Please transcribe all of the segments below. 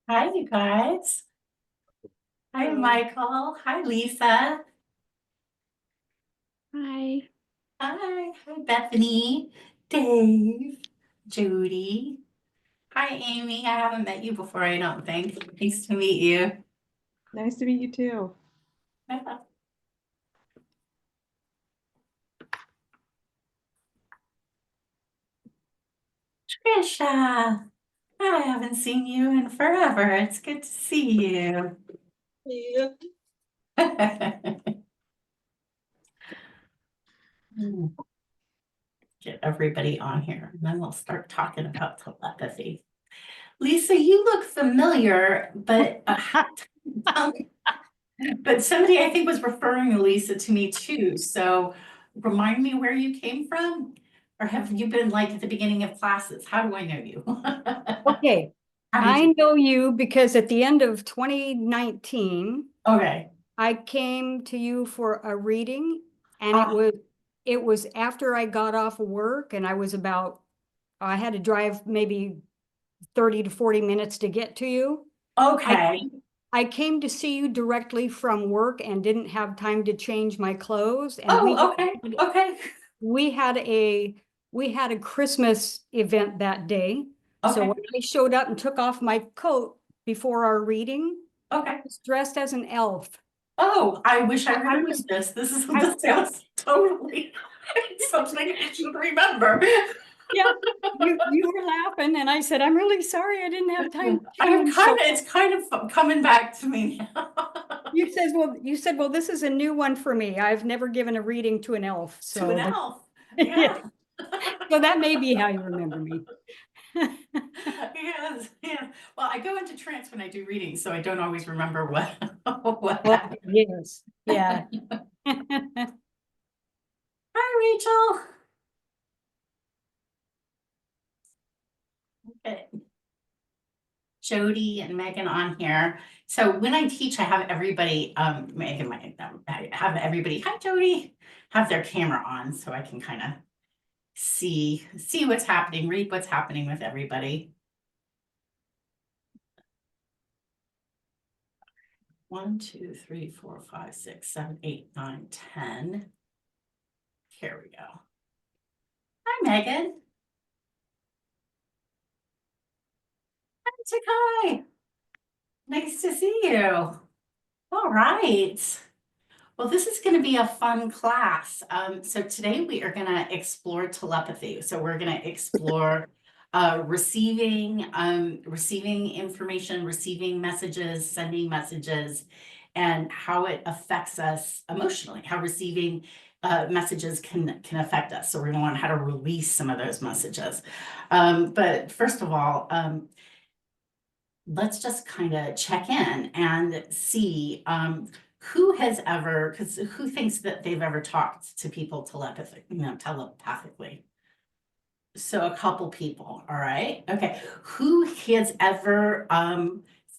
Hi, you guys. Hi, Hello. Michael. Hi, Lisa. Hi. Hi, Bethany, Dave, Judy. Hi, Amy. I haven't met you before, I don't think. Nice to meet you. Nice to meet you too. Trisha, I haven't seen you in forever. It's good to see you. Yeah. Get everybody on here, and then we'll start talking about telepathy. Lisa, you look familiar, but but somebody I think was referring Lisa to me too. So remind me where you came from? Or have you been like at the beginning of classes? How do I know you? Okay, How did I you? know you because at the end of 2019, Okay. I came to you for a reading, and it Uh, was it was after I got off of work, and I had to drive maybe 30 to 40 minutes to get to you. I okay. I came to see you directly from work and didn't have time to change my clothes, and Oh, okay. Okay. we had a we had a Christmas event that day. So Okay. when I showed up and took off my coat before our reading, I Okay. was dressed as an elf. Oh, I wish I I was remembered this. I This sounds totally something I should remember. yeah, you were laughing and I said, I'm really sorry I didn't have time to change. So It's kind of coming back to me now. you said, well, this is a new one for me. I've never given a reading to an elf. To an So elf. yeah. Yeah. So that may be how you remember me. Yes, yeah. Well, I go into trance when I do readings, so I don't always remember what what Well, happened. yes. Yeah. Hi, Rachel. Okay. Jody and Megan on here. So when I teach, I have everybody, Megan might know, I have everybody, hi Jody, have their camera on so I can kind of see what's happening, read what's happening with everybody. 1, 2, 3, 4, 5, 6, 7, 8, 9, 10. Here we go. Hi, Megan. Hi, Takai. Nice to see you. All right. Well, this is going to be a fun class. So today we are going to explore telepathy. So we're going to explore receiving information, receiving messages, sending messages, and how it affects us emotionally. How receiving messages can affect us. So we're going to learn how to release some of those messages. But first of all, let's just kind of check in and see who has ever, because who thinks that they've ever talked to people telepathically? So a couple people, all right. Okay. Who has ever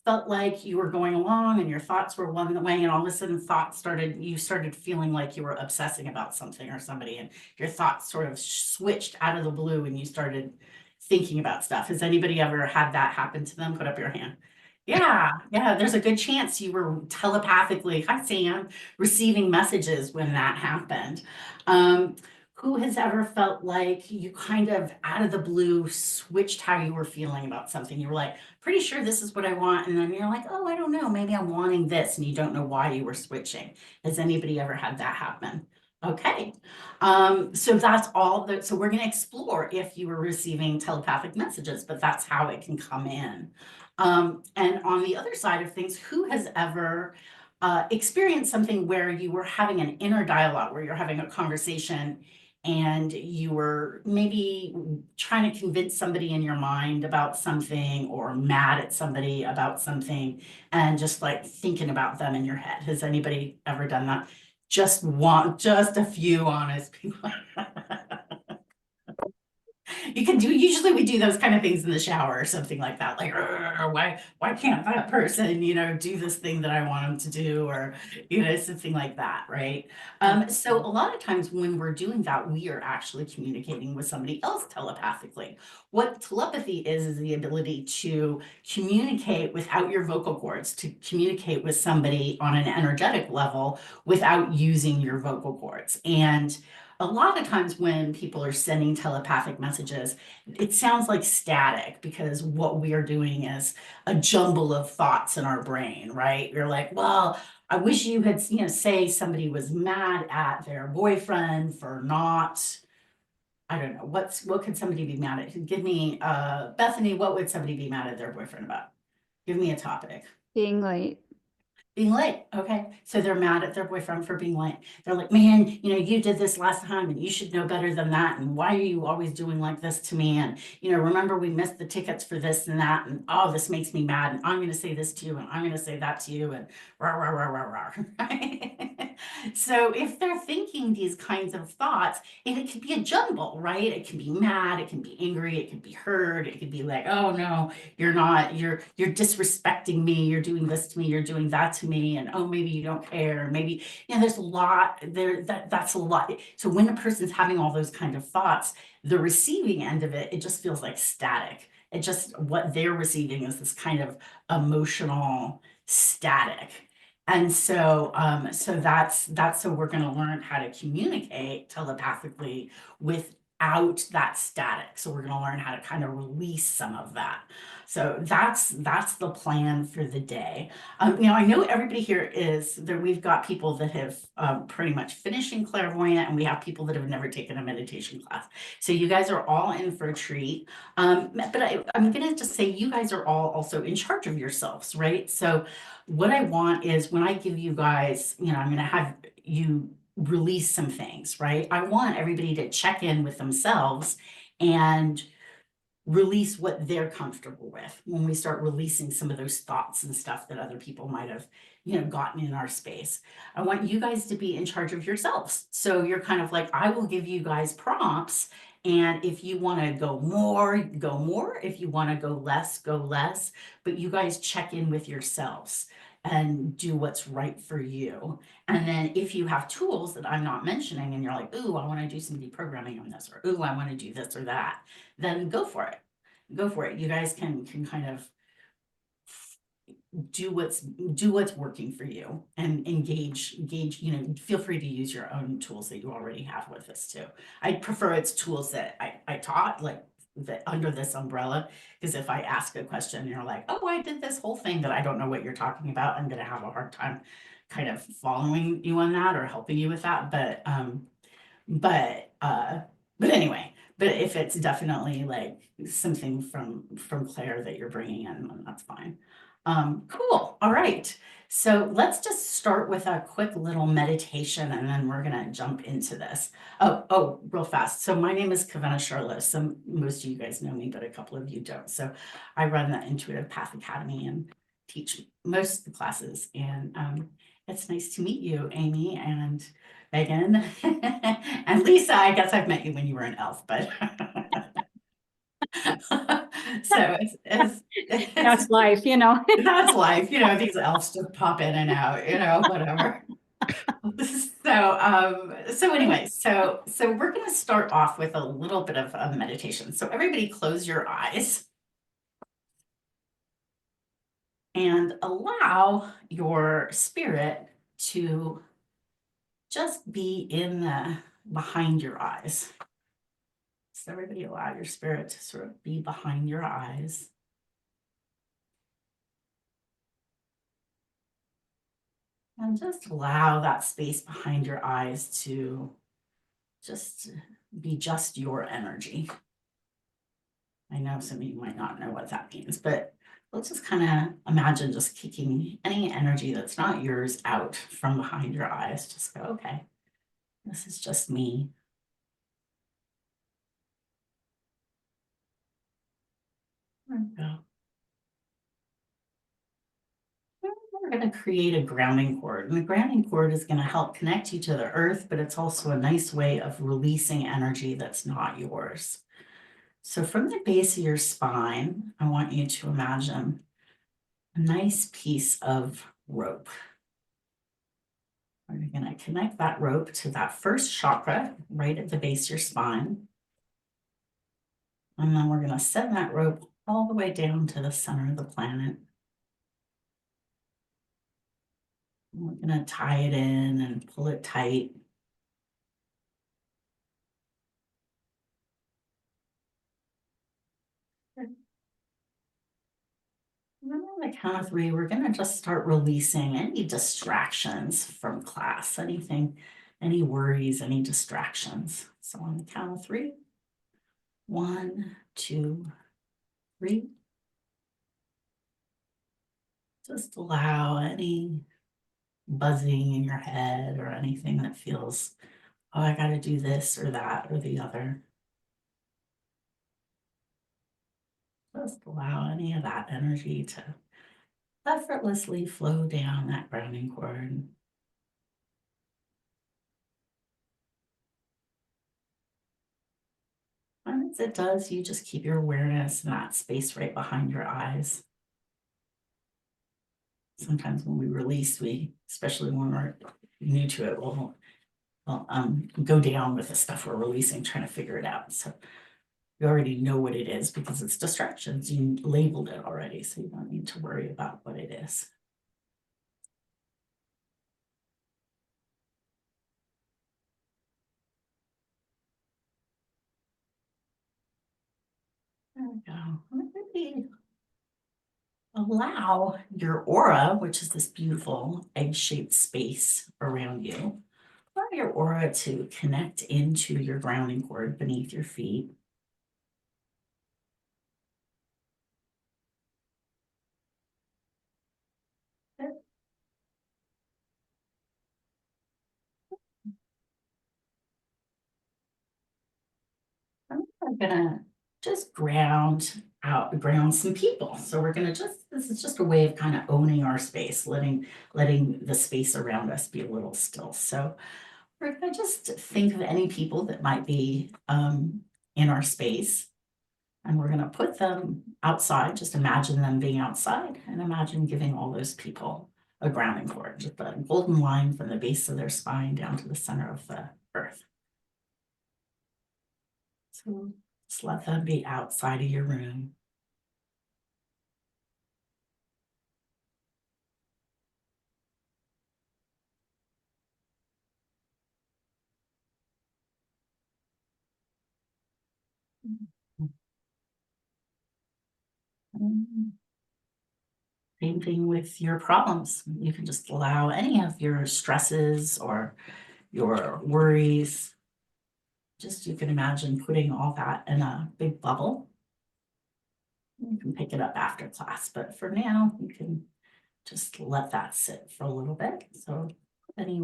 felt like you were going along and your thoughts were one way and all of a sudden you started feeling like you were obsessing about something or somebody and your thoughts sort of switched out of the blue and you started thinking about stuff. Has anybody ever had that happen to them? Put up your hand. Yeah, there's a good chance you were telepathically, hi Sam, receiving messages when that happened. Um, who has ever felt like you kind of out of the blue switched how you were feeling about something? You were like, pretty sure this is what I want. And then you're like, oh, I don't know, maybe I'm wanting this. And you don't know why you were switching. Has anybody ever had that happen? Okay. So that's all that. So we're going to explore if you were receiving telepathic messages, but that's how it can come in. And on the other side of things, who has ever experienced something where you were having an inner dialogue, where you're having a conversation and you were maybe trying to convince somebody in your mind about something or mad at somebody about something and just like thinking about them in your head. Has anybody ever done that? Just a few honest people. You can do, usually we do those kind of things in the shower or something like that, like, why can't that person, do this thing that I want them to do, or, something like that, right? So a lot of times when we're doing that, we are actually communicating with somebody else telepathically. What telepathy is the ability to communicate without your vocal cords, to communicate with somebody on an energetic level without using your vocal cords. And a lot of times when people are sending telepathic messages, it sounds like static, because what we are doing is a jumble of thoughts in our brain, right? You're like, well, I wish you had, say somebody was mad at their boyfriend for not, I don't know, what could somebody be mad at? Give me, Bethany, what would somebody be mad at their boyfriend about? Give me a topic. Being late. Being late. Okay. So they're mad at their boyfriend for being late. They're like, man, you did this last time and you should know better than that. And why are you always doing like this to me? And, remember we missed the tickets for this and that. And oh, this makes me mad. And I'm going to say this to you and I'm going to say that to you. And rah, rah, rah, rah, rah. Right? So if they're thinking these kinds of thoughts, and it could be a jumble, right? It can be mad. It can be angry. It can be hurt. It could be like, oh no, you're disrespecting me. You're doing this to me. You're doing that to me. And oh, maybe you don't care. Maybe, there's a lot there. That's a lot. So when a person's having all those kind of thoughts, the receiving end of it, it just feels like static. It just, what they're receiving is this kind of emotional static. And so, so we're going to learn how to communicate telepathically without that static. So we're going to learn how to kind of release some of that. So that's the plan for the day. I know everybody here is there. We've got people that have pretty much finishing clairvoyant, and we have people that have never taken a meditation class. So you guys are all in for a treat. But I'm going to just say you guys are all also in charge of yourselves, right? So what I want is when I give you guys, I'm going to have you release some things, right? I want everybody to check in with themselves and release what they're comfortable with when we start releasing some of those thoughts and stuff that other people might have, gotten in our space. I want you guys to be in charge of yourselves. So you're kind of like, I will give you guys prompts. And if you want to go more, go more. If you want to go less, go less. But you guys check in with yourselves and do what's right for you. And then if you have tools that I'm not mentioning and you're like, ooh, I want to do some deprogramming on this, or ooh, I want to do this or that, then go for it. Go for it. You guys can kind of do what's working for you and engage, feel free to use your own tools that you already have with this too. I prefer it's tools that I taught, like that under this umbrella, because if I ask a question and you're like, oh, I did this whole thing that I don't know what you're talking about, I'm going to have a hard time kind of following you on that or helping you with that. But anyway, but if it's definitely like something from Claire that you're bringing in, then that's fine. Cool. All right. So let's just start with a quick little meditation, and then we're going to jump into this. Oh, real fast. So my name is Kawena Charlot. So most of you guys know me, but a couple of you don't. So I run the Intuitive Path Academy and teach most of the classes. And it's nice to meet you, Amy and Megan and Lisa. I guess I've met you when you were an elf, but so That's life, that's life, these elves just pop in and out, whatever. So anyway, so we're going to start off with a little bit of a meditation. So everybody close your eyes and allow your spirit to just be in the behind your eyes. So everybody allow your spirit to sort of be behind your eyes. And just allow that space behind your eyes to just be just your energy. I know some of you might not know what that means, but let's just kind of imagine just kicking any energy that's not yours out from behind your eyes. Just go, okay, this is just me. There we go. We're going to create a grounding cord, and the grounding cord is going to help connect you to the earth, but it's also a nice way of releasing energy that's not yours. So from the base of your spine, I want you to imagine a nice piece of rope. We're going to connect that rope to that first chakra right at the base of your spine. And then we're going to send that rope all the way down to the center of the planet. We're going to tie it in and pull it tight. And then on the count of 3, we're going to just start releasing any distractions from class, anything, any worries, any distractions. So on the count of 3, 1, 2, 3. Just allow any buzzing in your head or anything that feels, oh, I got to do this or that or the other. Just allow any of that energy to effortlessly flow down that grounding cord. And as it does, you just keep your awareness in that space right behind your eyes. Sometimes when we release, especially when we're new to it, we'll go down with the stuff we're releasing, trying to figure it out. So you already know what it is because it's distractions. You labeled it already, so you don't need to worry about what it is. There we go. Maybe allow your aura, which is this beautiful egg-shaped space around you, allow your aura to connect into your grounding cord beneath your feet. I'm gonna just ground some people. So we're gonna this is just a way of kind of owning our space, letting the space around us be a little still. So we're gonna just think of any people that might be in our space, and we're gonna put them outside. Just imagine them being outside and imagine giving all those people a grounding cord, just a golden line from the base of their spine down to the center of the earth. So just let them be outside of your room. Same thing with your problems. You can just allow any of your stresses or your worries. Just you can imagine putting all that in a big bubble. You can pick it up after class, but for now, you can just let that sit for a little bit. So any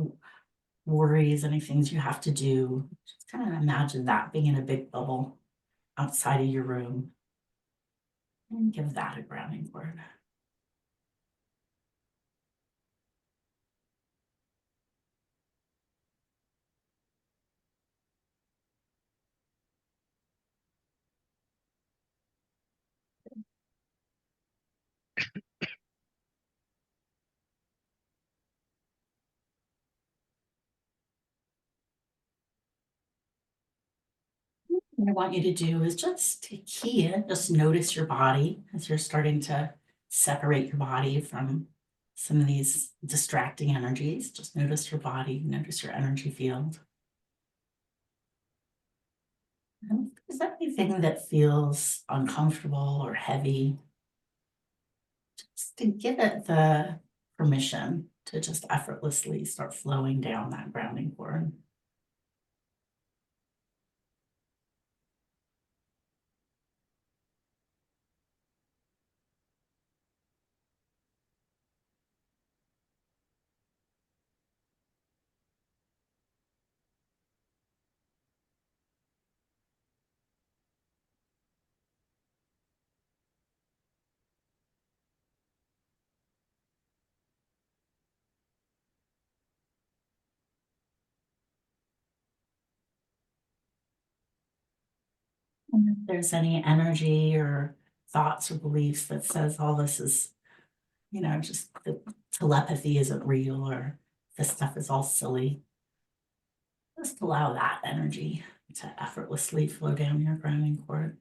worries, any things you have to do, just kind of imagine that being in a big bubble outside of your room and give that a grounding cord. What I want you to do is just key in, just notice your body as you're starting to separate your body from some of these distracting energies. Just notice your body, notice your energy field. And if there's anything that feels uncomfortable or heavy, just to give it the permission to just effortlessly start flowing down that grounding cord. And if there's any energy or thoughts or beliefs that says all this is, just the telepathy isn't real or this stuff is all silly, just allow that energy to effortlessly flow down your grounding cord.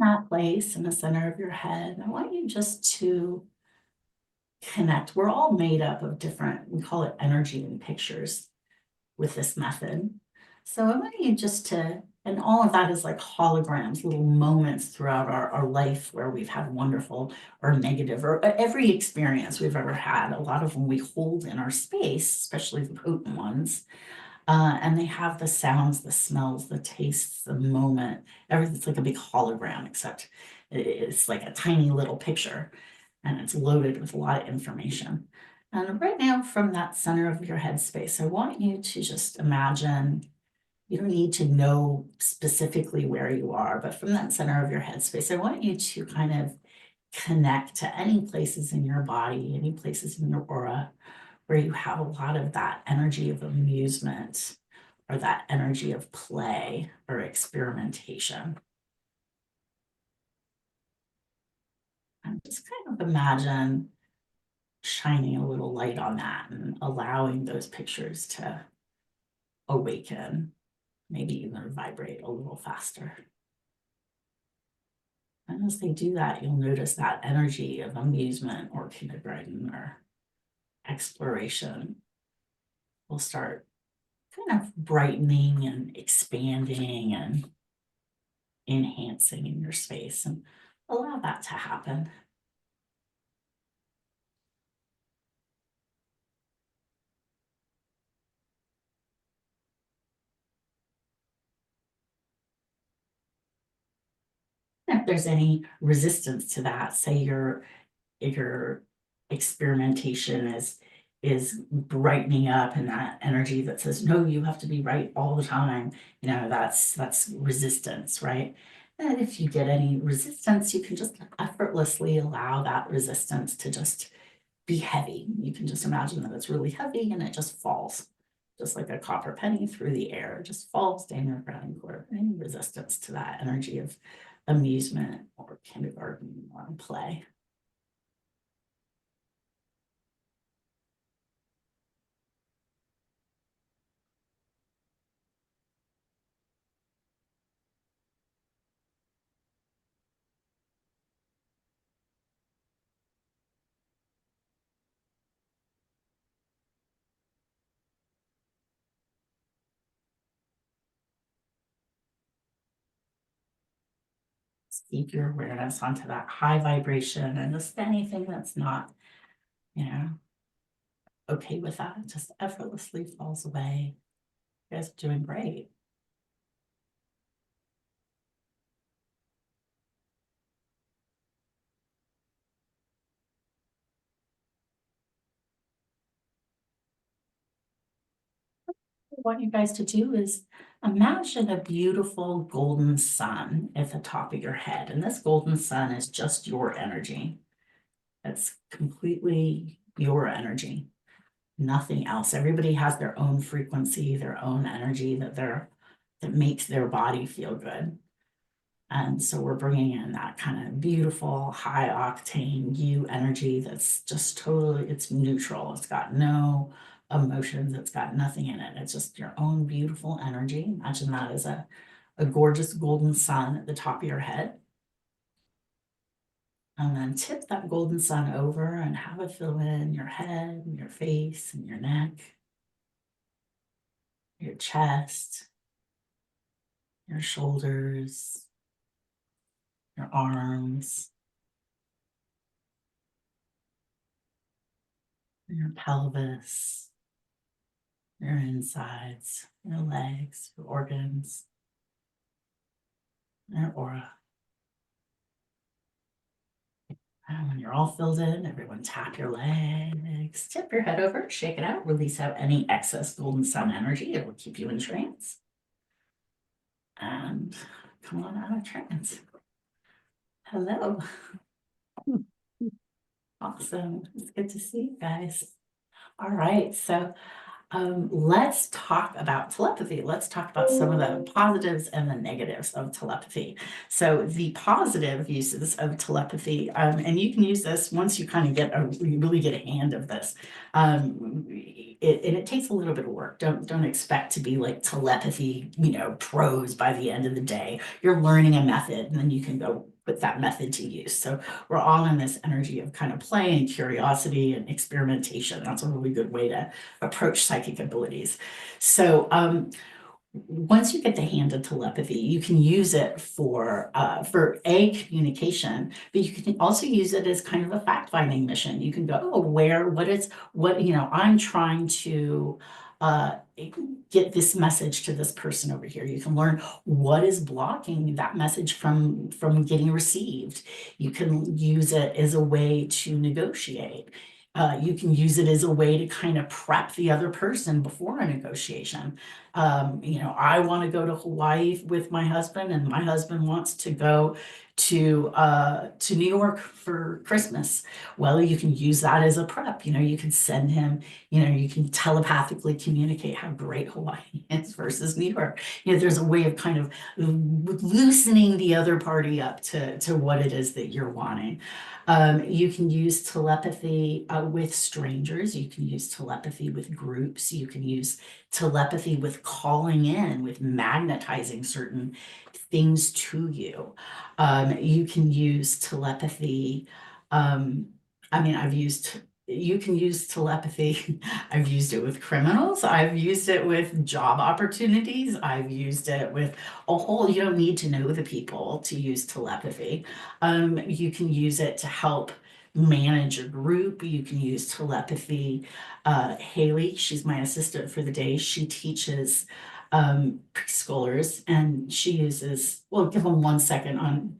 That place in the center of your head, I want you just to connect. We're all made up of different, we call it energy and pictures with this method. So I want you just to, and all of that is like holograms, little moments throughout our life where we've had wonderful or negative, or every experience we've ever had. A lot of them we hold in our space, especially the potent ones. And they have the sounds, the smells, the tastes, the moment, everything's like a big hologram, except it's like a tiny little picture and it's loaded with a lot of information. And right now, from that center of your headspace, I want you to just imagine, you don't need to know specifically where you are, but from that center of your headspace, I want you to kind of connect to any places in your body, any places in your aura where you have a lot of that energy of amusement or that energy of play or experimentation. And just kind of imagine shining a little light on that and allowing those pictures to awaken, maybe even vibrate a little faster. And as they do that, you'll notice that energy of amusement or kindergarten or exploration will start kind of brightening and expanding and enhancing in your space, and allow that to happen. If there's any resistance to that, say your experimentation is brightening up and that energy that says, no, you have to be right all the time, that's resistance, right? And if you get any resistance, you can just effortlessly allow that resistance to just be heavy. You can just imagine that it's really heavy and it just falls, just like a copper penny through the air, just falls down your grounding cord. Any resistance to that energy of amusement or kindergarten or play. Keep your awareness onto that high vibration, and just anything that's not, okay with that, just effortlessly falls away. You guys are doing great. What I want you guys to do is imagine a beautiful golden sun at the top of your head, and this golden sun is just your energy. It's completely your energy, nothing else. Everybody has their own frequency, their own energy that makes their body feel good. And so we're bringing in that kind of beautiful high octane you energy that's just totally, it's neutral. It's got no emotions. It's got nothing in it. It's just your own beautiful energy. Imagine that as a gorgeous golden sun at the top of your head. And then tip that golden sun over and have it fill in your head, and your face, and your neck, your chest, your shoulders, your arms, your pelvis, your insides, your legs, your organs, your aura. And when you're all filled in, everyone tap your legs, tip your head over, shake it out, release out any excess golden sun energy. It will keep you in trance. And come on out of trance. Hello. Awesome. It's good to see you guys. All right. So let's talk about telepathy. Let's talk about some of the positives and the negatives of telepathy. So the positive uses of telepathy, and you can use this once you kind of you really get a hand of this. It takes a little bit of work. Don't expect to be like telepathy, pros by the end of the day. You're learning a method, and then you can go put that method to use. So we're all in this energy of kind of play and curiosity and experimentation. That's a really good way to approach psychic abilities. So once you get the hand of telepathy, you can use it for communication, but you can also use it as kind of a fact-finding mission. You can go, I'm trying to get this message to this person over here. You can learn what is blocking that message from getting received. You can use it as a way to negotiate. You can use it as a way to kind of prep the other person before a negotiation. I want to go to Hawaii with my husband, and my husband wants to go to New York for Christmas. Well, you can use that as a prep. You can send him, you can telepathically communicate how great Hawaii is versus New York. There's a way of kind of loosening the other party up to what it is that you're wanting. You can use telepathy with strangers. You can use telepathy with groups. You can use telepathy with calling in, with magnetizing certain things to you. You can use telepathy. You can use telepathy. I've used it with criminals. I've used it with job opportunities. I've used it with you don't need to know the people to use telepathy. You can use it to help manage a group. You can use telepathy. Haley, she's my assistant for the day. She teaches preschoolers, and she uses, give them 1 second on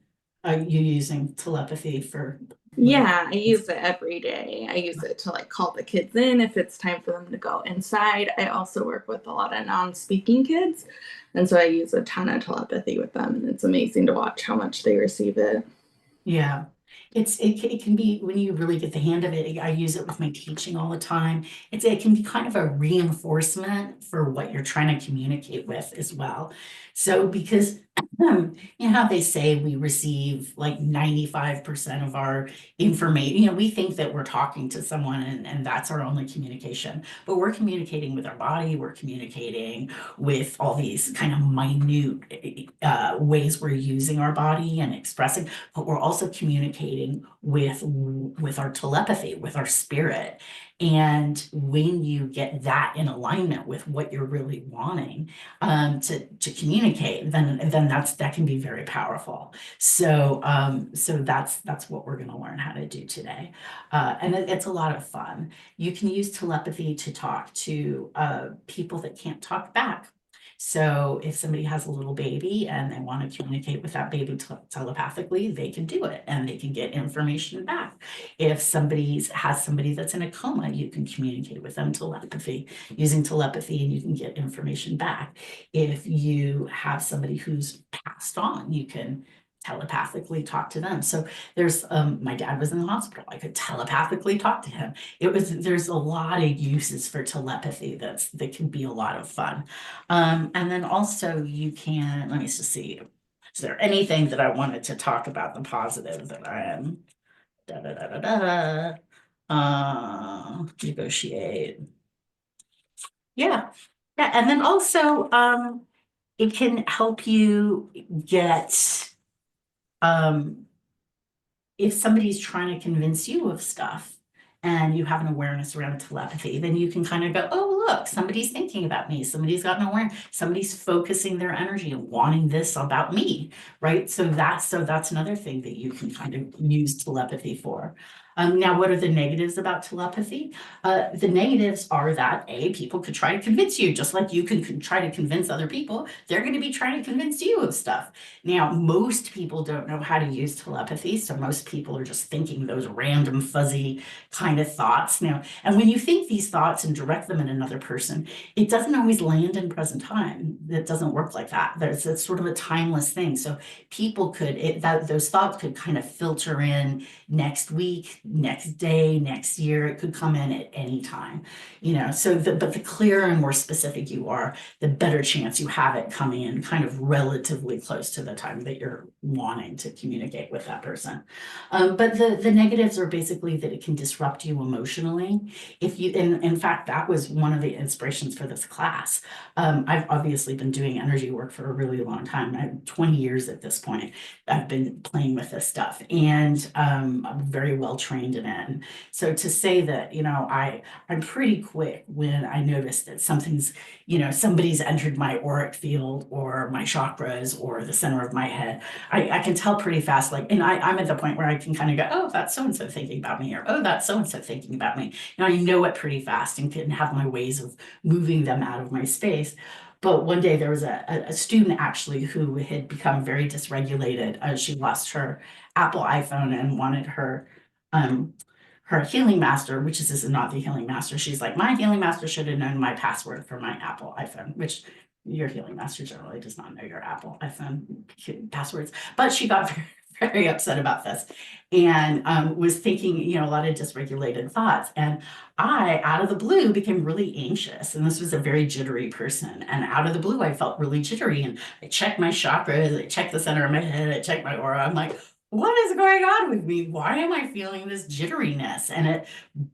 you using telepathy for. Yeah, I use it every day. I use it to call the kids in if it's time for them to go inside. I also work with a lot of non-speaking kids, and so I use a ton of telepathy with them, and it's amazing to watch how much they receive it. Yeah. It can be, when you really get the hand of it, I use it with my teaching all the time. It can be kind of a reinforcement for what you're trying to communicate with as well. So because how they say we receive 95% of our information, we think that we're talking to someone and that's our only communication, but we're communicating with our body, we're communicating with all these kind of minute ways we're using our body and expressing, but we're also communicating with our telepathy, with our spirit. And when you get that in alignment with what you're really wanting to communicate, then that can be very powerful. So that's what we're going to learn how to do today, and it's a lot of fun. You can use telepathy to talk to people that can't talk back. So if somebody has a little baby and they want to communicate with that baby telepathically, they can do it and they can get information back. If somebody has somebody that's in a coma, you can communicate with them using telepathy, and you can get information back. If you have somebody who's passed on, you can telepathically talk to them. So there's my dad was in the hospital. I could telepathically talk to him. There's a lot of uses for telepathy that can be a lot of fun. And then also you can, let me just see, is there anything that I wanted to talk about the positive that I am negotiate. Yeah. And then also it can help you get if somebody's trying to convince you of stuff and you have an awareness around telepathy, then you can kind of go, oh, look, somebody's thinking about me. Somebody's got an awareness. Somebody's focusing their energy and wanting this about me, right? So that's another thing that you can kind of use telepathy for. Now, what are the negatives about telepathy? The negatives are that people could try to convince you, just like you can try to convince other people. They're going to be trying to convince you of stuff. Now, most people don't know how to use telepathy, so most people are just thinking those random, fuzzy kind of thoughts. Now, and when you think these thoughts and direct them at another person, it doesn't always land in present time. It doesn't work like that. It's sort of a timeless thing. So people could those thoughts could kind of filter in next week, next day, next year. It could come in at any time, so but the clearer and more specific you are, the better chance you have it coming in kind of relatively close to the time that you're wanting to communicate with that person. But the negatives are basically that it can disrupt you emotionally. If you, in fact, that was one of the inspirations for this class. I've obviously been doing energy work for a really long time. I'm 20 years at this point. I've been playing with this stuff, and I'm very well trained in it. And so to say that, I'm pretty quick when I notice that something's, somebody's entered my auric field or my chakras or the center of my head. I can tell pretty fast, and I'm at the point where I can kind of go, oh, that's so-and-so thinking about me, or oh, that's so-and-so thinking about me. I know it pretty fast and can have my ways of moving them out of my space. But one day there was a student actually who had become very dysregulated. She lost her Apple iPhone and wanted her healing master, which is not the healing master. She's like, my healing master should have known my password for my Apple iPhone, which your healing master generally does not know your Apple iPhone passwords. But she got very upset about this and was thinking, a lot of dysregulated thoughts. And I, out of the blue, became really anxious. And this was a very jittery person. And out of the blue, I felt really jittery. And I checked my chakras, I checked the center of my head, I checked my aura. I'm like, what is going on with me? Why am I feeling this jitteriness? And it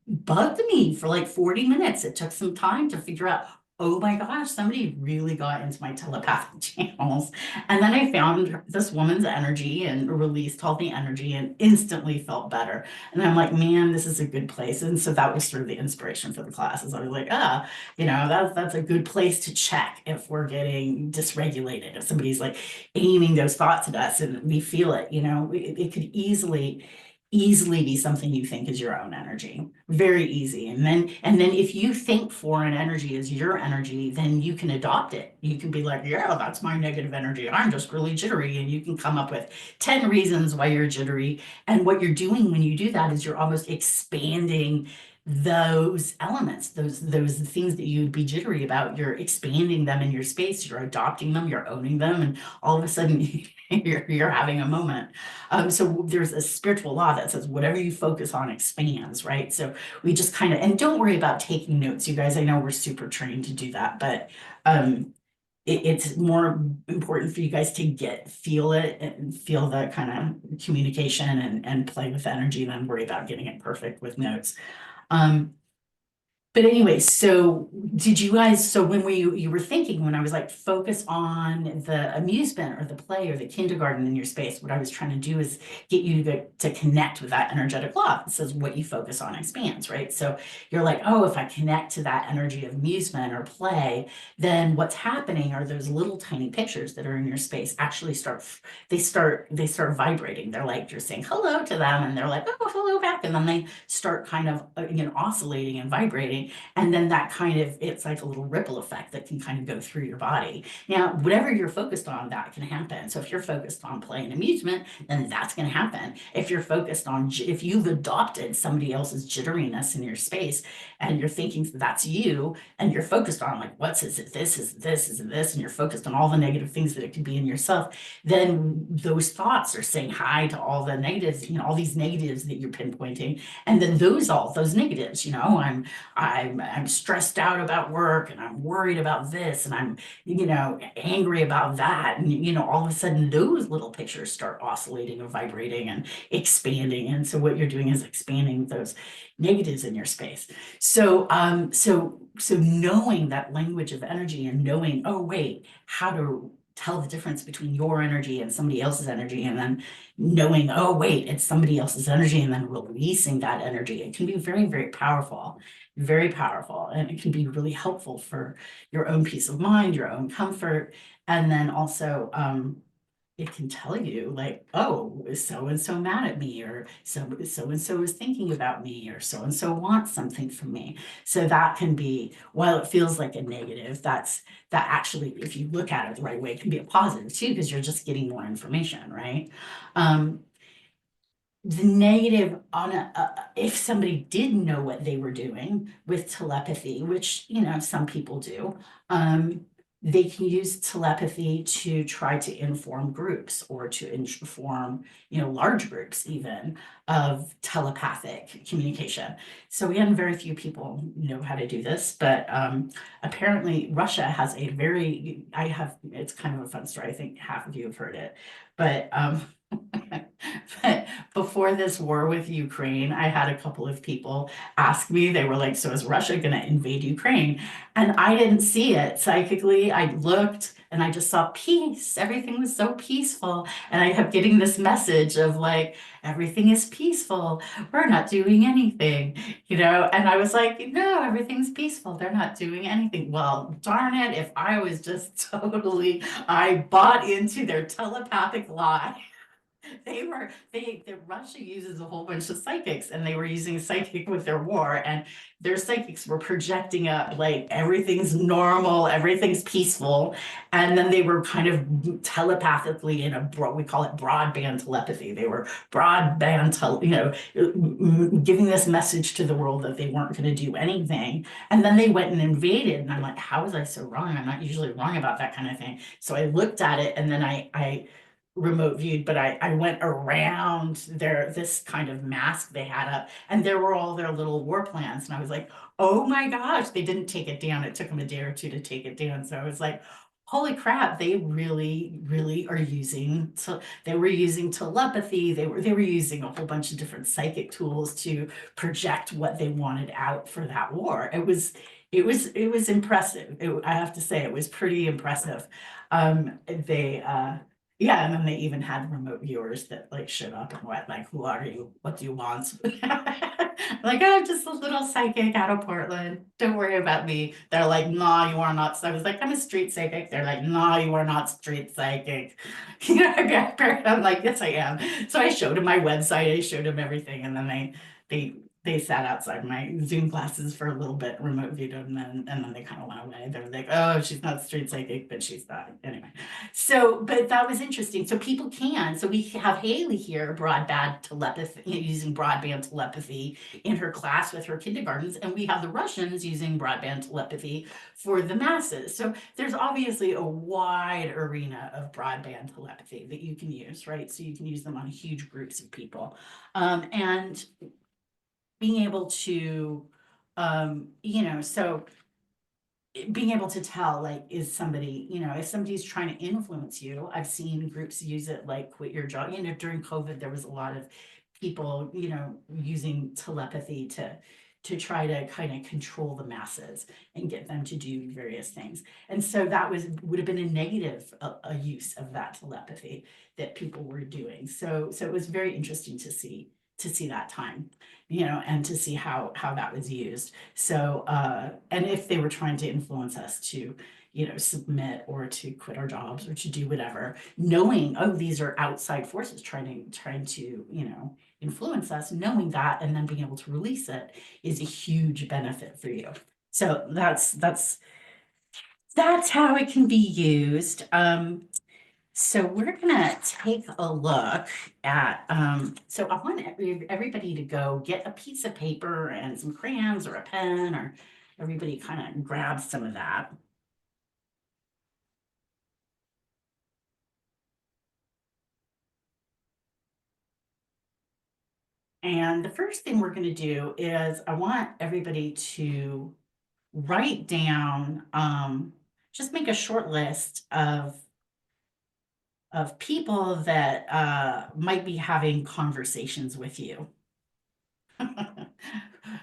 bugged me for like 40 minutes. It took some time to figure out, oh my gosh, somebody really got into my telepathic channels. And then I found this woman's energy and released all the energy and instantly felt better. And I'm like, man, this is a good place. And so that was sort of the inspiration for the classes. I was like, that's a good place to check if we're getting dysregulated. If somebody's like aiming those thoughts at us and we feel it, it could easily be something you think is your own energy. Very easy. And then if you think foreign energy is your energy, then you can adopt it. You can be like, yeah, that's my negative energy. I'm just really jittery. And you can come up with 10 reasons why you're jittery. And what you're doing when you do that is you're almost expanding those elements, those things that you'd be jittery about. You're expanding them in your space, you're adopting them, you're owning them, and all of a sudden you're having a moment. So there's a spiritual law that says whatever you focus on expands, right? So we just kind of, and don't worry about taking notes, you guys. I know we're super trained to do that, but it's more important for you guys to feel it and feel the kind of communication and play with energy than worry about getting it perfect with notes. But anyway, so did you guys, so when you were thinking, when I was like, focus on the amusement or the play or the kindergarten in your space, what I was trying to do is get you to connect with that energetic law. It says what you focus on expands, right? So you're like, oh, if I connect to that energy of amusement or play, then what's happening are those little tiny pictures that are in your space actually start vibrating. They're like, you're saying hello to them and they're like, oh, hello back. And then they start kind of, oscillating and vibrating. And then that kind of, it's like a little ripple effect that can kind of go through your body. Now, whatever you're focused on, that can happen. So if you're focused on play and amusement, then that's going to happen. If you're focused on, if you've adopted somebody else's jitteriness in your space and you're thinking that's you, and you're focused on like, is it this, is this, is it this, and you're focused on all the negative things that it could be in yourself, then those thoughts are saying hi to all the negatives, all these negatives that you're pinpointing. And then those negatives, I'm stressed out about work and I'm worried about this and I'm, angry about that. And, all of a sudden those little pictures start oscillating and vibrating and expanding. And so what you're doing is expanding those negatives in your space. So, so knowing that language of energy and knowing, oh, wait, how to tell the difference between your energy and somebody else's energy, and then knowing, oh, wait, it's somebody else's energy, and then releasing that energy. It can be very, very powerful, and it can be really helpful for your own peace of mind, your own comfort, and then also it can tell you like, oh, is so and so mad at me, or so and so is thinking about me, or so and so wants something from me. So that can be, while it feels like a negative, that actually, if you look at it the right way, it can be a positive too, because you're just getting more information, right? The negative on if somebody did know what they were doing with telepathy, which, some people do, they can use telepathy to try to inform groups, or to inform, large groups even, of telepathic communication. So again, very few people know how to do this, but apparently Russia has it's kind of a fun story. I think half of you have heard it, but but before this war with Ukraine, I had a couple of people ask me, they were like, so is Russia going to invade Ukraine? And I didn't see it psychically. I looked and I just saw peace. Everything was so peaceful. And I kept getting this message of like, everything is peaceful. We're not doing anything, And I was like, no, everything's peaceful. They're not doing anything. Well, darn it. If I was just I bought into their telepathic lie. Russia uses a whole bunch of psychics, and they were using psychic with their war, and their psychics were projecting up like everything's normal, everything's peaceful. And then they were kind of telepathically we call it broadband telepathy. They were giving this message to the world that they weren't going to do anything. And then they went and invaded, and I'm like, how was I so wrong? I'm not usually wrong about that kind of thing. So I looked at it, and then I remote viewed, but I went around this kind of mask they had up, and there were all their little war plans. And I was like, oh my gosh, they didn't take it down. It took them a day or two to take it down. So I was like, holy crap, they really, really are they were using telepathy. They were using a whole bunch of different psychic tools to project what they wanted out for that war. It was impressive. I have to say, it was pretty impressive. Yeah, and then they even had remote viewers that like showed up and went like, who are you? What do you want? Like, oh, I'm just a little psychic out of Portland. Don't worry about me. They're like, nah, you are not. So I was like, I'm a street psychic. They're like, nah, you are not street psychic. I'm like, yes, I am. So I showed them my website. I showed them everything. And then they sat outside my Zoom classes for a little bit, remote viewed them, and then they kind of went away. They were like, oh, she's not street psychic, but she's not. Anyway. So, but that was interesting. So people can. So we have Haley here, broadband telepathy, using broadband telepathy in her class with her kindergartens, and we have the Russians using broadband telepathy for the masses. So there's obviously a wide arena of broadband telepathy that you can use, right? So you can use them on huge groups of people, and being able to, so being able to tell, like, is somebody, if somebody's trying to influence you. I've seen groups use it, like quit your job. During COVID, there was a lot of people, using telepathy to try to kind of control the masses and get them to do various things. And so that would have been a negative a use of that telepathy that people were doing. So it was very interesting to see that time, and to see how that was used. So, and if they were trying to influence us to, submit, or to quit our jobs, or to do whatever, knowing, oh, these are outside forces trying to, influence us, knowing that, and then being able to release it is a huge benefit for you. So that's how it can be used. So we're gonna take a look at, so I want everybody to go get a piece of paper and some crayons or a pen, or everybody kind of grab some of that. And the first thing we're gonna do is I want everybody to write down, just make a short list of people that might be having conversations with you.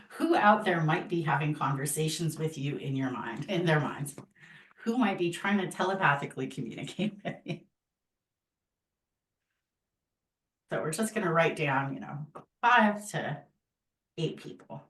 Who out there might be having conversations with you in their minds? Who might be trying to telepathically communicate with you? So we're just going to write down, 5 to 8 people.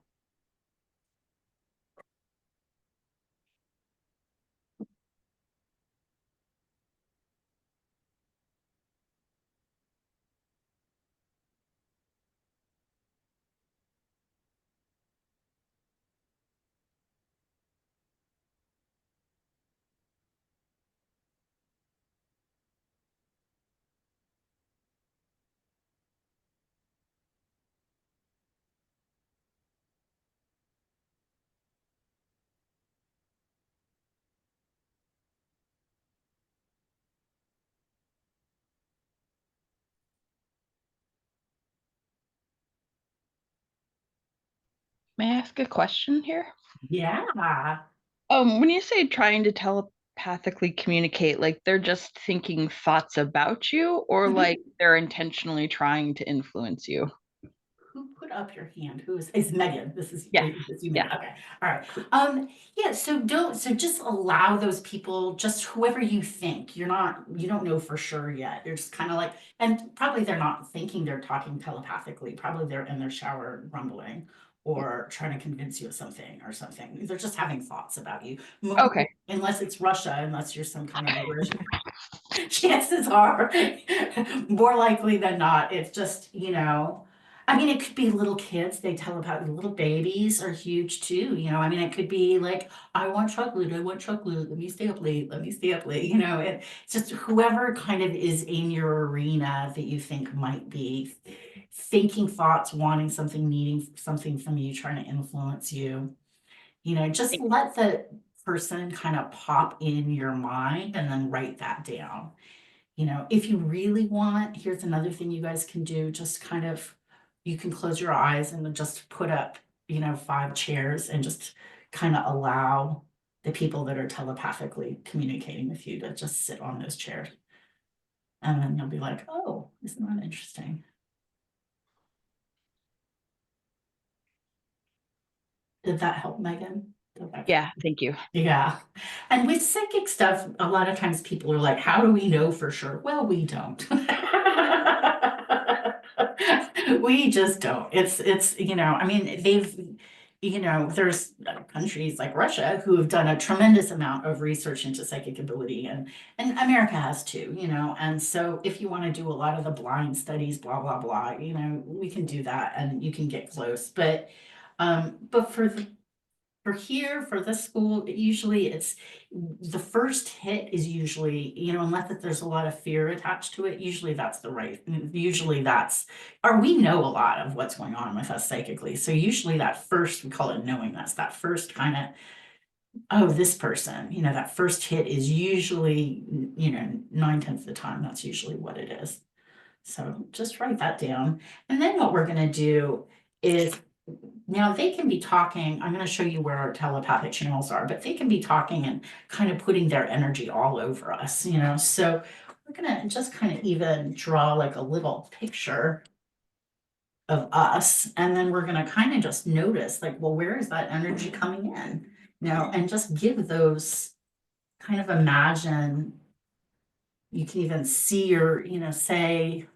May I ask a question here? Yeah. When you say trying to telepathically communicate, like they're just thinking thoughts about you, or Mhm. like they're intentionally trying to influence you? Who put up your hand? Who is Megan? This is Yes. this you, Yeah. Megan. Okay. All right. Yeah, so just allow those people, just whoever you think. You don't know for sure yet. You're just kind of like, and probably they're not thinking they're talking telepathically. Probably they're in their shower rumbling or trying to convince you of something or something. They're just having thoughts about you. Okay. Unless it's Russia, unless you're some kind of a chances are more likely than not it's just, I mean, it could be little kids, they telepath, little babies are huge too, I mean, it could be like, I want chocolate, let me stay up late, it's just whoever kind of is in your arena that you think might be thinking thoughts, wanting something, needing something from you, trying to influence you. Just let the person kind of pop in your mind and then write that down. If you really want, here's another thing you guys can do, just kind of, you can close your eyes and then just put up, 5 chairs and just kind of allow the people that are telepathically communicating with you to just sit on those chairs. And then you'll be like, oh, isn't that interesting? Did that help, Megan? Yeah, thank you. Yeah. And with psychic stuff, a lot of times people are like, how do we know for sure? Well, we don't. We just don't. It's, I mean, there's countries like Russia who have done a tremendous amount of research into psychic ability and America has too, and so if you want to do a lot of the blind studies, blah, blah, blah, we can do that and you can get close. But for this school, usually it's the first hit is usually, unless that there's a lot of fear attached to it, usually that's or we know a lot of what's going on with us psychically. So usually that first, we call it knowing, that's that first kind of, oh, this person, that first hit is usually, 9/10 of the time, that's usually what it is. So just write that down. And then what we're gonna do is, now they can be talking, I'm gonna show you where our telepathic channels are, but they can be talking and kind of putting their energy all over us, so we're gonna just kind of even draw like a little picture of us, and then we're gonna kind of just notice like, well, where is that energy coming in? And just give those, kind of imagine, you can even see your, say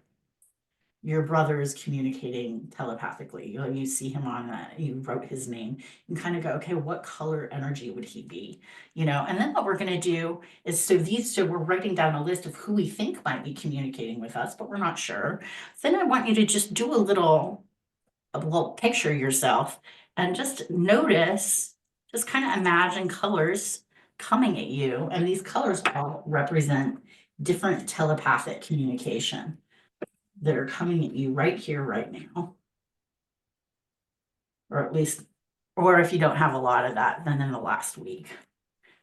your brother is communicating telepathically. You see him on that, you wrote his name, and kind of go, okay, what color energy would he be? And then what we're going to do is, so we're writing down a list of who we think might be communicating with us, but we're not sure. Then I want you to just do a little picture yourself and just notice, just kind of imagine colors coming at you. And these colors all represent different telepathic communication that are coming at you right here, right now. Or at least, or if you don't have a lot of that, then in the last week.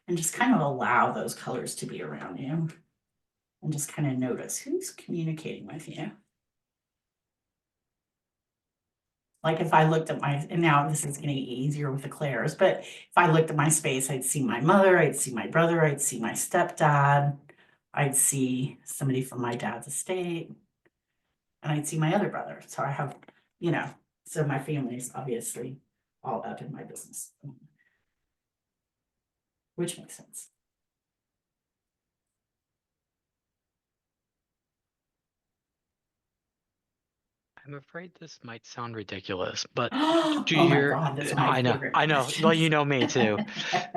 And just kind of allow those colors to be around you. And just kind of notice who's communicating with you. Like if I looked at and now this is getting easier with the clairs, but if I looked at my space, I'd see my mother, I'd see my brother, I'd see my stepdad, I'd see somebody from my dad's estate, and I'd see my other brother. So I have, so my family's obviously all up in my business, which makes sense. I'm afraid this might sound ridiculous, but Oh do my your God, that's my favorite I know. Well, you questions. know me too.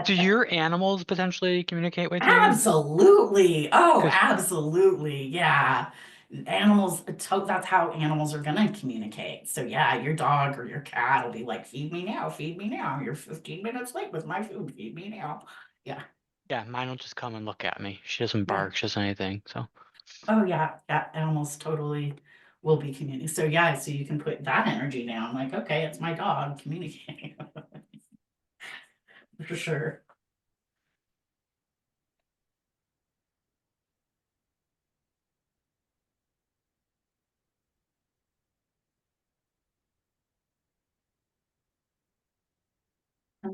Do your animals potentially communicate with you? Absolutely. Oh, 'Cause absolutely. Yeah. Animals, that's how animals are gonna communicate. So yeah, your dog or your cat will be like, feed me now, feed me now. You're 15 minutes late with my food, feed me now. Yeah. yeah, mine will just come and look at me. She doesn't Yeah. bark, she doesn't anything. So Oh yeah, yeah, animals totally will be communicating. So yeah, so you can put that energy down, like, okay, it's my dog communicating. For sure.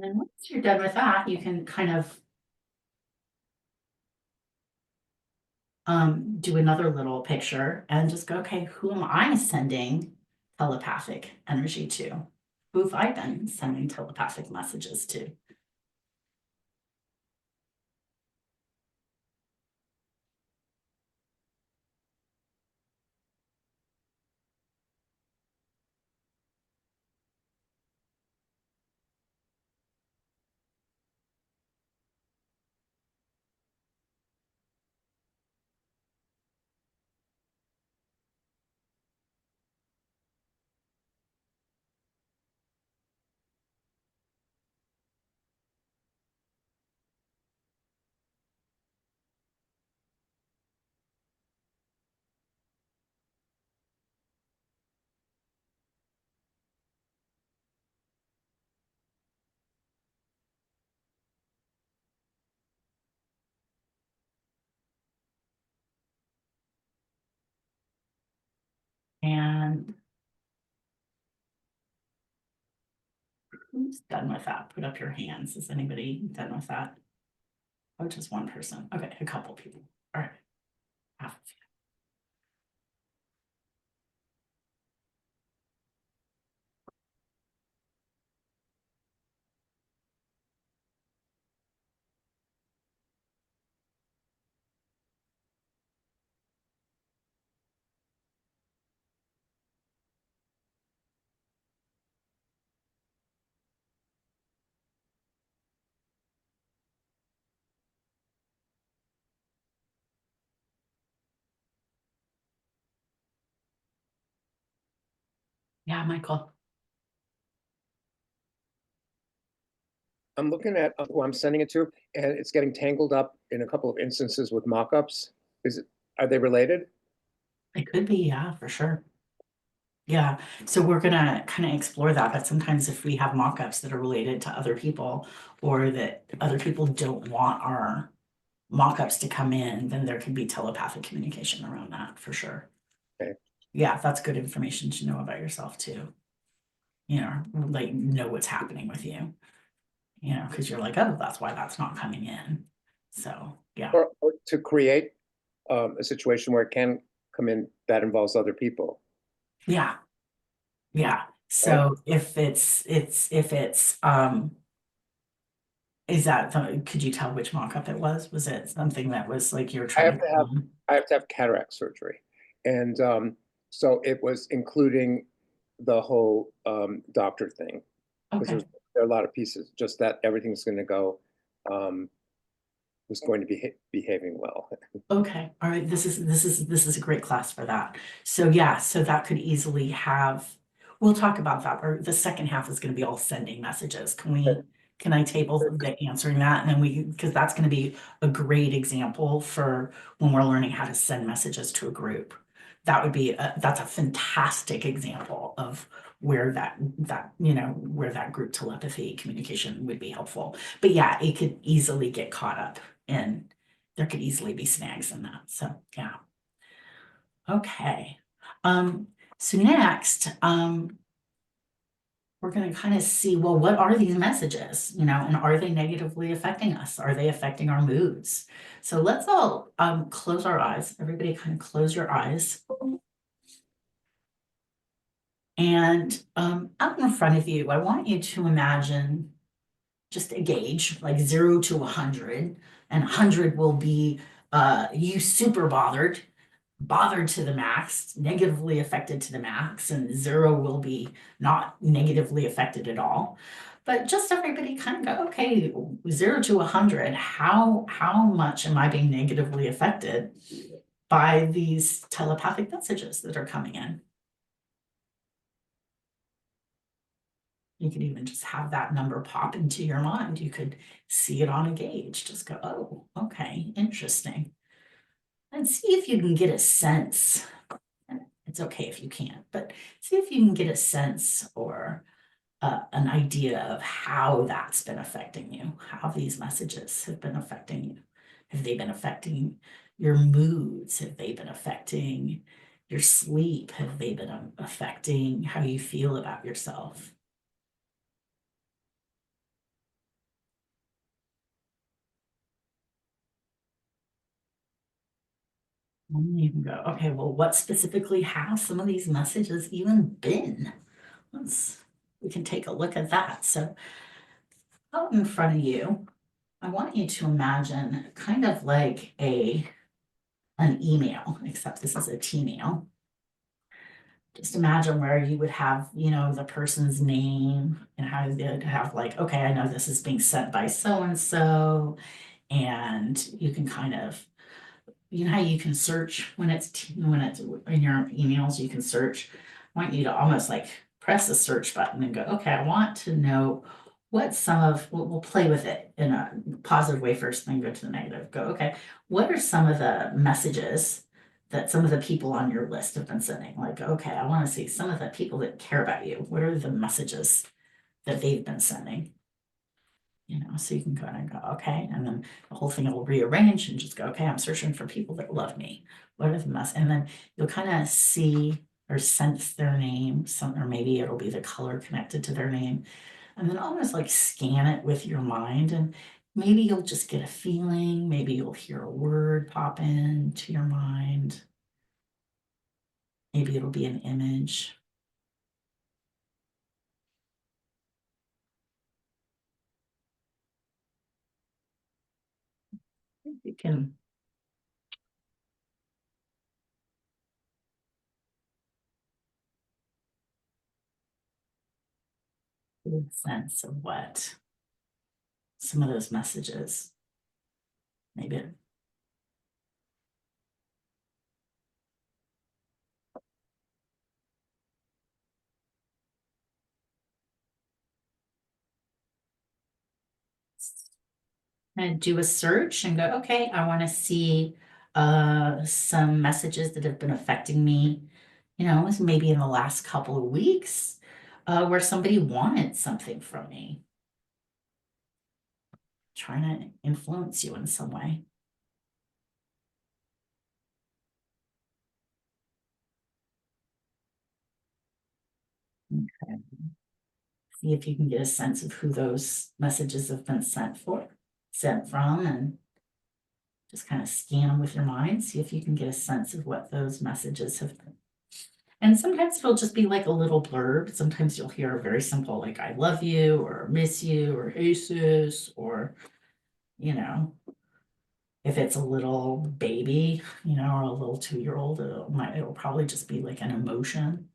then once you're done with that, you can kind of do another little picture and just go, okay, who am I sending telepathic energy to? Who have I been sending telepathic messages to? And who's done with that? Put up your hands. Is anybody done with that? Oh, just one person. Okay, a couple people. All right. Half of you. Yeah, Michael. I'm looking at who I'm sending it to, and it's getting tangled up in a couple of instances with mock-ups. Are they related? It could be, yeah, for sure. Yeah, so we're gonna kind of explore that, but sometimes if we have mock-ups that are related to other people or that other people don't want our mock-ups to come in, then there could be telepathic communication around that for sure. Okay. Yeah, that's good information to know about yourself too. You know, like know what's happening with you. You know, because you're like, oh, that's why that's not coming in. So yeah. Or to create a situation where it can come in that involves other people. Yeah. Yeah. So if it's is that could you tell which mock-up it was? Was it something that was like you're trying I have to have cataract surgery. And so it was including the whole doctor thing. Because Okay. there are a lot of pieces, just that everything's going to go, was going to be behaving well. Okay. All right. This is a great class for that. So yeah, so that could easily have, we'll talk about that, or the second half is going to be all sending messages. Can I table the answering that? And then because that's going to be a great example for when we're learning how to send messages to a group. That would be, that's a fantastic example of where where that group telepathy communication would be helpful. But yeah, it could easily get caught up in, there could easily be snags in that. So yeah. Okay. So next, we're going to kind of see, well, what are these messages, and are they negatively affecting us? Are they affecting our moods? So let's all close our eyes. Everybody kind of close your eyes. And out in front of you, I want you to imagine just a gauge, like 0 to 100, and 100 will be you super bothered to the max, negatively affected to the max, and 0 will be not negatively affected at all. But just everybody kind of go, okay, 0 to 100, how much am I being negatively affected by these telepathic messages that are coming in? You could even just have that number pop into your mind. You could see it on a gauge. Just go, oh, okay, interesting. And see if you can get a sense. It's okay if you can't, but see if you can get a sense or an idea of how that's been affecting you, how these messages have been affecting you. Have they been affecting your moods? Have they been affecting your sleep? Have they been affecting how you feel about yourself? And you can go, okay, well, what specifically have some of these messages even been? We can take a look at that. So out in front of you, I want you to imagine kind of like an email, except this is a T-mail. Just imagine where you would have, the person's name and how they'd have like, okay, I know this is being sent by so-and-so, and you can kind of, how you can search when it's in your emails, you can search. I want you to almost like press the search button and go, okay, I want to know we'll play with it in a positive way first, then go to the negative. Go, okay, what are some of the messages that some of the people on your list have been sending? Like, okay, I want to see some of the people that care about you. What are the messages that they've been sending? So you can kind of go, okay, and then the whole thing will rearrange and just go, okay, I'm searching for people that love me. What are the and then you'll kind of see or sense their name, or maybe it'll be the color connected to their name, and then almost like scan it with your mind, and maybe you'll just get a feeling, maybe you'll hear a word pop into your mind. Maybe it'll be an image. You can get a sense of what some of those messages, maybe. And do a search and go, okay, I want to see some messages that have been affecting me, maybe in the last couple of weeks, where somebody wanted something from me, trying to influence you in some way. Okay. See if you can get a sense of who those messages have been sent from, and just kind of scan them with your mind. See if you can get a sense of what those messages have been. And sometimes it'll just be like a little blurb. Sometimes you'll hear a very simple, like, I love you, or miss you, or hey sis, or, if it's a little baby, or a little 2-year-old, it'll probably just be like an emotion.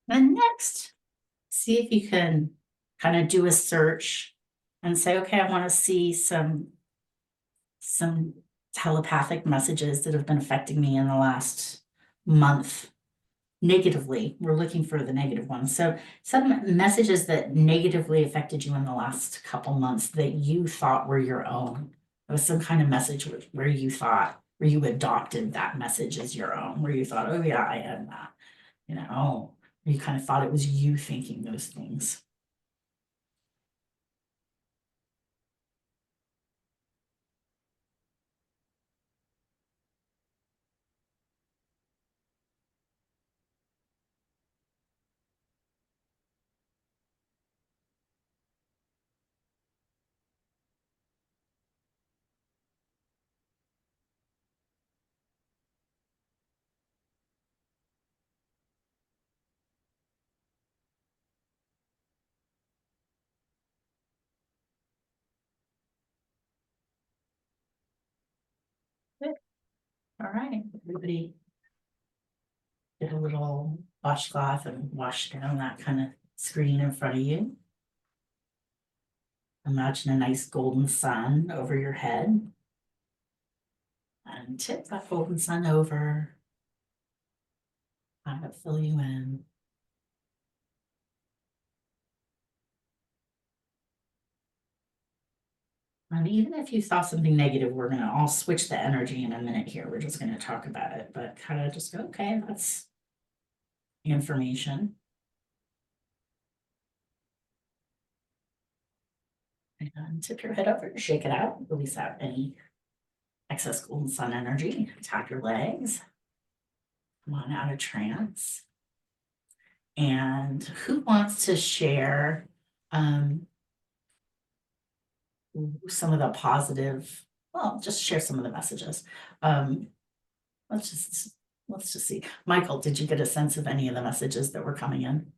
And next, see if you can kind of do a search and say, okay, I want to see some telepathic messages that have been affecting me in the last month negatively. We're looking for the negative ones. So some messages that negatively affected you in the last couple months that you thought were your own. It was some kind of message where you adopted that message as your own, where you thought, oh yeah, I am that, you kind of thought it was you thinking those things. Good. All right, everybody get a little washcloth and wash down that kind of screen in front of you. Imagine a nice golden sun over your head. And tip that golden sun over. Have it fill you in. And even if you saw something negative, we're gonna all switch the energy in a minute here. We're just gonna talk about it, but kind of just go, okay, that's information. And tip your head over, shake it out, release out any excess golden sun energy. Tap your legs. Come on out of trance. And who wants to share some of the positive, well, just share some of the messages. Let's just see. Michael, did you get a sense of any of the messages that were coming in?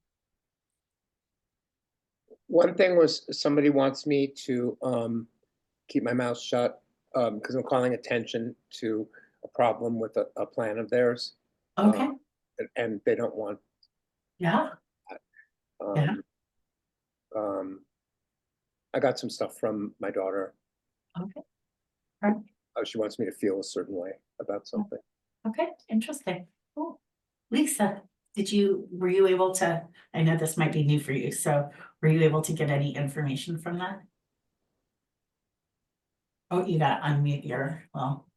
One thing was somebody wants me to keep my mouth shut because I'm calling attention to a problem with a plan of theirs. Okay, And they don't want. yeah, Yeah. I got some stuff from my daughter. okay, right, She wants me to feel a certain way about something. okay, interesting. Cool. Lisa, were you able to, I know this might be new for you, so were you able to get any information from that? Oh, you gotta unmute well,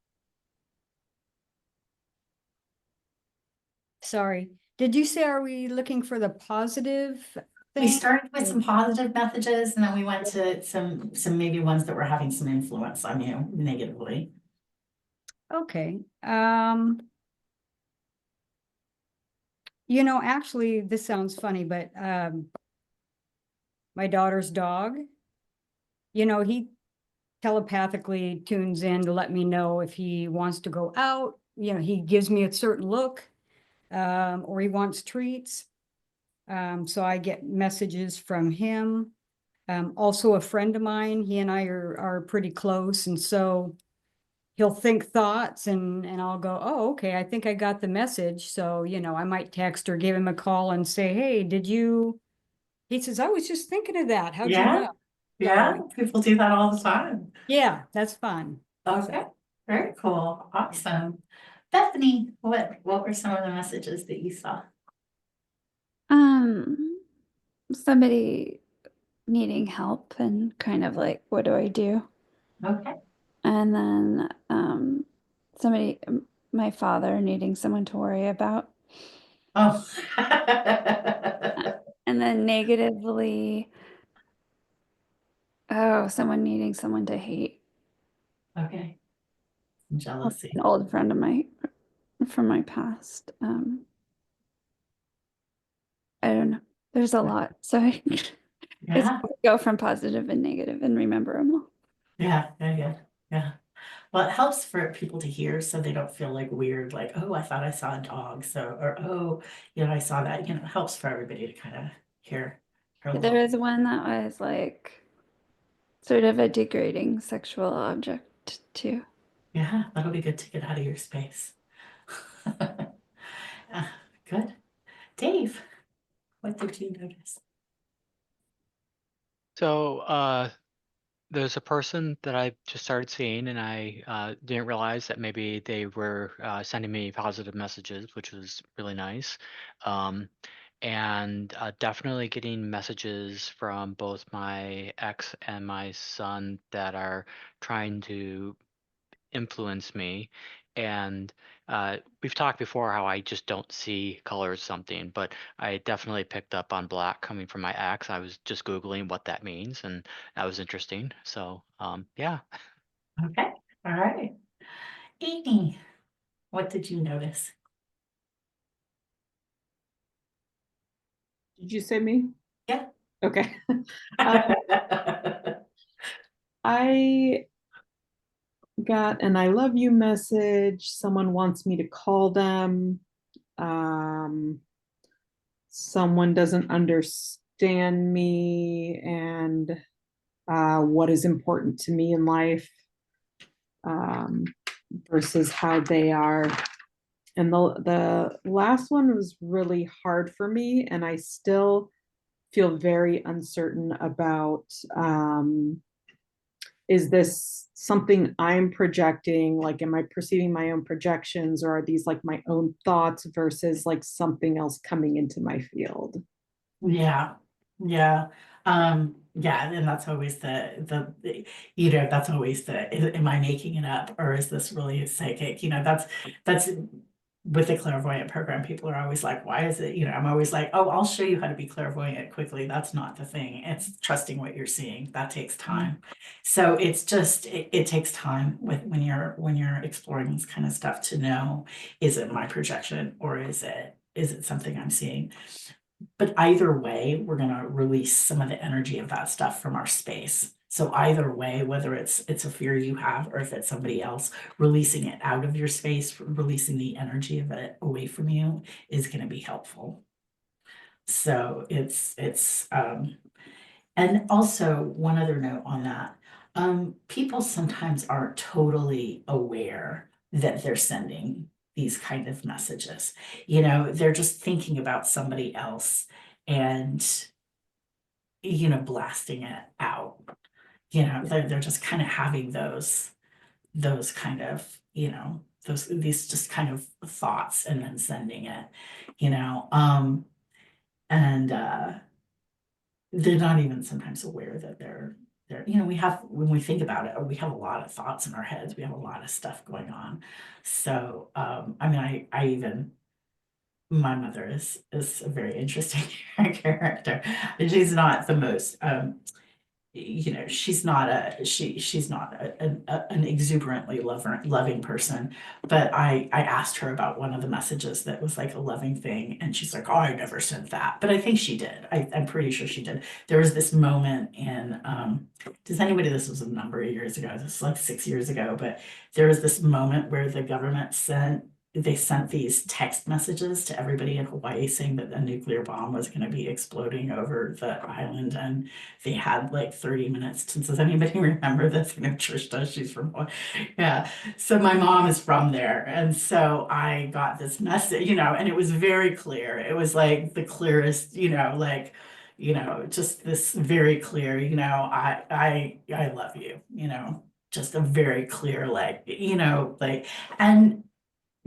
Sorry. Did you say, are we looking for the positive we thing? started with some positive messages and then we went to some maybe ones that were having some influence on you negatively. Okay. Actually, this sounds funny, but my daughter's dog, he telepathically tunes in to let me know if he wants to go out. He gives me a certain look, or he wants treats. So I get messages from him. Also a friend of mine, he and I are pretty close. And so he'll think thoughts and I'll go, oh, okay, I think I got the message. So, I might text or give him a call and say, hey, he says, I was just thinking of that. How'd you Yeah. know? Yeah, people do that all the time. Yeah, that's fun. Okay, very cool, awesome. Bethany, what were some of the messages that you saw? Somebody needing help and kind of like, what do I do? Okay. And then somebody, my father needing someone to worry about. Oh. And then negatively, someone needing someone to hate. Okay. Jealousy. An old friend of mine from my past. I don't know. There's a lot. So it's Yeah, go from positive and negative and remember them all. yeah. Well, it helps for people to hear so they don't feel like weird, like, oh, I thought I saw a dog. So, or oh, I saw that, it helps for everybody to kind of hear. There is one that was like sort of a degrading sexual object too. Yeah, that'll be good to get out of your space. Good. Dave, what did you notice? So there's a person that I just started seeing, and I didn't realize that maybe they were sending me positive messages, which was really nice. Um, and definitely getting messages from both my ex and my son that are trying to influence me. And we've talked before how I just don't see colors something, but I definitely picked up on black coming from my ex. I was just Googling what that means, and that was interesting. So yeah. Okay, all right. Amy, what did you notice? Did you say me? Yeah. Okay. I got an I love you message. Someone wants me to call them. Someone doesn't understand me and what is important to me in life versus how they are. And the last one was really hard for me, and I still feel very uncertain about, is this something I'm projecting? Like, am I perceiving my own projections, or are these like my own thoughts versus like something else coming into my field? Yeah, yeah, yeah, and that's always that's always am I making it up, or is this really psychic? That's with the clairvoyant program, people are always like, why is it, I'm always like, oh, I'll show you how to be clairvoyant quickly. That's not the thing. It's trusting what you're seeing. That takes time. So it's just, it takes time when you're exploring this kind of stuff to know, is it my projection, or is it something I'm seeing? But either way, we're going to release some of the energy of that stuff from our space. So either way, whether it's a fear you have, or if it's somebody else, releasing it out of your space, releasing the energy of it away from you is going to be helpful. So and also one other note on that, people sometimes aren't totally aware that they're sending these kind of messages. They're just thinking about somebody else and, blasting it out. They're just kind of having those kind of, these just kind of thoughts and then sending it, and they're not even sometimes aware that they're when we think about it, we have a lot of thoughts in our heads, we have a lot of stuff going on. So I mean, I even, my mother is a very interesting character. She's not the most she's not an exuberantly loving person, but I asked her about one of the messages that was like a loving thing, and she's like, oh, I never sent that, but I think she did. I'm pretty sure she did. There was this moment in this was a number of years ago, this was like 6 years ago, but there was this moment where the government sent these text messages to everybody in Hawaii saying that a nuclear bomb was going to be exploding over the island, and they had like 30 minutes to, does anybody remember this? I know Trish does, she's from Hawaii. Yeah, so my mom is from there, and so I got this message, and it was very clear. It was like the clearest, just this very clear, I love you, just a very clear, and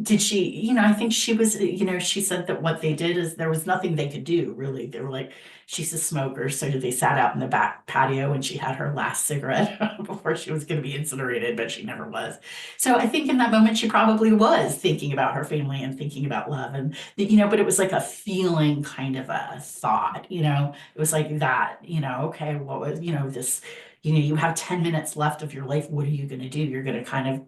did she, I think she was, she said that what they did is there was nothing they could do, really. They were like, she's a smoker, so they sat out in the back patio and she had her last cigarette before she was going to be incinerated, but she never was. So I think in that moment, she probably was thinking about her family and thinking about love, and, but it was like a feeling kind of a thought, it was like that, okay, what was, this, you have 10 minutes left of your life. What are you going to do? You're going to kind of,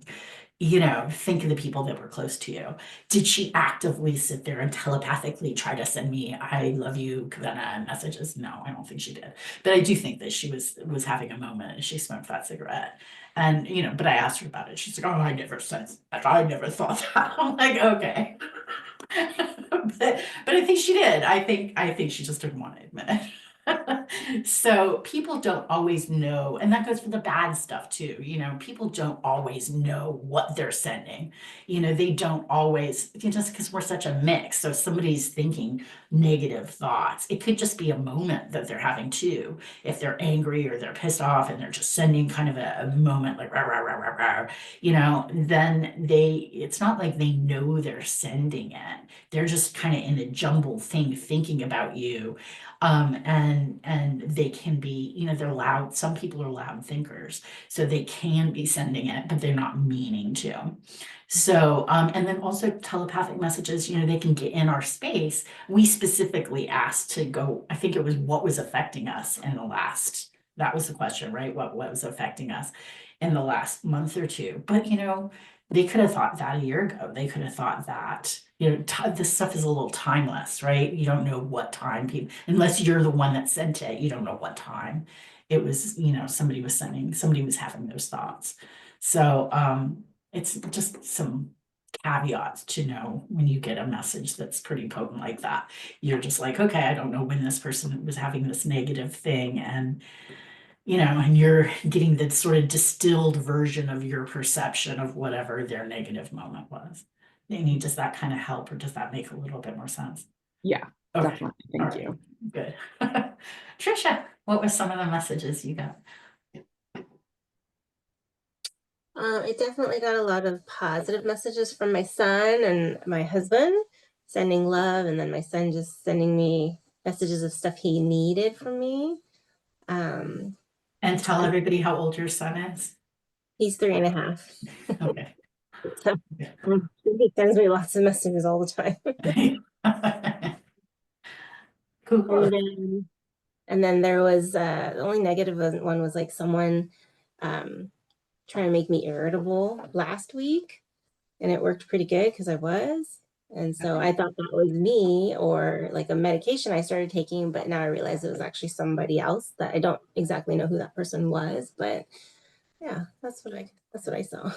think of the people that were close to you. Did she actively sit there and telepathically try to send me, I love you, Kawena messages? No, I don't think she did. But I do think that she was having a moment and she smoked that cigarette. And, but I asked her about it. She's like, oh, I never said that. I never thought that. I'm like, okay. but I think she did. I think she just didn't want to admit it. So people don't always know, and that goes for the bad stuff too. People don't always know what they're sending. They don't always, just because we're such a mix. So if somebody's thinking negative thoughts, it could just be a moment that they're having too. If they're angry or they're pissed off and they're just sending kind of a moment like rah, rah, rah, rah, rah, then it's not like they know they're sending it. They're just kind of in a jumbled thing thinking about you. And they can be, they're loud. Some people are loud thinkers, so they can be sending it, but they're not meaning to. So, and then also telepathic messages, they can get in our space. We specifically asked to go, I think it was what was affecting us in the last, that was the question, right? What was affecting us in the last month or two? But, they could have thought that a year ago. They could have thought that, this stuff is a little timeless, right? You don't know what time people, unless you're the one that sent it, you don't know what time it was, somebody was having those thoughts. So, it's just some caveats to know when you get a message that's pretty potent like that. You're just like, okay, I don't know when this person was having this negative thing, and and you're getting the sort of distilled version of your perception of whatever their negative moment was. Amy, does that kind of help, or does that make a little bit more sense? Yeah, Okay. definitely. All Thank right. you. Good. Trisha, what were some of the messages you got? I definitely got a lot of positive messages from my son and my husband, sending love, and then my son just sending me messages of stuff he needed from me. And tell everybody how old your son is. He's 3.5. Okay. So he sends me lots of messages all the time. Cool. And then there was the only negative one was like someone trying to make me irritable last week, and it worked pretty good because I was. And so I thought that was me or like a medication I started taking, but now I realize it was actually somebody else that I don't exactly know who that person was. But yeah, that's what I saw.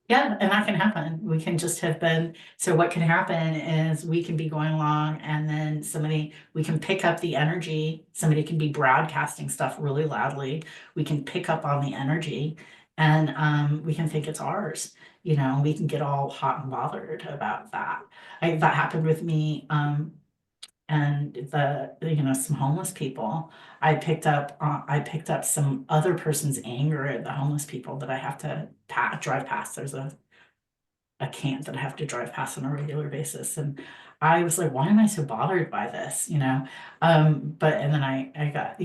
Yeah, and that can happen. We can just have been, so what can happen is we can be going along and then we can pick up the energy. Somebody can be broadcasting stuff really loudly. We can pick up on the energy and we can think it's ours. You know, we can get all hot and bothered about that. That happened with me and some homeless people. I picked up some other person's anger at the homeless people that I have to drive past. There's a camp that I have to drive past on a regular basis, and I was like, why am I so bothered by this? But and then I got,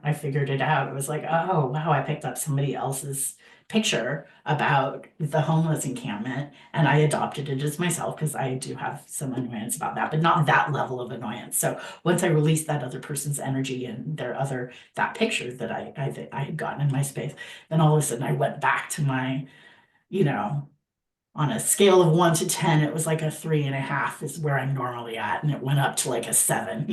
I figured it out. It was like, oh wow, I picked up somebody else's picture about the homeless encampment and I adopted it as myself because I do have some annoyance about that, but not that level of annoyance. So once I released that other person's energy and that picture that I had gotten in my space, then all of a sudden I went back to my, on a scale of 1 to 10, it was like a 3.5 is where I'm normally at. And it went up to like a 7,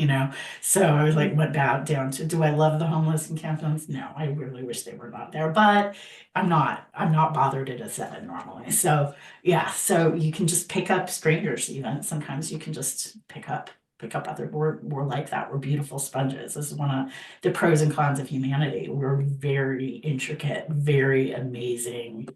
So I was like, went back down to, do I love the homeless encampments? No, I really wish they were not there, but I'm not bothered at a 7 normally. So yeah, so you can just pick up strangers even. Sometimes you can just pick up other, we're like that. We're beautiful sponges. This is one of the pros and cons of humanity. We're very intricate, very amazing,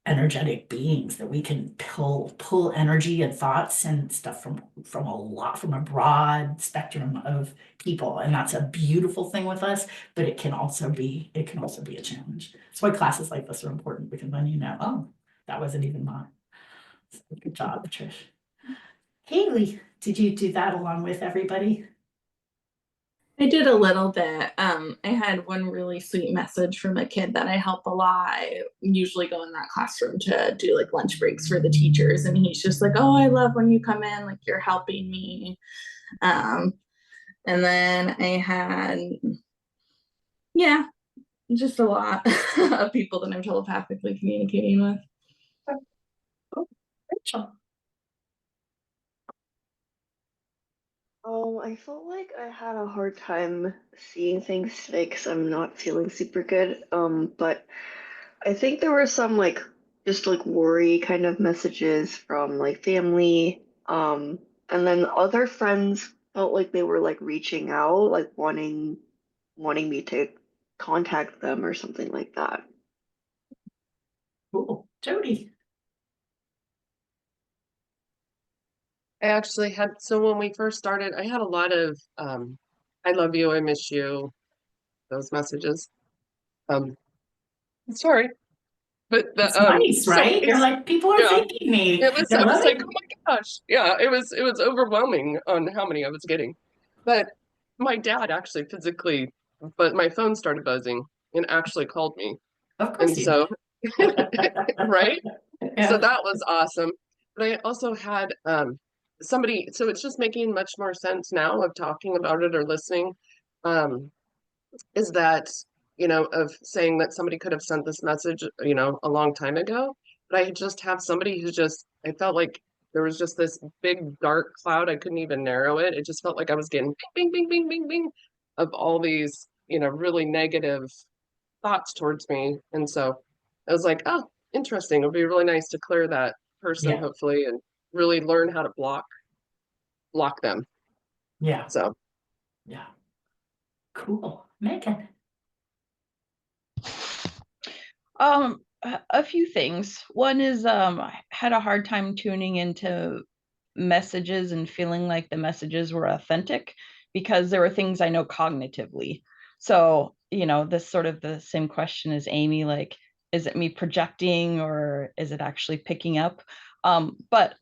energetic beings that we can pull energy and thoughts and stuff from a broad spectrum of people, and that's a beautiful thing with us, but it can also be a challenge. That's why classes like this are important, because then oh, that wasn't even mine. So good job, Trish. Haley, did you do that along with everybody? I did a little bit. I had one really sweet message from a kid that I help a lot. I usually go in that classroom to do like lunch breaks for the teachers, and he's just like, oh, I love when you come in, like you're helping me. And then I had, just a lot of people that I'm telepathically communicating with. Rachel. I felt like I had a hard time seeing things today because I'm not feeling super good. But I think there were some just worry kind of messages from family. And then other friends felt like they were reaching out, wanting me to contact them or something like that. Cool. Jody. I actually had, so when we first started, I had a lot of I love you, I miss you, those messages. Sorry, but It's nice, right? You're like, people are thanking me. I was like, oh my gosh, yeah, it was overwhelming on how many I was getting. But my dad actually physically, but my phone started buzzing and actually called me. Of course. And so, right? Yeah. So that was awesome. But I also had somebody, so it's just making much more sense now of talking about it or listening, is that, of saying that somebody could have sent this message, a long time ago. But I just have somebody who I felt like there was just this big dark cloud. I couldn't even narrow it. It just felt like I was getting bing, bing, bing, bing, bing of all these, really negative thoughts towards me. And so I was like, oh, interesting. It'll be really nice to clear that person, hopefully, and really learn how to block them. Yeah. So yeah. Cool. Megan. A few things. One is I had a hard time tuning into messages and feeling like the messages were authentic, because there were things I know cognitively. So, this sort of the same question as Amy, like, is it me projecting or is it actually picking up? But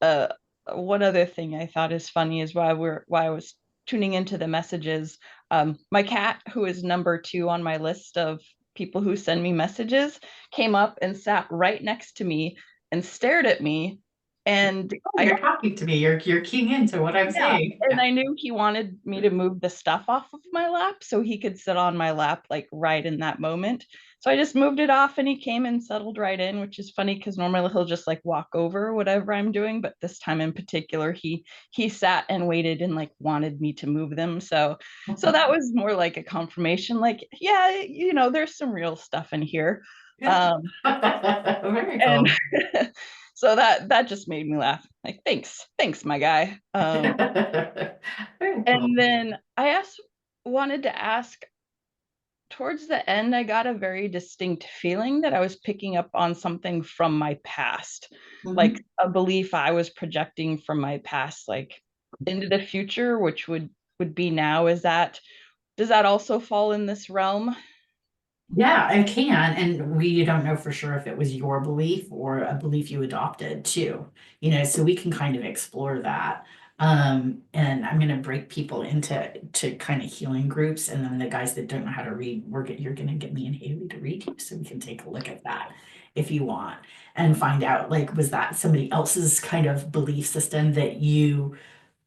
one other thing I thought is funny is why I was tuning into the messages. My cat, who is number 2 on my list of people who send me messages, came up and sat right next to me and stared at me. And You're talking to me. You're keying into what I'm saying. and I knew he wanted me to move the stuff off of my lap so he could sit on my lap like right in that moment. So I just moved it off and he came and settled right in, which is funny because normally he'll just like walk over whatever I'm doing, but this time in particular he sat and waited and like wanted me to move them. So that was more like a confirmation, like, yeah, there's some real stuff in here. Very And cool. so that just made me laugh. Like, thanks, my guy. Very cool. And then I wanted to ask, towards the end, I got a very distinct feeling that I was picking up on something from my past, like a belief I was projecting from my past, like into the future, which would be now. Does that also fall in this realm? Yeah, it can. And we don't know for sure if it was your belief or a belief you adopted too. So we can kind of explore that. And I'm gonna break people into kind of healing groups, and then the guys that don't know how to read, you're gonna get me and Haley to read you so we can take a look at that if you want and find out, like, was that somebody else's kind of belief system that you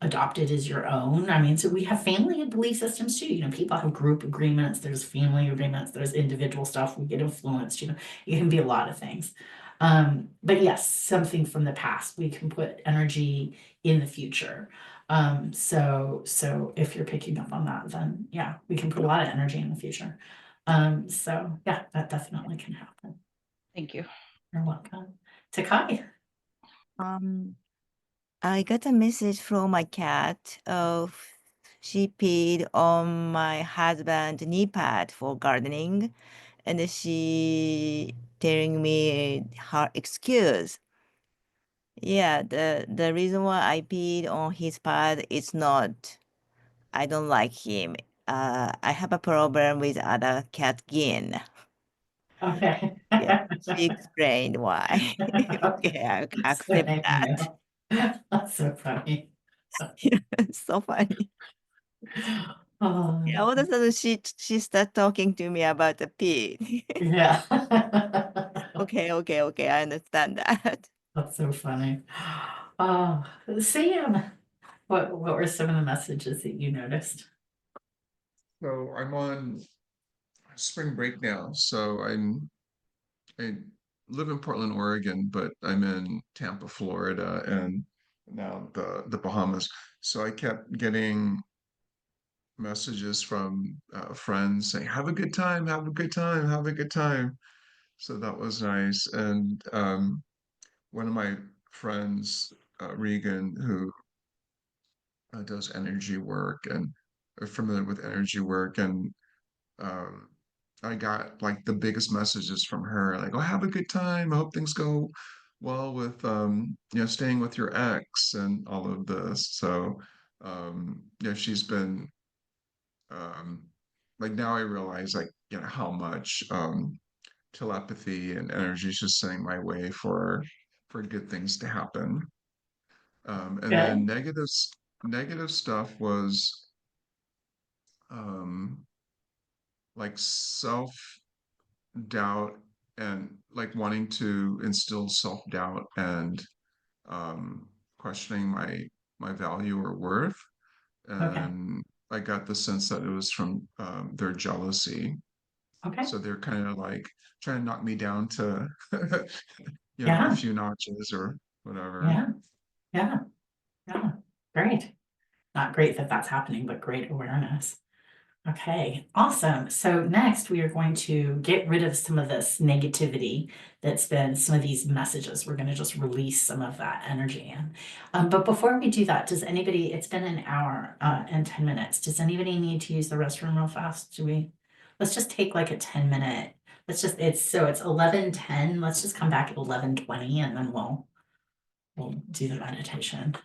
adopted as your own? I mean, so we have family and belief systems too. People have group agreements, there's family agreements, there's individual stuff. We get influenced, it can be a lot of things. But yes, something from the past, we can put energy in the future. So if you're picking up on that, then yeah, we can put a lot of energy in the future. So yeah, that definitely can happen. Thank you. You're welcome. Takai. I got a message from my cat. She peed on my husband's knee pad for gardening, and she telling me her excuse. Yeah, the reason why I peed on his pad is not I don't like him. I have a problem with other cat gin. Okay. Yeah, she explained why. Okay, I accept that. That's so funny. It's so funny. Oh, Yeah, all of a sudden she started talking to me about the pee. yeah. Okay, I understand that. That's so funny. Oh, Sam, what were some of the messages that you noticed? So I'm on spring break now. So I live in Portland, Oregon, but I'm in Tampa, Florida, and now the Bahamas. So I kept getting messages from friends saying, "Have a good time, have a good time, have a good time." So that was nice. And one of my friends, Regan, who does energy work and are familiar with energy work, and um, I got like the biggest messages from her, like, "Oh, have a good time. I hope things go well with staying with your ex and all of this." So yeah, she's been um like now I realize like how much telepathy and energy is just sending my way for good things to happen. And then Good. negative stuff was um like self-doubt and like wanting to instill self-doubt and questioning my value or worth. Okay. And I got the sense that it was from their jealousy. Okay. So they're kind of like trying to knock me down to a Yeah. few notches or whatever. Yeah. Yeah. Yeah. Great. Not great that that's happening, but great awareness. Okay, awesome. So next we are going to get rid of some of this negativity that's been some of these messages. We're going to just release some of that energy in. But before we do that, does anybody, it's been an hour and 10 minutes. Does anybody need to use the restroom real fast? Let's just take like a 10-minute. It's 11:10. Let's just come back at 11:20 and then we'll do the meditation.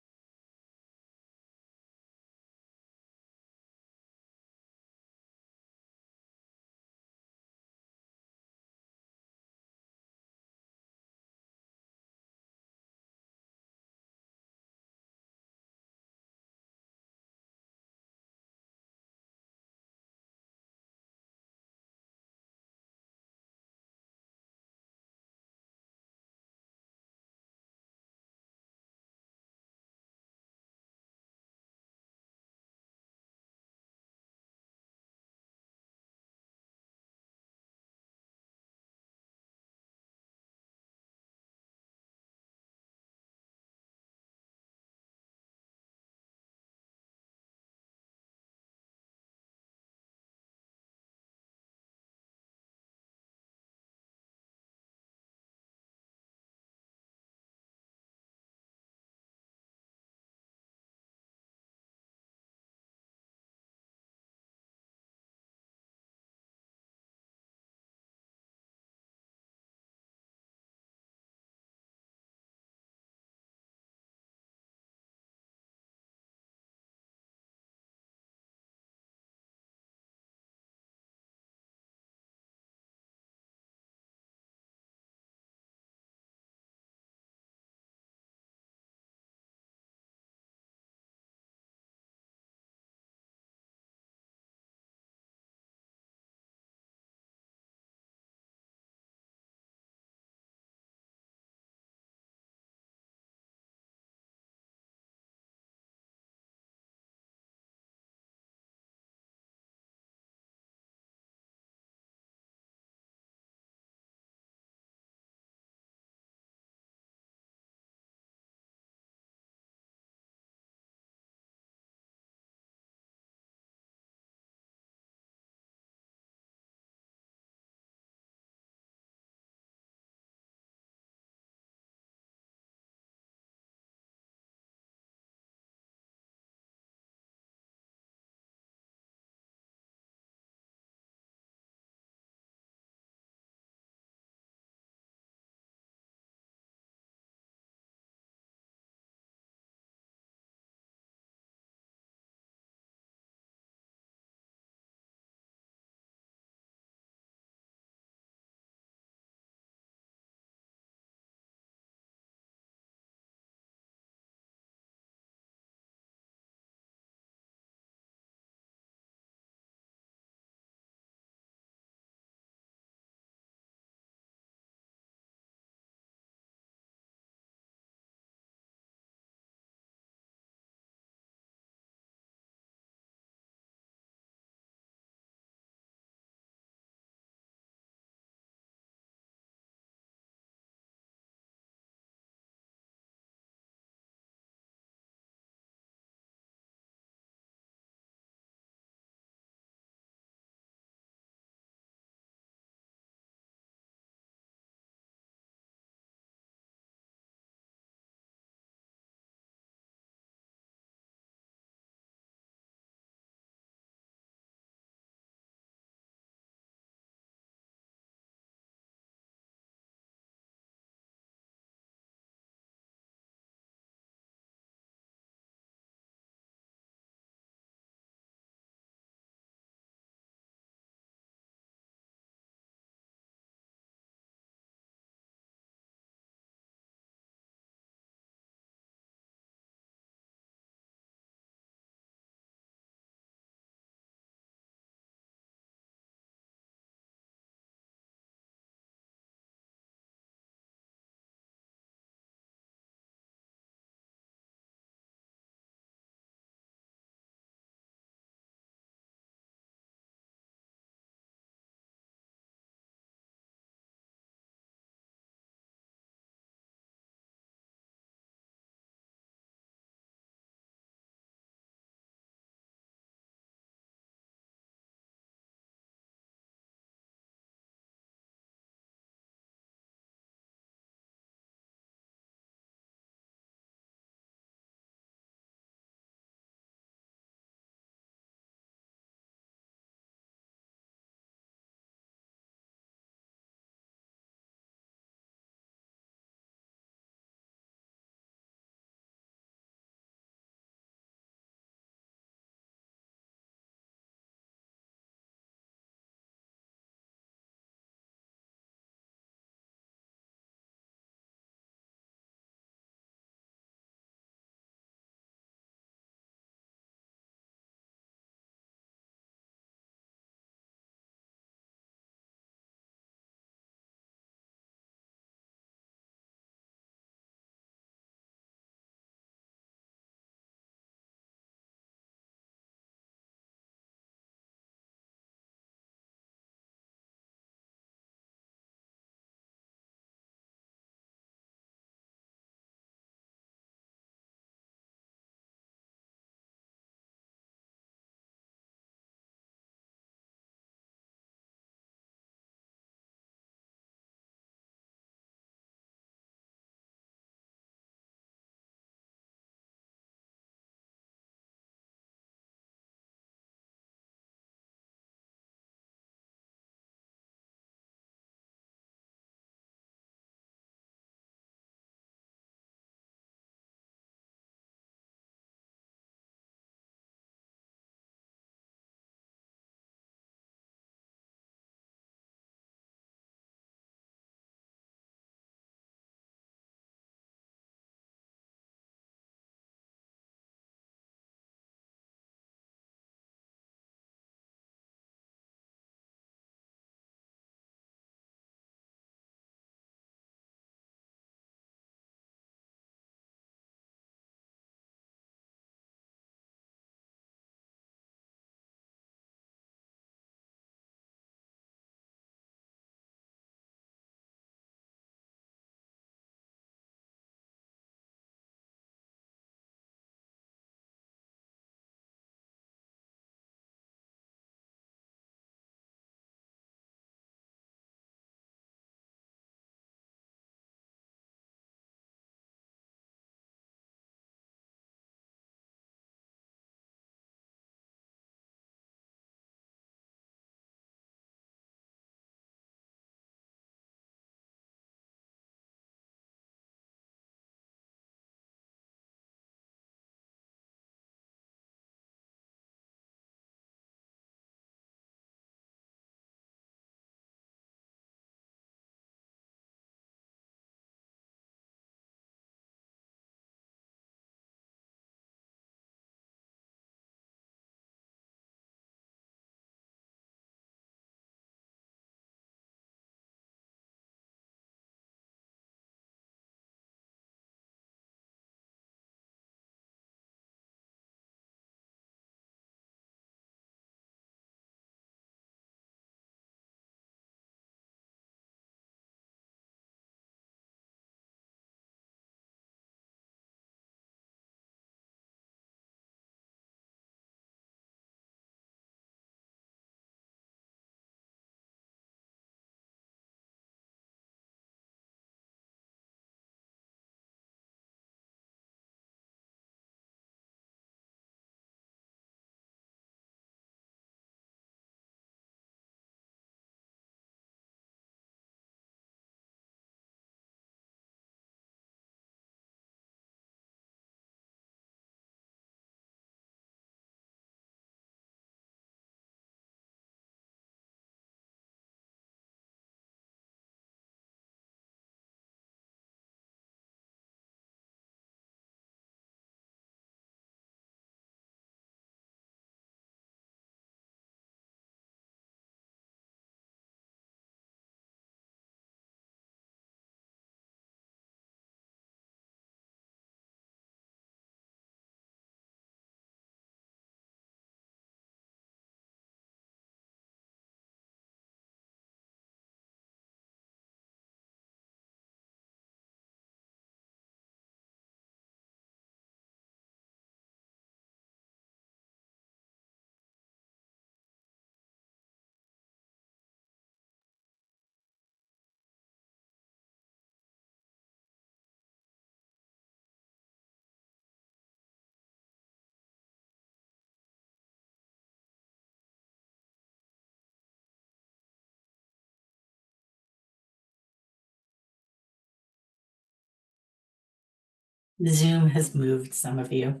Zoom has moved some of you.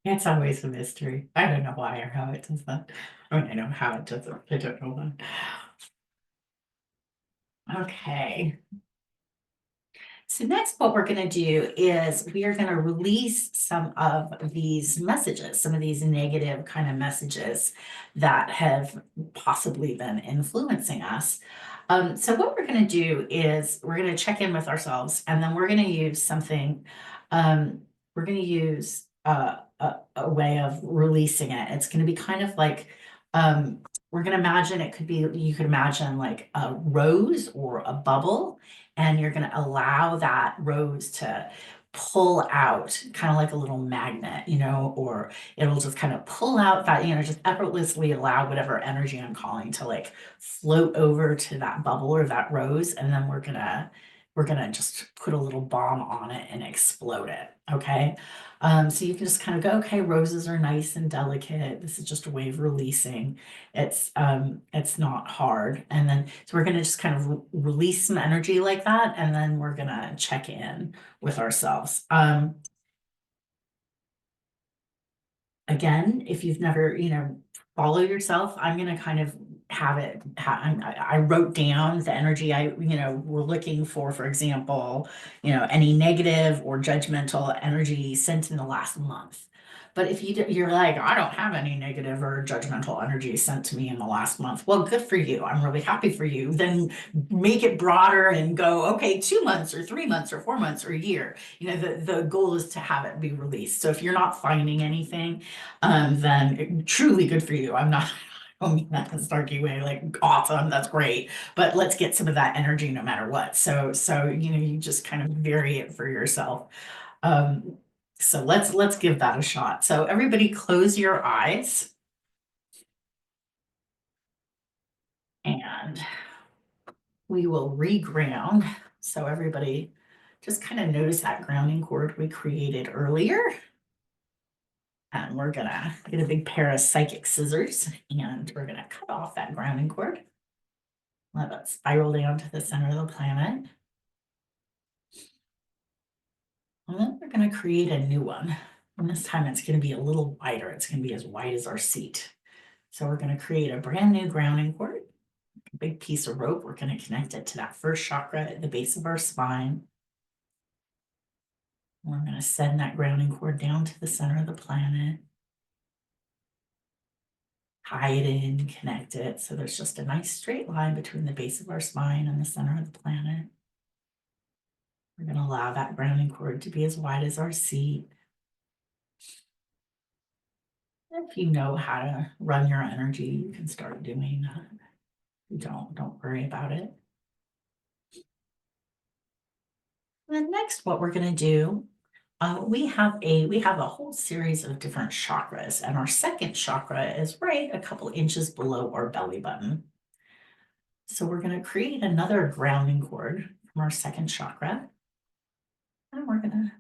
It's always a mystery. I don't know why or how it does that. I mean, I know how it does it. I don't know why. Okay. So next, what we're going to do is we are going to release some of these messages, some of these negative kind of messages that have possibly been influencing us. So what we're going to do is we're going to check in with ourselves, and then we're going to use something. We're going to use a way of releasing it. It's going to be kind of like we're going to imagine it could be. You could imagine like a rose or a bubble. And you're going to allow that rose to pull out kind of like a little magnet, or it'll just kind of pull out that, just effortlessly allow whatever energy I'm calling to like float over to that bubble or that rose. And then we're going to just put a little bomb on it and explode it. Okay. So you can just kind of go, okay, roses are nice and delicate. This is just a way of releasing. It's not hard. And then, so we're going to just kind of release some energy like that. And then we're going to check in with ourselves. Again, if you've never, follow yourself, I'm going to kind of have it. I wrote down the energy we're looking for example, any negative or judgmental energy sent in the last month. But if you're like, I don't have any negative or judgmental energy sent to me in the last month. Well, good for you. I'm really happy for you. Then make it broader and go, okay, 2 months or 3 months or 4 months or a year. The goal is to have it be released. So if you're not finding anything, then truly good for you. I don't mean that in a snarky way, like awesome, that's great. But let's get some of that energy no matter what. So you just kind of vary it for yourself. So let's give that a shot. So everybody close your eyes. And we will reground. So everybody just kind of notice that grounding cord we created earlier. And we're gonna get a big pair of psychic scissors and we're gonna cut off that grounding cord. Let it spiral down to the center of the planet. And then we're gonna create a new one. And this time it's gonna be a little wider. It's gonna be as wide as our seat. So we're gonna create a brand new grounding cord, a big piece of rope. We're gonna connect it to that first chakra at the base of our spine. We're gonna send that grounding cord down to the center of the planet. Tie it in, connect it. So there's just a nice straight line between the base of our spine and the center of the planet. We're going to allow that grounding cord to be as wide as our seat. If you know how to run your energy, you can start doing that. If you don't worry about it. And then next, what we're going to do, we have a whole series of different chakras, and our second chakra is right a couple inches below our belly button. So we're going to create another grounding cord from our second chakra. And we're going to,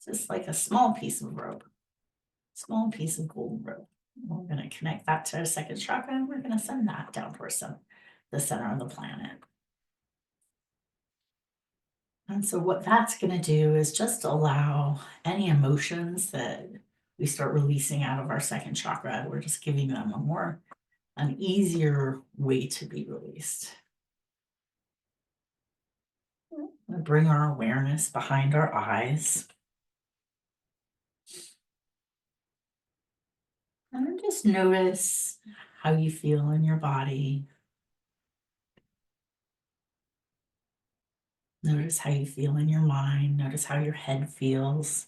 just like a small piece of rope, small piece of golden rope. We're going to connect that to our second chakra and we're going to send that down towards the center of the planet. And so what that's going to do is just allow any emotions that we start releasing out of our second chakra, we're just giving them an easier way to be released. We'll bring our awareness behind our eyes. And then just notice how you feel in your body. Notice how you feel in your mind. Notice how your head feels.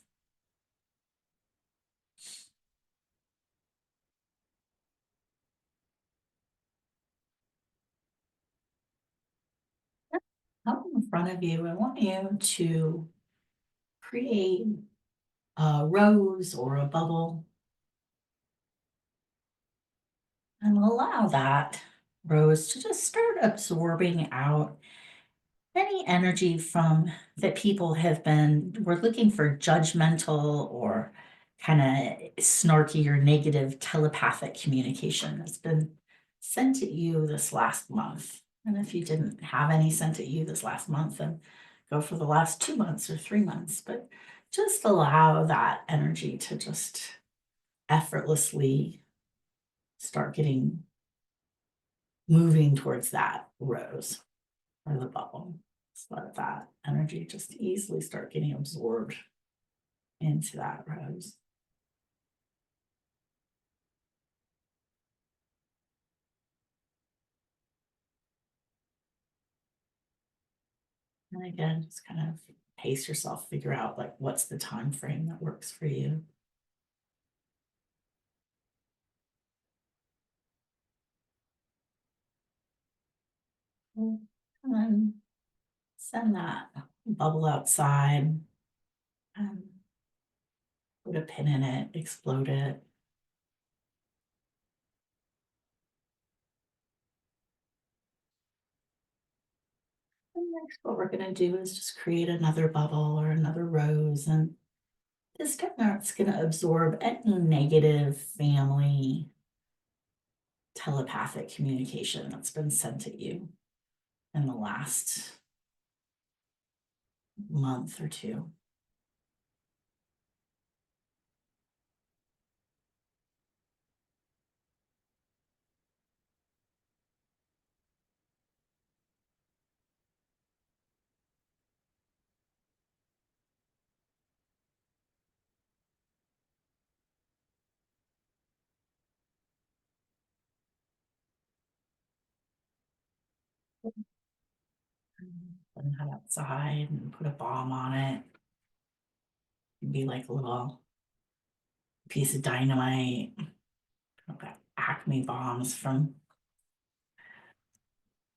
Out in front of you, I want you to create a rose or a bubble. And allow that rose to just start absorbing out any energy from that people were looking for judgmental or kind of snarky or negative telepathic communication that's been sent at you this last month. And if you didn't have any sent at you this last month, then go for the last 2 months or 3 months. But just allow that energy to just effortlessly start moving towards that rose or the bubble. Just let that energy just easily start getting absorbed into that rose. And again, just kind of pace yourself, figure out like what's the time frame that works for you. And then send that bubble outside and put a pin in it, explode it. And next, what we're going to do is just create another bubble or another rose, and this it's going to absorb any negative family telepathic communication that's been sent at you in the last month or two. And head outside and put a bomb on it. It'd be like a little piece of dynamite. I've got Acme bombs from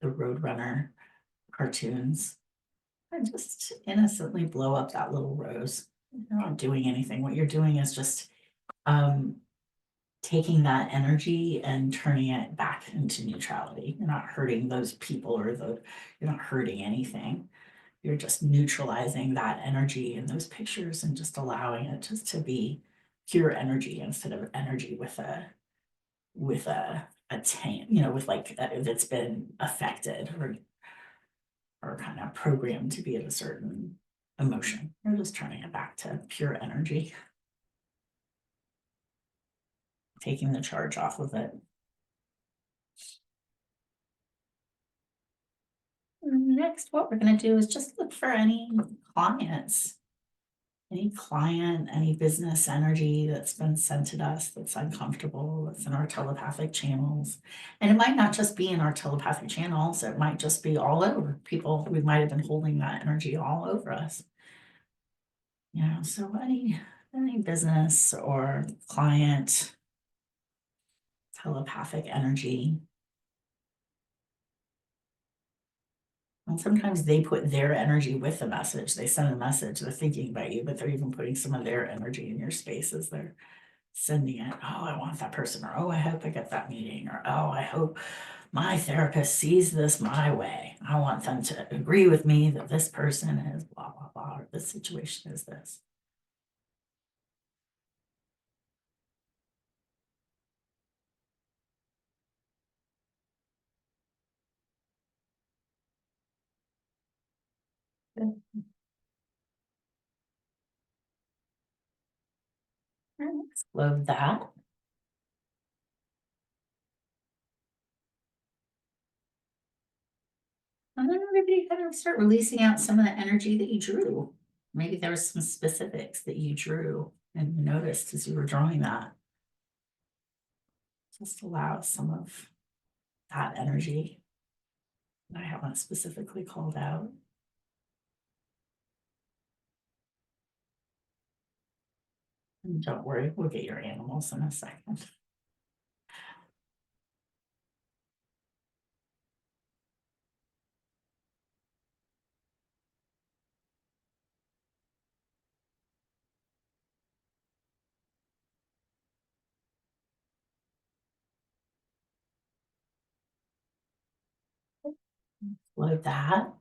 the Roadrunner cartoons. And just innocently blow up that little rose. You're not doing anything. What you're doing is just taking that energy and turning it back into neutrality. You're not hurting those people or you're not hurting anything. You're just neutralizing that energy in those pictures and just allowing it just to be pure energy instead of energy with a taint, with like that's been affected or kind of programmed to be at a certain emotion. You're just turning it back to pure energy, taking the charge off of it. Next, what we're going to do is just look for any clients, any business energy that's been sent at us that's uncomfortable, that's in our telepathic channels. And it might not just be in our telepathic channels, it might just be all over people. We might have been holding that energy all over us. So any business or client telepathic energy. And sometimes they put their energy with the message. They send a message, they're thinking about you, but they're even putting some of their energy in your space as they're sending it. Oh, I want that person, or oh, I hope I get that meeting, or oh, I hope my therapist sees this my way. I want them to agree with me that this person is blah, blah, blah, or this situation is this. Love that. And then everybody kind of start releasing out some of the energy that you drew. Maybe there was some specifics that you drew and you noticed as you were drawing that. Just allow some of that energy that I haven't specifically called out. And don't worry, we'll get your animals in a second. Load that.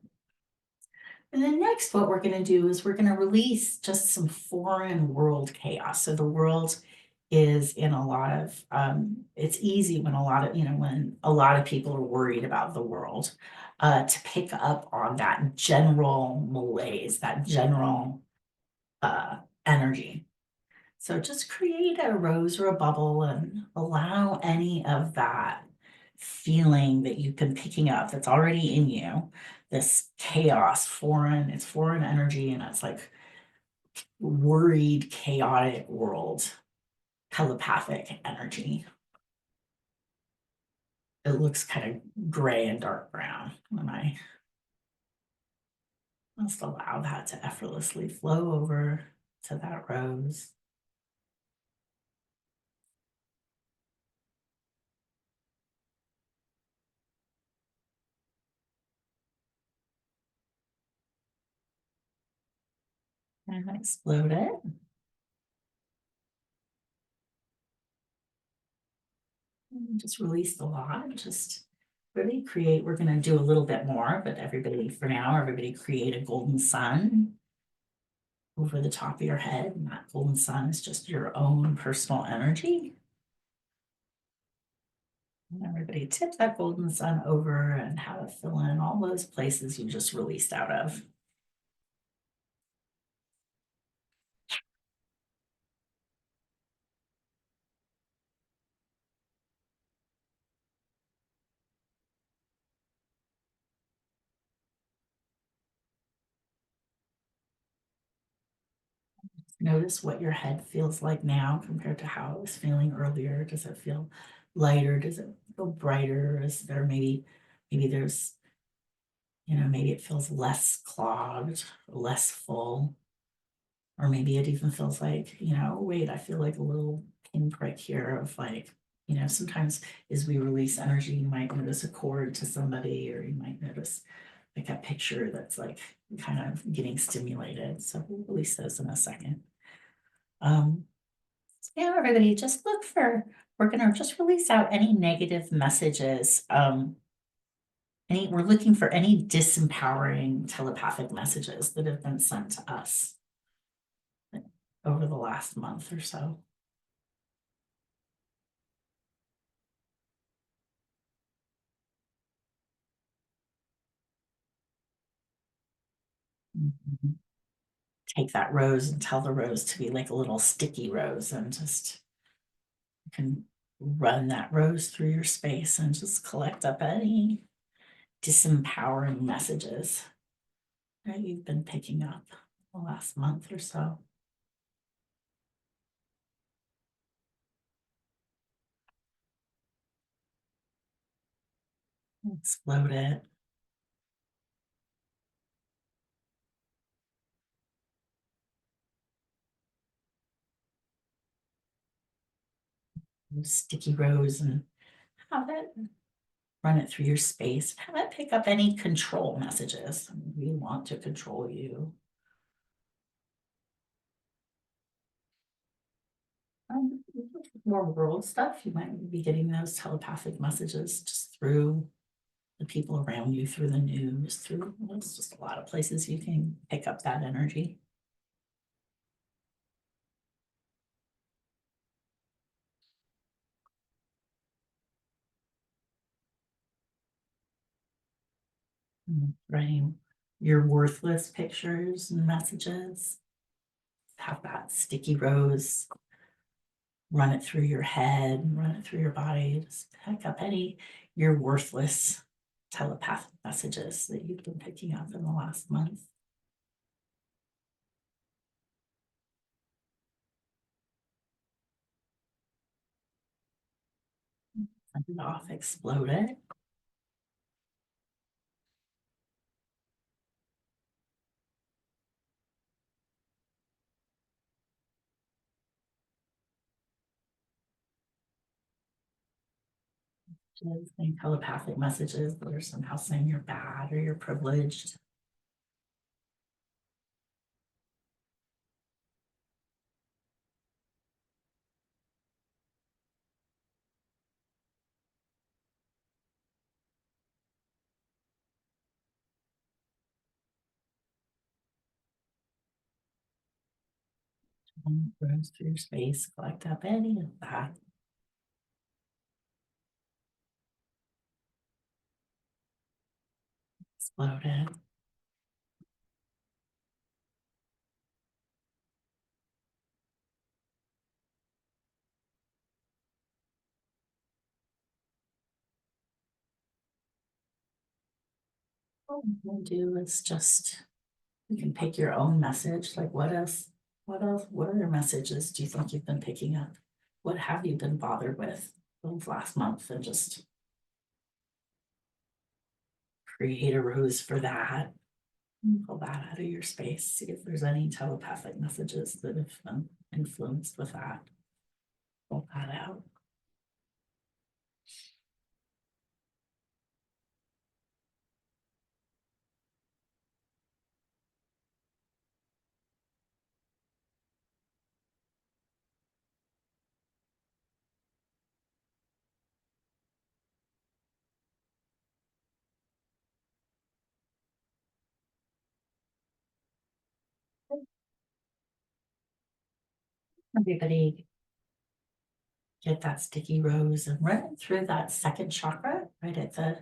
And then next, what we're going to do is we're going to release just some foreign world chaos. So the world is in a lot of, it's easy when a lot of, when a lot of people are worried about the world, to pick up on that general malaise, that general energy. So just create a rose or a bubble and allow any of that feeling that you've been picking up that's already in you, this chaos, it's foreign energy, and it's like worried, chaotic world, telepathic energy. It looks kind of gray and dark brown when I just allow that to effortlessly flow over to that rose. And explode it. And just release the lot. Just really create. We're going to do a little bit more, but for now, everybody create a golden sun over the top of your head. And that golden sun is just your own personal energy. And everybody tip that golden sun over and have it fill in all those places you just released out of. Notice what your head feels like now compared to how it was feeling earlier. Does it feel lighter? Does it feel brighter? Is there maybe there's, maybe it feels less clogged, less full, or maybe it even feels like, wait, I feel like a little pinprick here of like, sometimes as we release energy, you might notice a cord to somebody, or you might notice like a picture that's like kind of getting stimulated. So we'll release those in a second. Yeah, everybody, just we're gonna just release out any negative messages. We're looking for any disempowering telepathic messages that have been sent to us over the last month or so. Mhm. Take that rose and tell the rose to be like a little sticky rose, and just you can run that rose through your space and just collect up any disempowering messages that you've been picking up the last month or so. Explode it. Sticky rose, and have it run it through your space. Have it pick up any control messages. We want to control you. More world stuff, you might be getting those telepathic messages just through the people around you, through the news, there's just a lot of places you can pick up that energy. Writing your worthless pictures and messages. Have that sticky rose, run it through your head, run it through your body. Just pick up any your worthless telepathic messages that you've been picking up in the last month. Send it off, explode it. Any telepathic messages that are somehow saying you're bad or you're privileged. Rose through your space, collect up any of that. Explode it. What we'll do is just, you can pick your own message, like what other messages do you think you've been picking up? What have you been bothered with those last month, and just create a rose for that. Pull that out of your space, see if there's any telepathic messages that have been influenced with that. Pull that out. Everybody get that sticky rose and run it through that second chakra, right at the,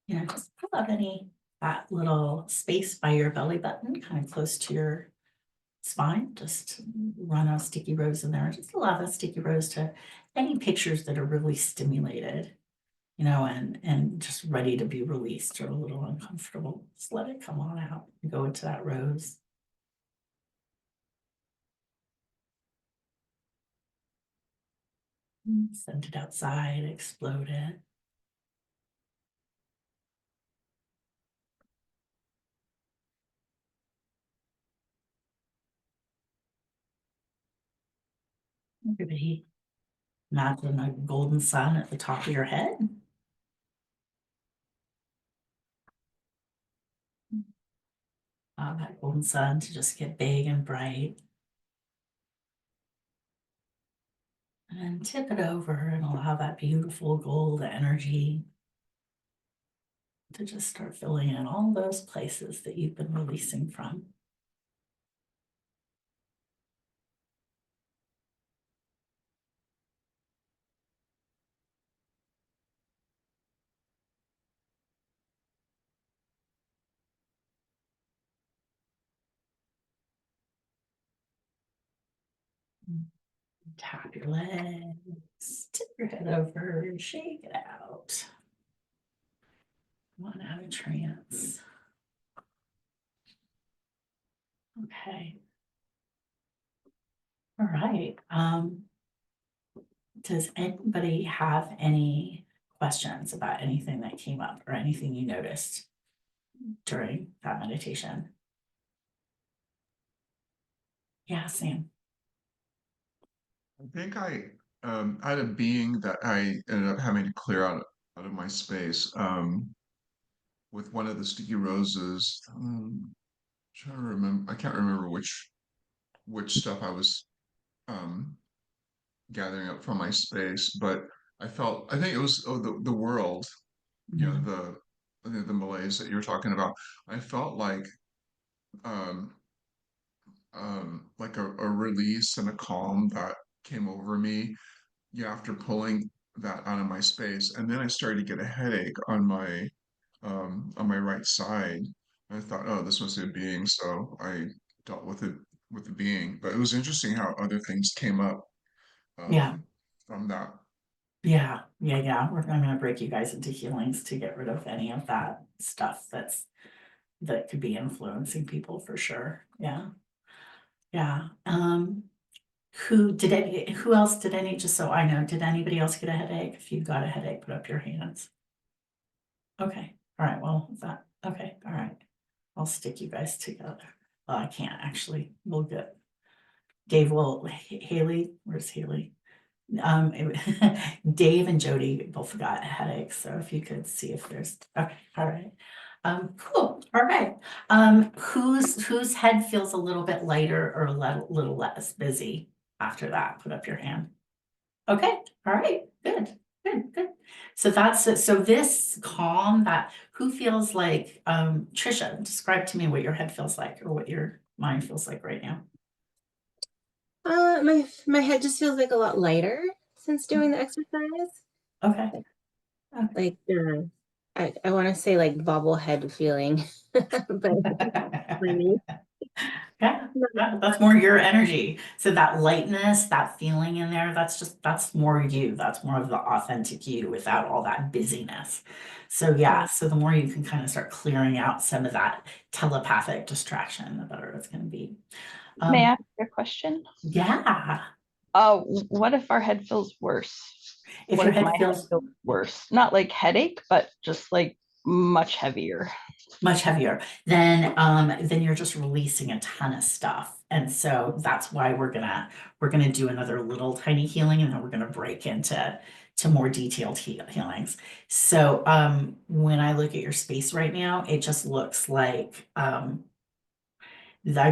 just pull out that little space by your belly button, kind of close to your spine. Just run a sticky rose in there. Just allow that sticky rose to any pictures that are really stimulated, and just ready to be released or a little uncomfortable. Just let it come on out and go into that rose. Send it outside, explode it. Everybody, imagine a golden sun at the top of your head. That golden sun to just get big and bright. And tip it over and allow that beautiful gold energy to just start filling in all those places that you've been releasing from. Tap your legs, tip your head over, shake it out. Come on out of trance. Okay. All right. Does anybody have any questions about anything that came up or anything you noticed during that meditation? Yeah, Sam. I think I had a being that I ended up having to clear out of my space with one of the sticky roses. Trying to remember, I can't remember which stuff I was um gathering up from my space, but I think it was the world, the malaise that you were talking about. I felt um like a release and a calm that came over me, after pulling that out of my space. And then I started to get a headache on my right side. I thought, oh, this must be a being, so I dealt with it with the being. But it was interesting how other things came up Yeah. from that. Yeah. I'm going to break you guys into healings to get rid of any of that stuff that could be influencing people for sure. Yeah. Who else did just so I know, did anybody else get a headache? If you got a headache, put up your hands. Okay. All right. Well, okay. All right. I'll stick you guys together. Well, I can't actually. We'll get Dave Haley. Where's Haley? Dave and Jody both got headaches. So if you could see if there's, okay. All right. Cool. All right. Whose head feels a little bit lighter or a little less busy after that? Put up your hand. Okay. All right. Good. So that's it. So this calm, who feels like, Trisha, describe to me what your head feels like or what your mind feels like right now. My head just feels like a lot lighter since doing the exercise. Okay. Like I want to say like bobblehead feeling, but funny. Yeah, that's more your energy. So that lightness, that feeling in there, that's more you. That's more of the authentic you without all that busyness. So yeah, so the more you can kind of start clearing out some of that telepathic distraction, the better it's going to be. May I ask a question? Yeah. What if our head feels worse? If What your if my head feels worse? Not like headache, but just like much heavier. much heavier, then you're just releasing a ton of stuff. And so that's why we're gonna do another little tiny healing, and then we're gonna break into more detailed healings. So when I look at your space right now, it just looks like I'm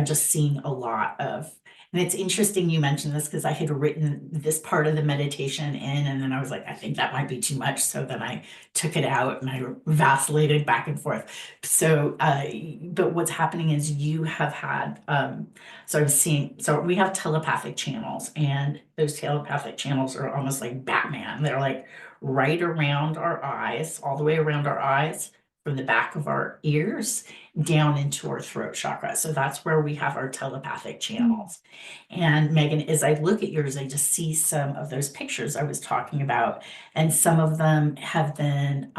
just seeing a lot of, and it's interesting you mentioned this because I had written this part of the meditation in, and then I was like, I think that might be too much. So then I took it out and I vacillated back and forth. So, but what's happening is you have had, so I'm seeing, so we have telepathic channels, and those telepathic channels are almost like Batman. They're like right around our eyes, all the way around our eyes, from the back of our ears down into our throat chakra. So that's where we have our telepathic channels. And Megan, as I look at yours, I just see some of those pictures I was talking about, and some of them have been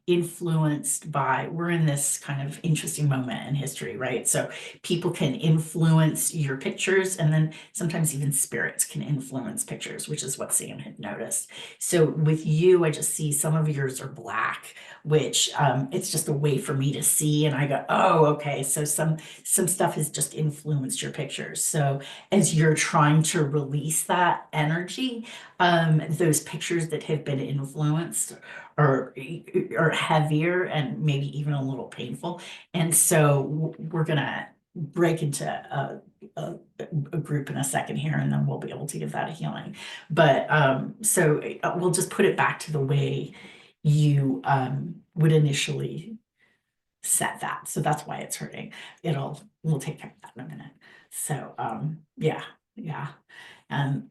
influenced by, we're in this kind of interesting moment in history, right? So people can influence your pictures, and then sometimes even spirits can influence pictures, which is what Sam had noticed. So with you, I just see some of yours are black, which it's just a way for me to see, and I go, oh, okay, so some stuff has just influenced your pictures. So as you're trying to release that energy, those pictures that have been influenced are heavier and maybe even a little painful. And so we're gonna break into a group in a second here, and then we'll be able to give that a healing. But so we'll just put it back to the way you would initially set that. So that's why it's hurting. We'll take care of that in a minute. So yeah. And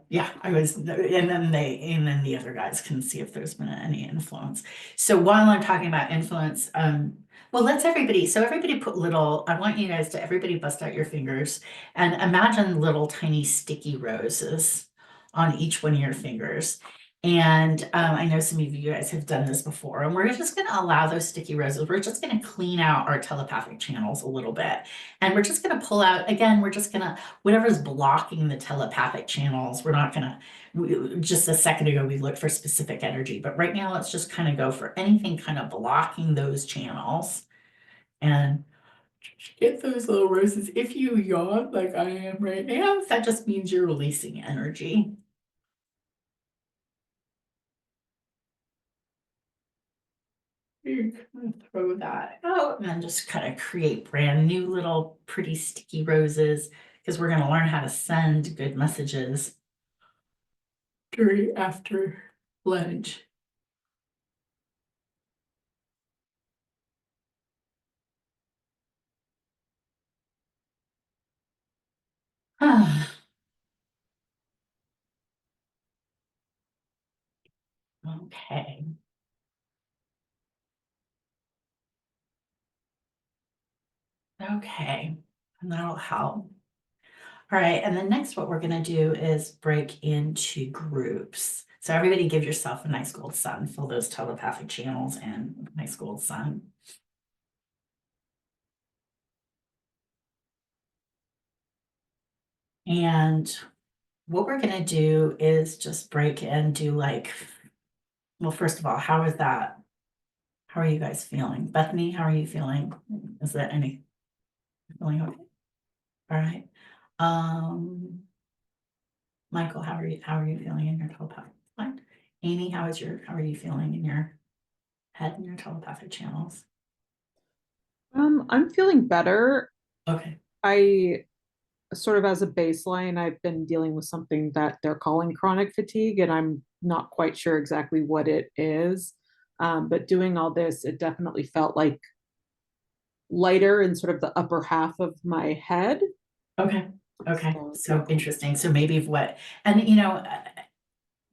yeah, and then the other guys can see if there's been any influence. So while I'm talking about influence, well, everybody put little, I want you guys to, everybody bust out your fingers and imagine little tiny sticky roses on each one of your fingers. And I know some of you guys have done this before, and we're just going to allow those sticky roses. We're just going to clean out our telepathic channels a little bit. And we're just going to pull out, again, we're just going to, whatever's blocking the telepathic channels, we're not going to, just a second ago, we looked for specific energy. But right now, let's just kind of go for anything kind of blocking those channels. And get those little roses. If you yawn like I am right now, that just means you're releasing energy. You're gonna throw that out and then just kind of create brand new little pretty sticky roses, because we're going to learn how to send good messages during after lunch. Okay. Okay, and that'll help. All right, and then next what we're gonna do is break into groups. So everybody give yourself a nice gold sun, fill those telepathic channels and a nice gold sun. And what we're gonna do is just break and do like, well, first of all, how is that? How are you guys feeling? Bethany, how are you feeling? Is there any feeling okay? All right. Michael, how are you feeling in your telepathic? Fine. Amy, how are you feeling in your head and your telepathic channels? I'm feeling better. Okay. I sort of, as a baseline, I've been dealing with something that they're calling chronic fatigue, and I'm not quite sure exactly what it is. But doing all this, it definitely felt like lighter in sort of the upper half of my head. Okay. Okay, So, so interesting. So maybe and you know,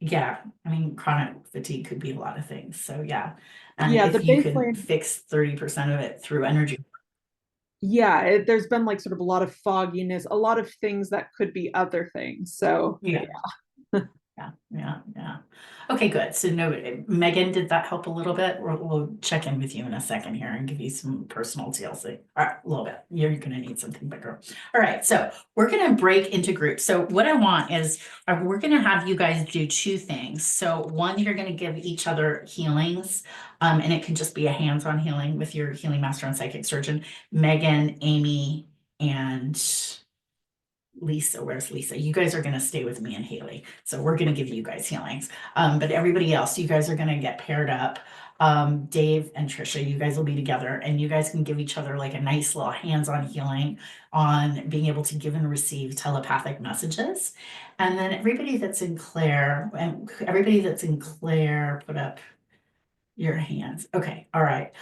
yeah, I mean, chronic fatigue could be a lot of things. So yeah. And yeah, the if you can baseline, fix 30% of it through energy. yeah, there's been like sort of a lot of fogginess, a lot of things that could be other things. So Yeah. Yeah. Okay, good. So no, Megan, did that help a little bit? We'll check in with you in a second here and give you some personal TLC. All right, a little bit. You're gonna need something bigger. All right, so we're gonna break into groups. So what I want is we're gonna have you guys do two things. So one, you're gonna give each other healings, and it can just be a hands-on healing with your healing master and psychic surgeon, Megan, Amy, and Lisa. Where's Lisa? You guys are going to stay with me and Haley. So we're going to give you guys healings. But everybody else, you guys are going to get paired up. Dave and Trisha, you guys will be together and you guys can give each other like a nice little hands-on healing on being able to give and receive telepathic messages. And then everybody that's in Claire, put up your hands. Okay. All right.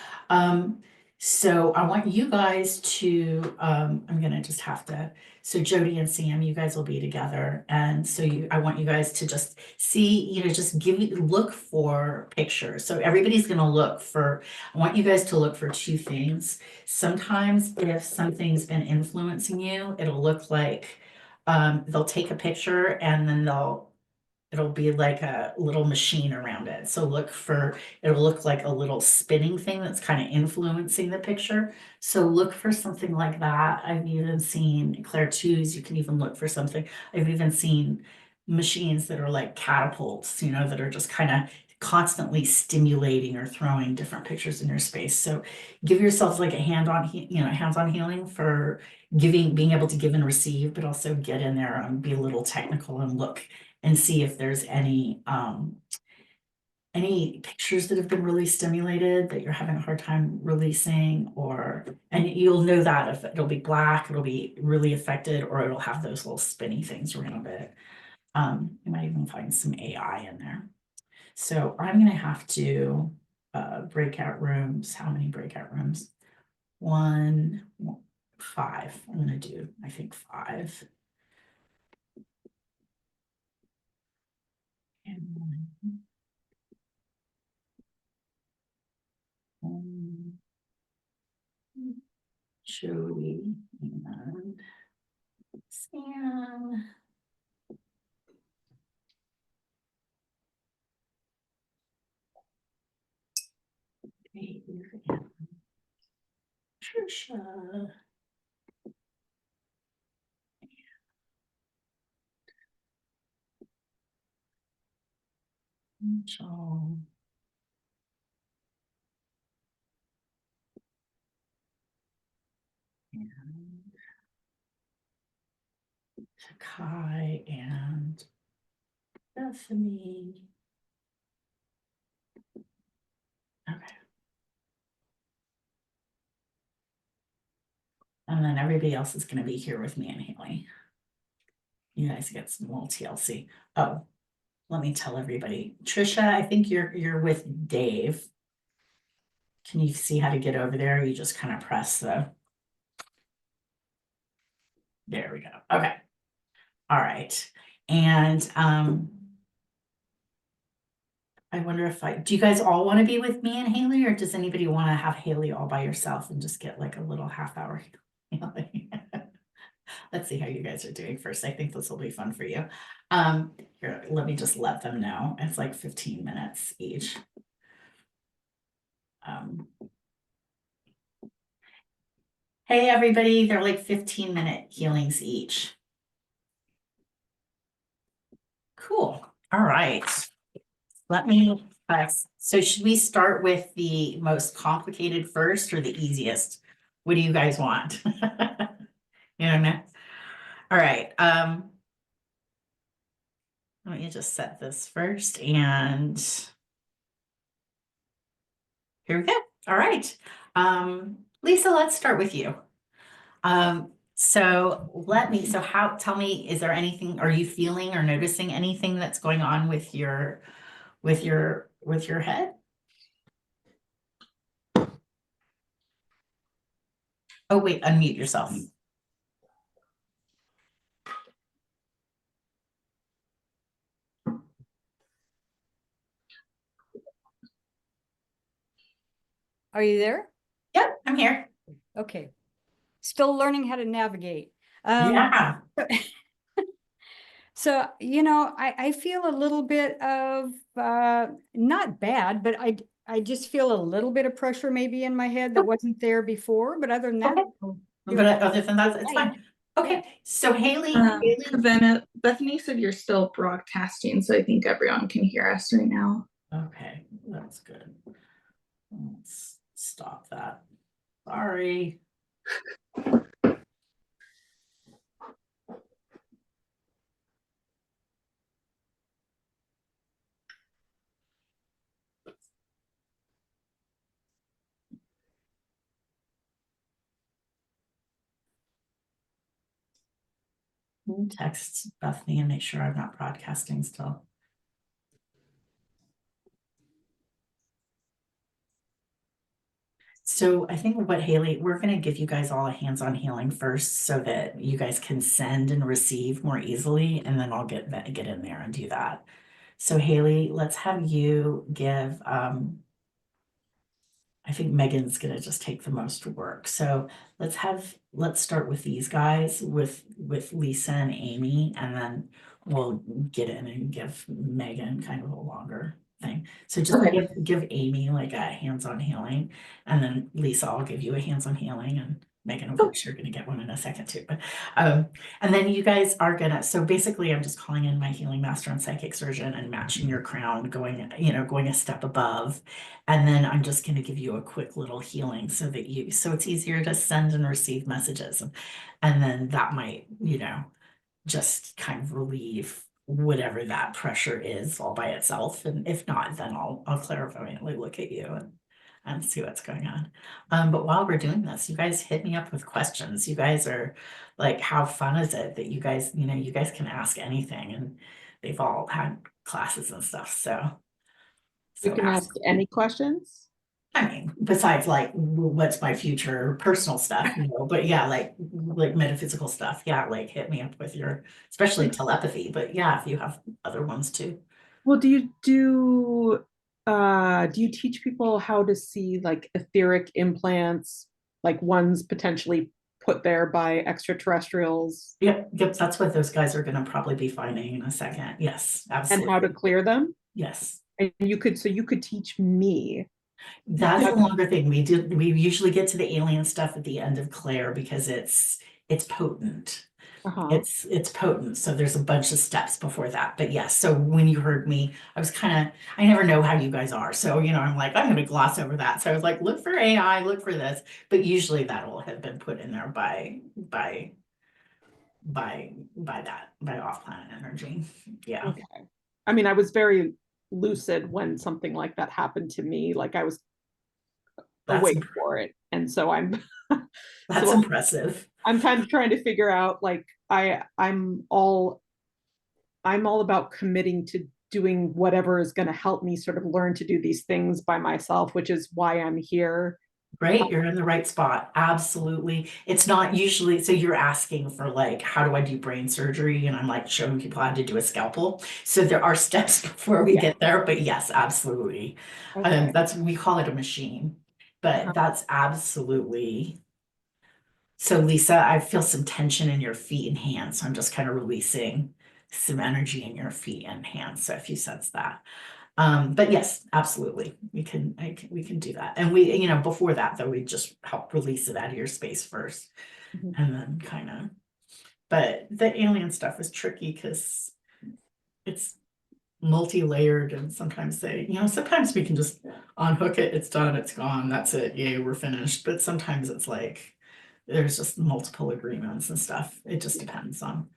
So I want you guys to, I'm gonna just have to, so Jody and Sam, you guys will be together. And so I want you guys to just see, just look for pictures. So everybody's gonna look for, I want you guys to look for two things. Sometimes if something's been influencing you, it'll look like, they'll take a picture and then it'll be like a little machine around it. So it'll look like a little spinning thing that's kind of influencing the picture. So look for something like that. I've even seen Claire twos. You can even look for something. I've even seen machines that are like catapults, that are just kind of constantly stimulating or throwing different pictures in your space. So give yourselves like a hands-on healing for being able to give and receive, but also get in there and be a little technical and look and see if there's any pictures that have been really stimulated that you're having a hard time releasing, and you'll know that if it'll be black, it'll be really affected, or it'll have those little spinny things around it. You might even find some AI in there. So I'm gonna have to breakout rooms. How many breakout rooms? 1, 5. I'm gonna do, I think 5. And 1. Jody and Sam. Dave and Trisha. Mitchell. And Takai and Bethany. Okay. And then everybody else is going to be here with me and Haley. You guys get some little TLC. Oh, let me tell everybody. Trisha, I think you're with Dave. Can you see how to get over there? You just kind of press there we go. Okay. All right. And I wonder do you guys all want to be with me and Haley, or does anybody want to have Haley all by yourself and just get like a little half-hour healing? Let's see how you guys are doing first. I think this will be fun for you. Here, let me just let them know. It's like 15 minutes each. Hey, everybody, they're like 15-minute healings each. Cool. All right. Let me, so should we start with the most complicated first or the easiest? What do you guys want? You know what I mean? All right. Let me just set this first and here we go. All right. Lisa, let's start with you. Tell me, is there anything, are you feeling or noticing anything that's going on with your head? Oh, wait, unmute yourself. Are you there? Yep, I'm here. Okay. Still learning how to navigate. Yeah. So, you know, I feel a little bit of, not bad, but I just feel a little bit of pressure maybe in my head that wasn't there before, but other than that. Okay. But other than that, it's fine. Okay, Yeah. so Haley, Kawena, Bethany said you're still broadcasting, so I think everyone can hear us right now. okay, that's good. Let's stop that. Sorry. Text Bethany and make sure I'm not broadcasting still. So I think what Haley, we're going to give you guys all a hands-on healing first so that you guys can send and receive more easily, and then I'll get in there and do that. So Haley, let's have you give, I think Megan's going to just take the most work. So let's start with these guys with Lisa and Amy, and then we'll get in and give Megan kind of a longer thing. So just give Amy like a hands-on healing, and then Lisa, I'll give you a hands-on healing, and Megan, of course, you're going to get one in a second too. But and then you guys are gonna. So basically, I'm just calling in my healing master and psychic surgeon and matching your crown, going a step above, and then I'm just going to give you a quick little healing so it's easier to send and receive messages, and then that might just kind of relieve whatever that pressure is all by itself. And if not, then I'll clairvoyantly look at you and see what's going on. But while we're doing this, you guys hit me up with questions. You guys are like, how fun is it that you guys, you guys can ask anything, and they've all had classes and stuff. So You can ask any questions. I mean, besides like what's my future personal stuff, but yeah, like metaphysical stuff. Yeah, like hit me up with your, especially telepathy, but yeah, if you have other ones too. Well, do you teach people how to see like etheric implants, like ones potentially put there by extraterrestrials? Yep, that's what those guys are going to probably be finding in a second. Yes, absolutely. And how to clear them? Yes. And you could teach me. That's a longer thing. We usually get to the alien stuff at the end of Claire because it's potent. It's potent. So there's a bunch of steps before that. But yes, so when you heard me, I never know how you guys are. So, I'm like, I'm going to gloss over that. So I was like, look for AI, look for this. But usually that will have been put in there by off-planet energy. Yeah. Okay. I mean, I was very lucid when something like that happened to me. Like I was awake for it. And so that's impressive. I'm kind of trying to figure out, like, I'm all about committing to doing whatever is going to help me sort of learn to do these things by myself, which is why I'm here. Great, you're in the right spot. Absolutely. It's not usually, so you're asking for like, how do I do brain surgery? And I'm like showing people how to do a scalpel. So there are steps before we get there, but yes, absolutely. Okay. We call it a machine, but that's absolutely. So Lisa, I feel some tension in your feet and hands. So I'm just kind of releasing some energy in your feet and hands. So if you sense that. But yes, absolutely. We can do that. And we, before that though, we just help release it out of your space first. And then but the alien stuff is tricky because it's multi-layered, and sometimes sometimes we can just unhook it, it's done, it's gone, that's it, yay, we're finished. But sometimes it's like, there's just multiple agreements and stuff. It just depends on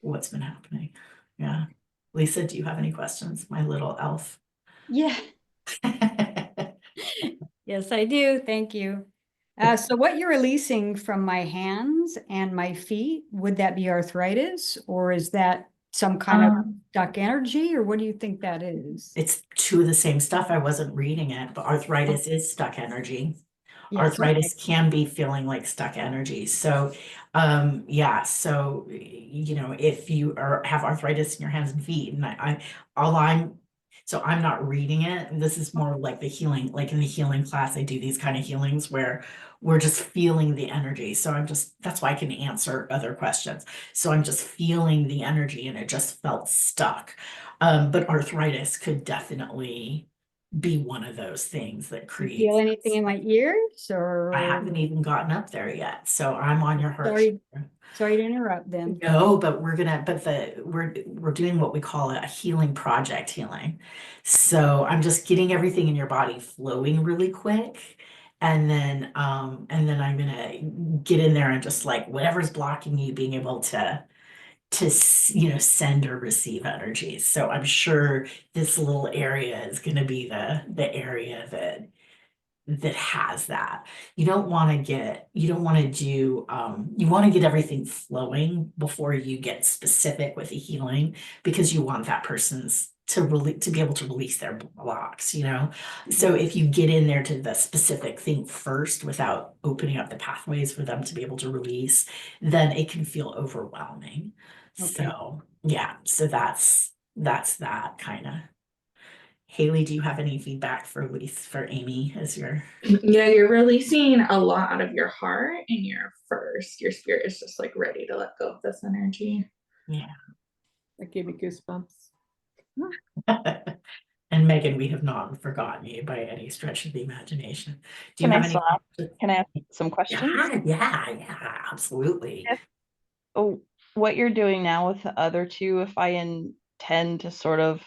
what's been happening. Yeah. Lisa, do you have any questions? My little elf. Yeah. Yes, I do. Thank you. So what you're releasing from my hands and my feet, would that be arthritis, or is that some kind of stuck energy, or what do you think that is? It's two of the same stuff. I wasn't reading it, but arthritis is stuck energy. Yes, arthritis can be feeling like stuck energy. So yeah, so if you have arthritis in your hands and feet, and So I'm not reading it. And this is more like the healing, like in the healing class, I do these kind of healings where we're just feeling the energy. So that's why I can answer other questions. So I'm just feeling the energy and it just felt stuck. But arthritis could definitely be one of those things that You creates. feel anything in my ears I or? haven't even gotten up there yet, so I'm on your heart. Sorry, sorry to interrupt then. No, but we're doing what we call a healing project healing. So I'm just getting everything in your body flowing really quick. And then I'm gonna get in there and just like whatever's blocking you being able to send or receive energies. So I'm sure this little area is gonna be the area that has that. You don't want to get everything flowing before you get specific with the healing, because you want that person's to be able to release their blocks, So if you get in there to the specific thing first without opening up the pathways for them to be able to release, then it can feel overwhelming. Okay. So yeah, so that's that kind of. Haley, do you have any feedback for Amy as your? Yeah, you're releasing a lot out of your heart and your spirit is just like ready to let go of this energy. Yeah. That gave me goosebumps. And Megan, we have not forgotten you by any stretch of the imagination. Do you Can have I any? stop? Can I ask some questions? Yeah, absolutely. Oh, what you're doing now with the other two, if I intend to sort of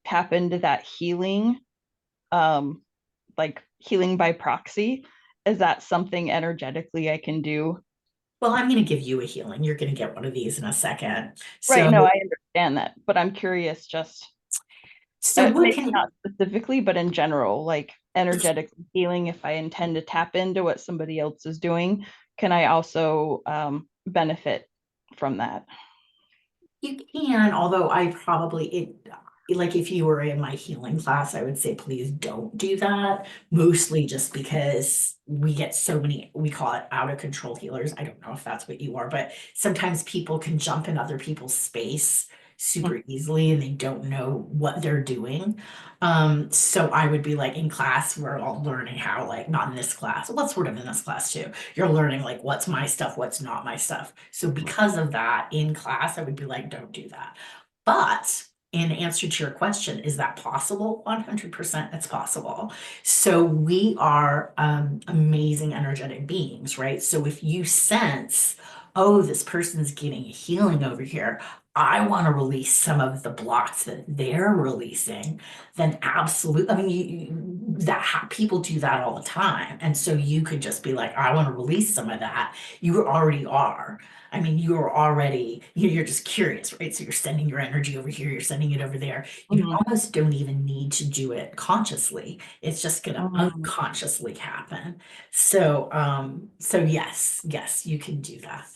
tap into that healing, like healing by proxy, is that something energetically I can do? Well, I'm going to give you a healing. You're going to get one of these in a second. Right, no, So, I understand that, but I'm curious just what maybe can not specifically, but in general, like energetic healing, if I intend to tap into what somebody else is doing, can I also benefit from that? you can, although I probably like if you were in my healing class, I would say please don't do that. Mostly just because we get so many, we call it out of control healers. I don't know if that's what you are, but sometimes people can jump in other people's space super easily and they don't know what they're doing. So I would be like in class, we're all learning how, like, not in this class, well, sort of in this class too. You're learning like what's my stuff, what's not my stuff. So because of that in class, I would be like, don't do that. But in answer to your question, is that possible? 100% it's possible. So we are amazing energetic beings, right? So if you sense, oh, this person's getting a healing over here, I want to release some of the blocks that they're releasing, then absolutely, I mean, people do that all the time. And so you could just be like, I want to release some of that. You already are. I mean, you're just curious, right? So you're sending your energy over here, you're sending it over there. You almost don't even need to do it consciously. It's just gonna unconsciously happen. So, yes, you can do that.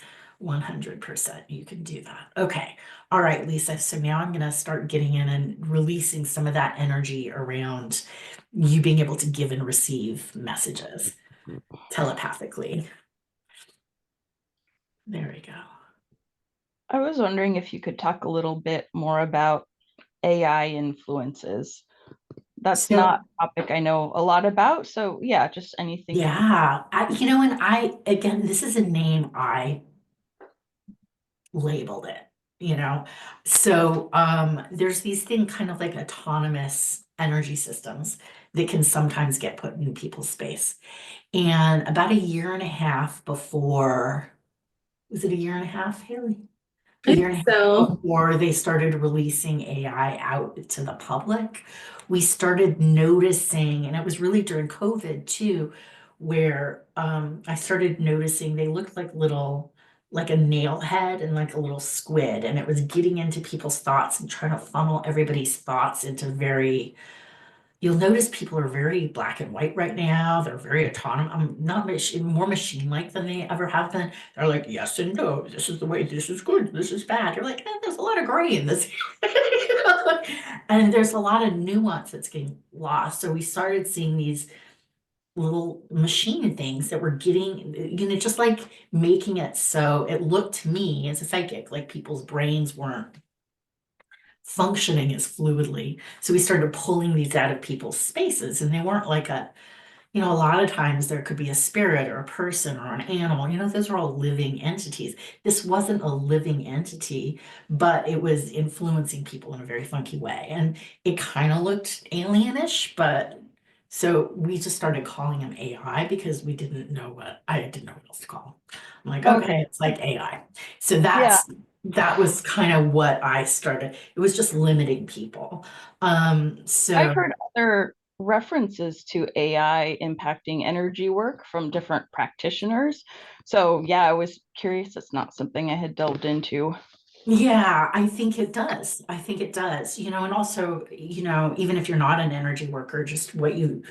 100% you can do that. Okay. All right, Lisa. So now I'm gonna start getting in and releasing some of that energy around you being able to give and receive messages telepathically. There we go. I was wondering if you could talk a little bit more about AI influences. That's not a topic I know a lot about. So yeah, just anything. Yeah, again, this is a name I labeled it. So there's these things kind of like autonomous energy systems that can sometimes get put in people's space. And about a year and a half before, was it a year and a half, Haley? A year and a half before they started releasing AI out to the public, we started noticing, and it was really during COVID too, where I started noticing they looked like a nail head and like a little squid, and it was getting into people's thoughts and trying to funnel everybody's thoughts into you'll notice people are very black and white right now. They're very autonomous, not more machine-like than they ever have been. They're like, yes and no, this is the way, this is good, this is bad. You're like, there's a lot of gray in this. And there's a lot of nuance that's getting lost. So we started seeing these little machine things that were getting, just like making it so it looked to me as a psychic, like people's brains weren't functioning as fluidly. So we started pulling these out of people's spaces, and they weren't like a lot of times there could be a spirit or a person or an animal, those are all living entities. This wasn't a living entity, but it was influencing people in a very funky way. And it kind of looked alienish, but so we just started calling him AI because I didn't know what else to call him. I'm like, okay, it's like AI. So Yeah. that was kind of what I started. It was just limiting people. So I've heard other references to AI impacting energy work from different practitioners. So yeah, I was curious. It's not something I had delved into. yeah, I think it does. I think it does. And also, even if you're not an energy worker, just what you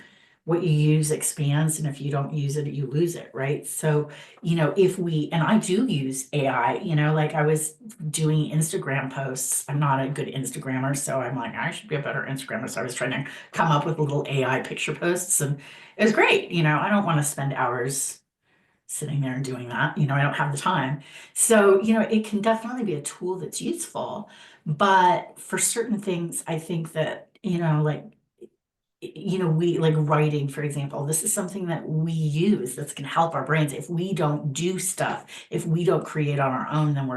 use expands, and if you don't use it, you lose it, right? So, and I do use AI, like I was doing Instagram posts. I'm not a good Instagrammer, so I'm like, I should be a better Instagrammer. So I was trying to come up with little AI picture posts, and it was great. I don't want to spend hours sitting there and doing that. I don't have the time. So, it can definitely be a tool that's useful. But for certain things, I think that, like, we like writing, for example, this is something that we use that's going to help our brains. If we don't do stuff, if we don't create on our own, then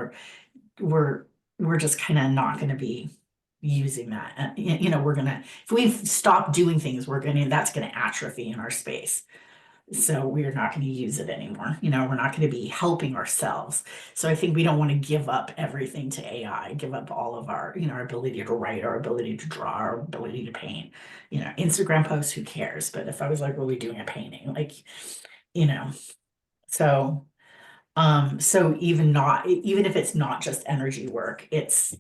we're just kind of not going to be using that. If we stop doing things, that's going to atrophy in our space. So we're not going to use it anymore. We're not going to be helping ourselves. So I think we don't want to give up everything to AI, give up all of our, our ability to write, our ability to draw, our ability to paint. Instagram posts, who cares? But if I was like, really doing a painting, like, you know, so even if it's not just energy work, it's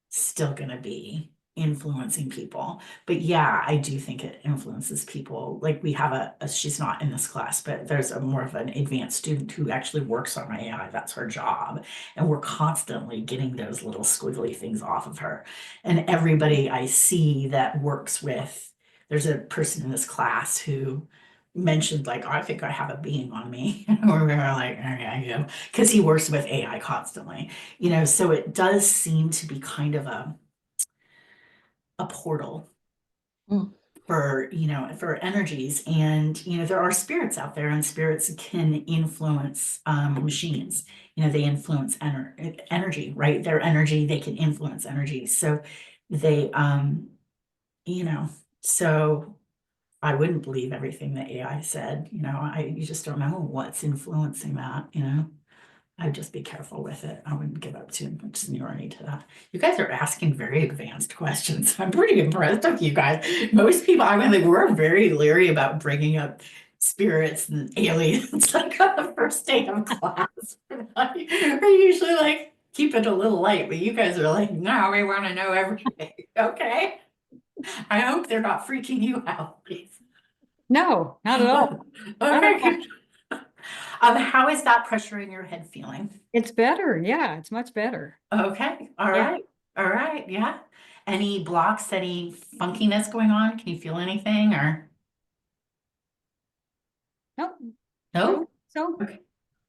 still going to be influencing people. But yeah, I do think it influences people. Like we have she's not in this class, but there's a more of an advanced student who actually works on my AI. That's her job. And we're constantly getting those little squiggly things off of her. And everybody I see that works with, there's a person in this class who mentioned like, oh, I think I have a being on me. Or we were like, okay, because he works with AI constantly, so it does seem to be kind of a portal for energies. And there are spirits out there, and spirits can influence machines. They influence energy, right? Their energy, they can influence energy. So they so I wouldn't believe everything that AI said. You just don't know what's influencing that. I'd just be careful with it. I wouldn't give up too much seniority to that. You guys are asking very advanced questions. I'm pretty impressed with you guys. Most people, we're very leery about bringing up spirits and aliens like on the first day of class. We're usually like, keep it a little light, but you guys are like, no, we want to know everything. Okay. I hope they're not freaking you out, please. No, not at all. Okay, good. How is that pressure in your head feeling? It's better. Yeah, it's much better. Okay, all Yeah. right, all right, yeah. Any blocks, any funkiness going on? Can you feel anything or Nope. no? So Okay,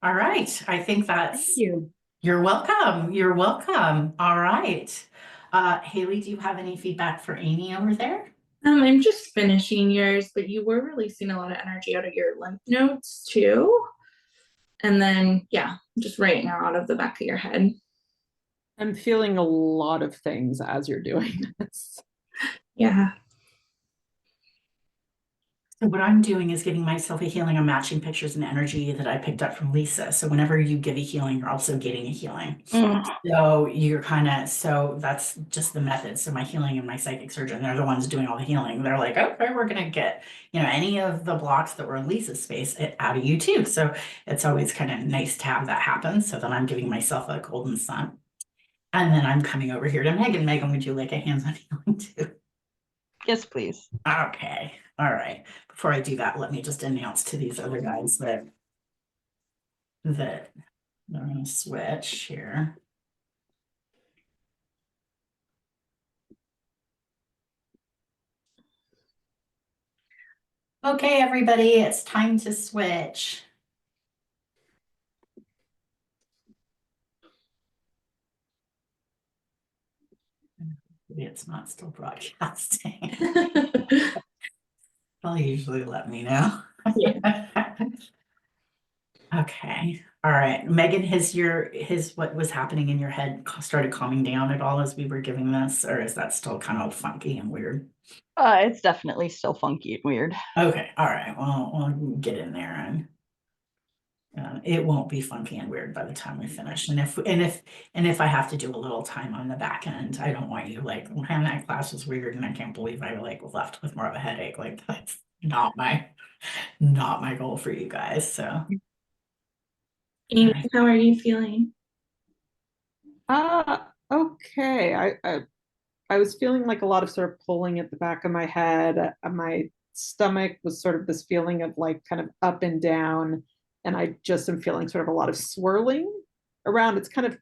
all right. I think thank that's, you. you're welcome. You're welcome. All right. Haley, do you have any feedback for Amy over there? I'm just finishing yours, but you were releasing a lot of energy out of your lymph nodes too. And then, yeah, just right now out of the back of your head. I'm feeling a lot of things as you're doing this. Yeah. So what I'm doing is giving myself a healing. I'm matching pictures and energy that I picked up from Lisa. So whenever you give a healing, you're also getting a healing. So so that's just the method. So my healing and my psychic surgeon, they're the ones doing all the healing. They're like, okay, we're going to get, any of the blocks that were in Lisa's space out of you too. So it's always kind of nice to have that happen. So then I'm giving myself a golden sun. And then I'm coming over here to Megan. Megan, would you like a hands-on healing too? Yes, please. Okay. All right. Before I do that, let me just announce to these other guys that they're going to switch here. Okay, everybody, it's time to switch. It's not still broadcasting. They'll usually let me know. Yeah. Okay, all right. Megan, what was happening in your head started calming down at all as we were giving this, or is that still kind of funky and weird? It's definitely still funky and weird. Okay, all right. Well, we'll get in there and it won't be funky and weird by the time we finish. And if I have to do a little time on the back end, I don't want you like, man, that class was weird and I can't believe I like left with more of a headache. Like that's not my goal for you guys. So Amy, how are you feeling? Okay. I was feeling like a lot of sort of pulling at the back of my head. My stomach was sort of this feeling of like kind of up and down. And I just am feeling sort of a lot of swirling around. It's kind of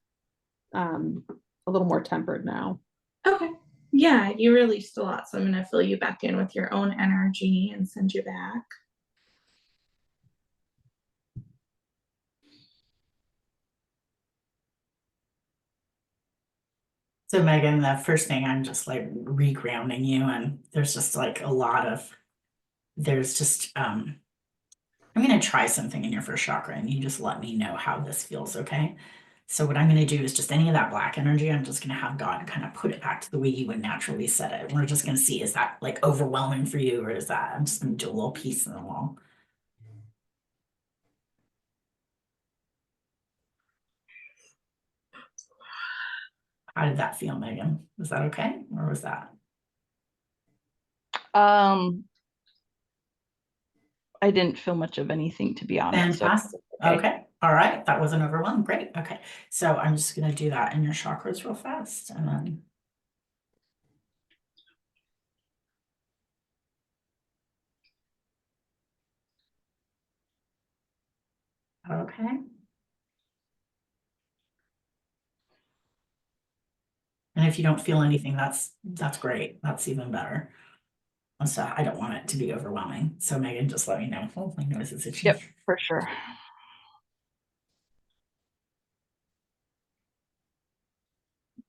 a little more tempered now. Okay. Yeah, you released a lot. So I'm going to fill you back in with your own energy and send you back. So Megan, the first thing I'm just like regrounding you, and there's just like a lot of, there's just, I'm gonna try something in your first chakra and you just let me know how this feels, okay? So what I'm gonna do is just any of that black energy, I'm just gonna have God kind of put it back to the way you would naturally set it. We're just gonna see, is that like overwhelming for you or is that, I'm just gonna do a little piece in the wall. How did that feel, Megan? Was that okay? Or was that? I didn't feel much of anything, to be honest. Fantastic. So, okay. All right. That wasn't overwhelmed. Great. Okay. So I'm just going to do that in your chakras real fast. And then. Okay. And if you don't feel anything, that's great. That's even better. So I don't want it to be overwhelming. So Megan, just let me know. Oh, my nose is itchy. Yep, for sure.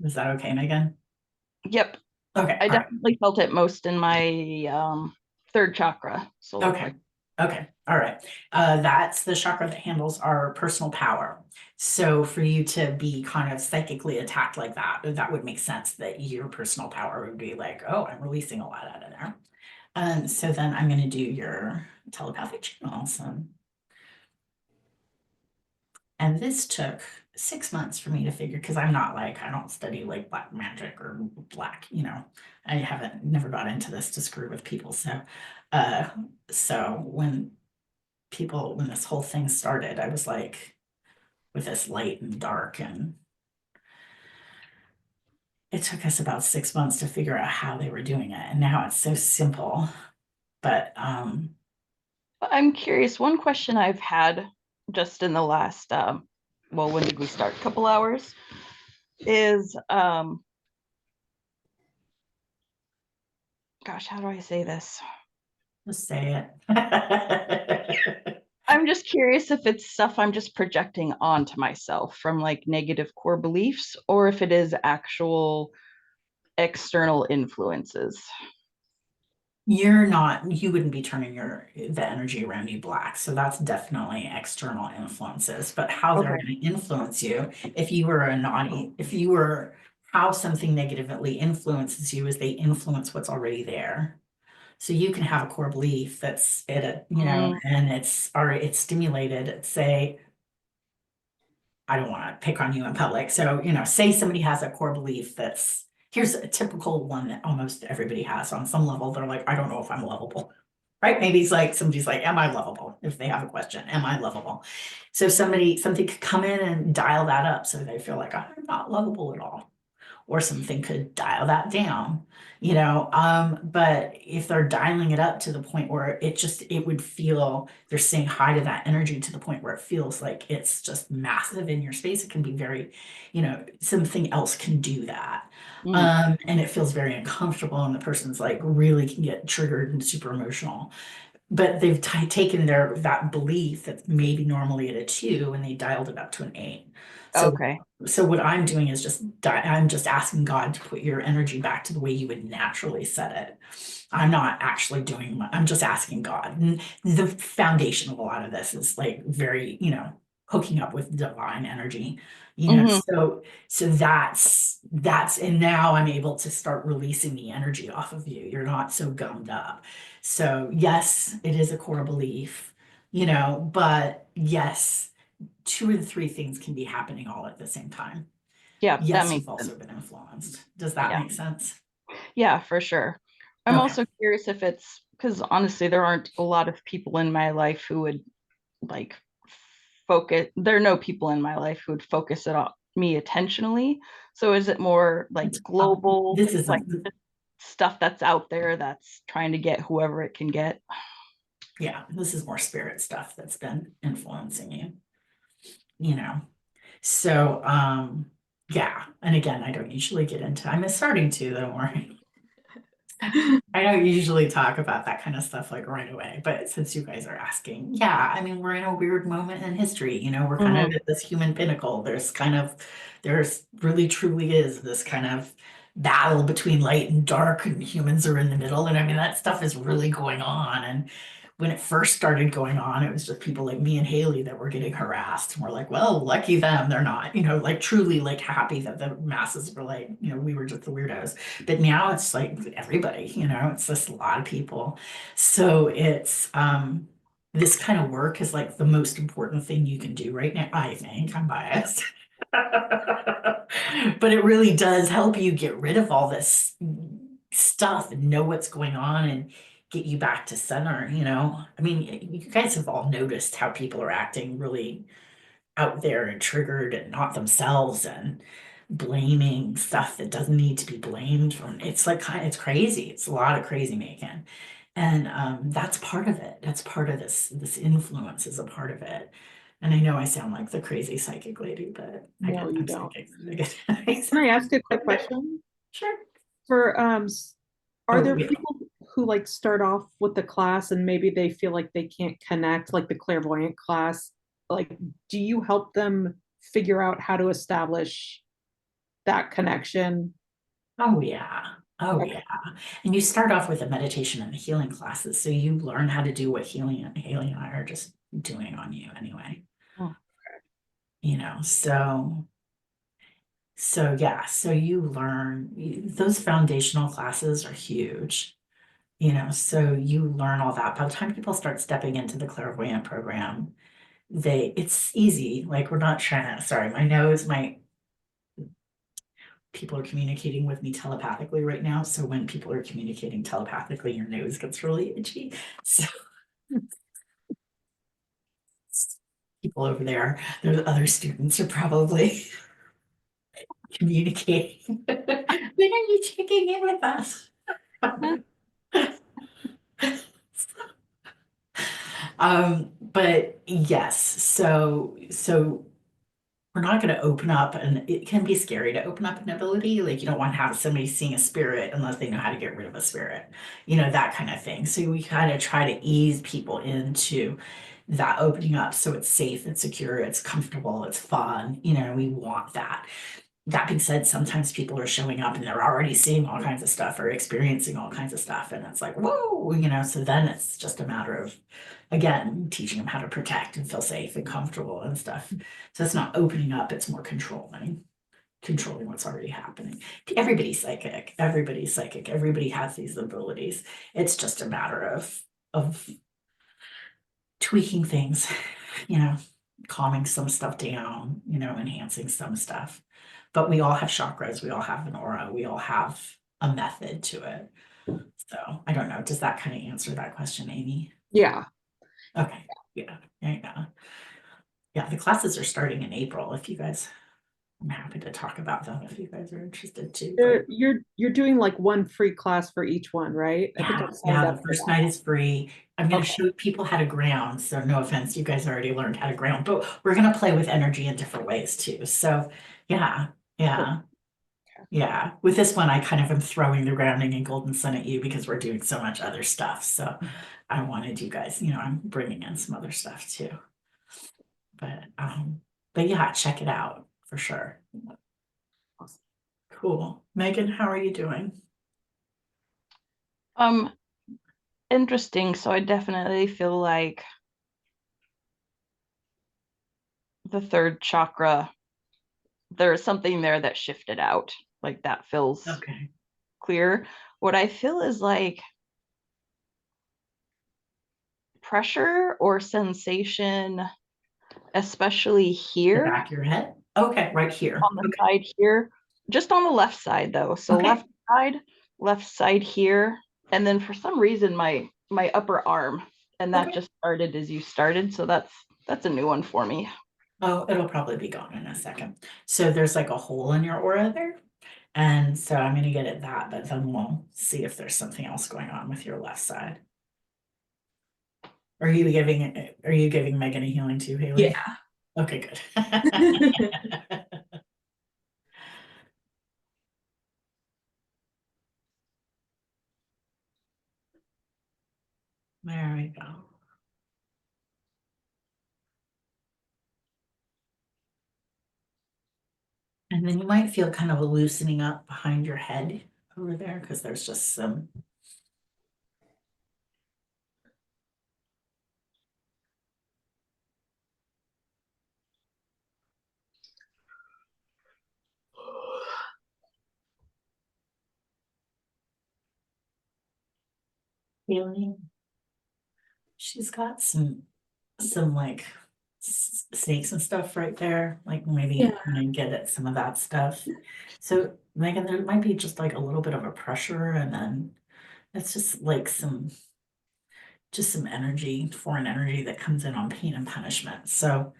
Is that okay, Megan? Yep. Okay. I definitely felt it most in my third chakra. So okay. Okay. All right. That's the chakra that handles our personal power. So for you to be kind of psychically attacked like that, that would make sense that your personal power would be like, oh, I'm releasing a lot out of there. So then I'm going to do your telepathic channels. And this took 6 months for me to figure, because I'm not like, I don't study like black magic or black, I never got into this to screw with people. So, when this whole thing started, I was like, with this light and dark, and it took us about 6 months to figure out how they were doing it. And now it's so simple, but, I'm curious, one question I've had just in the last, well, when did we start? A couple hours, is, gosh, how do I say this? just say it. I'm just curious if it's stuff I'm just projecting onto myself from like negative core beliefs, or if it is actual external influences. You wouldn't be turning the energy around you black. So that's definitely external influences, but how they're going to influence you, how something negatively influences you is they influence what's already there. So you can have a core belief that's and it's stimulated, say, I don't want to pick on you in public. So, say somebody has a core belief here's a typical one that almost everybody has on some level. They're like, I don't know if I'm lovable, right? Maybe it's like, somebody's like, am I lovable? If they have a question, am I lovable? So something could come in and dial that up. So they feel like, I'm not lovable at all. Or something could dial that down, but if they're dialing it up to the point where it would feel, they're saying hi to that energy to the point where it feels like it's just massive in your space. It can be very, something else can do that. And it feels very uncomfortable, and the person's like really can get triggered and super emotional. but they've taken that belief that maybe normally at a 2 and they dialed it up to an 8. So Okay. so what I'm doing is I'm just asking God to put your energy back to the way you would naturally set it. I'm not actually I'm just asking God. And the foundation of a lot of this is like very, hooking up with divine energy, Mhm. so that's, and now I'm able to start releasing the energy off of you. You're not so gummed up. So yes, it is a core belief, but yes, 2 or 3 things can be happening all at the same time. Yeah, that Yes, makes you've also sense. been influenced. Does that Yeah. make sense? Yeah, for sure. I'm Okay. also curious if it's because honestly, there aren't a lot of people in my life who would like focus. There are no people in my life who would focus it on me intentionally. So is it more like global, This like isn't, stuff that's out there that's trying to get whoever it can get? yeah, this is more spirit stuff that's been influencing you, So, yeah, and again, I don't usually get into, I'm starting to, don't worry. I don't usually talk about that kind of stuff like right away, but since you guys are asking, yeah, I mean, we're in a weird moment in history, we're kind of at this human pinnacle. There's really truly is this kind of battle between light and dark, and humans are in the middle. And I mean, that stuff is really going on. And when it first started going on, it was just people like me and Haley that were getting harassed. And we're like, well, lucky them, they're not, like truly like happy that the masses were like, we were just the weirdos. But now it's like everybody, it's just a lot of people. So it's this kind of work is like the most important thing you can do right now. I think I'm biased. But it really does help you get rid of all this stuff and know what's going on and get you back to center, I mean, you guys have all noticed how people are acting really out there and triggered and not themselves and blaming stuff that doesn't need to be blamed from. It's like it's crazy. It's a lot of crazy making. And that's part of it. That's part of this influence is a part of it. And I know I sound like the crazy psychic lady, but No, you I'm don't. psychic. Can I ask a quick question? Sure. For are Oh, there yeah. people who like start off with the class and maybe they feel like they can't connect, like the clairvoyant class? Like, do you help them figure out how to establish that connection? Oh yeah. Oh Okay. yeah. And you start off with the meditation and the healing classes. So you learn how to do what Haley and I are just doing on you anyway. Oh, So yeah, so you learn those foundational classes are huge, so you learn all that. By the time people start stepping into the clairvoyant program, it's easy. Like we're not trying to, sorry, people are communicating with me telepathically right now. So when people are communicating telepathically, your nose gets really itchy. So people over there, there's other students are probably communicating. When are you checking in with us? But yes, so we're not going to open up, and it can be scary to open up an ability. Like you don't want to have somebody seeing a spirit unless they know how to get rid of a spirit, that kind of thing. So we kind of try to ease people into that opening up so it's safe, it's secure, it's comfortable, it's fun. We want that. That being said, sometimes people are showing up and they're already seeing all kinds of stuff or experiencing all kinds of stuff. And it's like, whoa, so then it's just a matter of, again, teaching them how to protect and feel safe and comfortable and stuff. So it's not opening up, it's more controlling what's already happening. Everybody's psychic. Everybody has these abilities. It's just a matter of tweaking things, calming some stuff down, enhancing some stuff. But we all have chakras, we all have an aura, we all have a method to it. So I don't know. Does that kind of answer that question, Amy? Yeah. Okay. Yeah. Yeah, the classes are starting in April. I'm happy to talk about them if you guys are interested too. But You're doing like one free class for each one, right? I think I signed yeah, up the for first that. night is free. I'm going to Okay. show people how to ground. So no offense, you guys already learned how to ground, but we're going to play with energy in different ways too. So yeah. Cool. Yeah, with this one, I kind of am throwing the grounding and golden sun at you because we're doing so much other stuff. So I wanted you guys, I'm bringing in some other stuff too. But yeah, check it out for sure. Cool. Megan, how are you doing? Interesting. So I definitely feel like the third chakra, there's something there that shifted out. Like that feels Okay. clear. What I feel is like pressure or sensation, especially The here back of your head? Okay, right here. on the side here, just on the left side though. So Okay. left side here, and then for some reason my upper arm, and that Okay. just started as you started. So that's a new one for me. Oh, it'll probably be gone in a second. So there's like a hole in your aura there. And so I'm gonna get at that, but then we'll see if there's something else going on with your left side. Are you giving Megan a healing too, Haley? Yeah. Okay, good. There we go. And then you might feel kind of a loosening up behind your head over there because there's just some. Feeling. She's got some like snakes and stuff right there, like maybe Yeah. get at some of that stuff. So Megan, there might be just like a little bit of a pressure, and then it's just like some energy, foreign energy that comes in on pain and punishment. So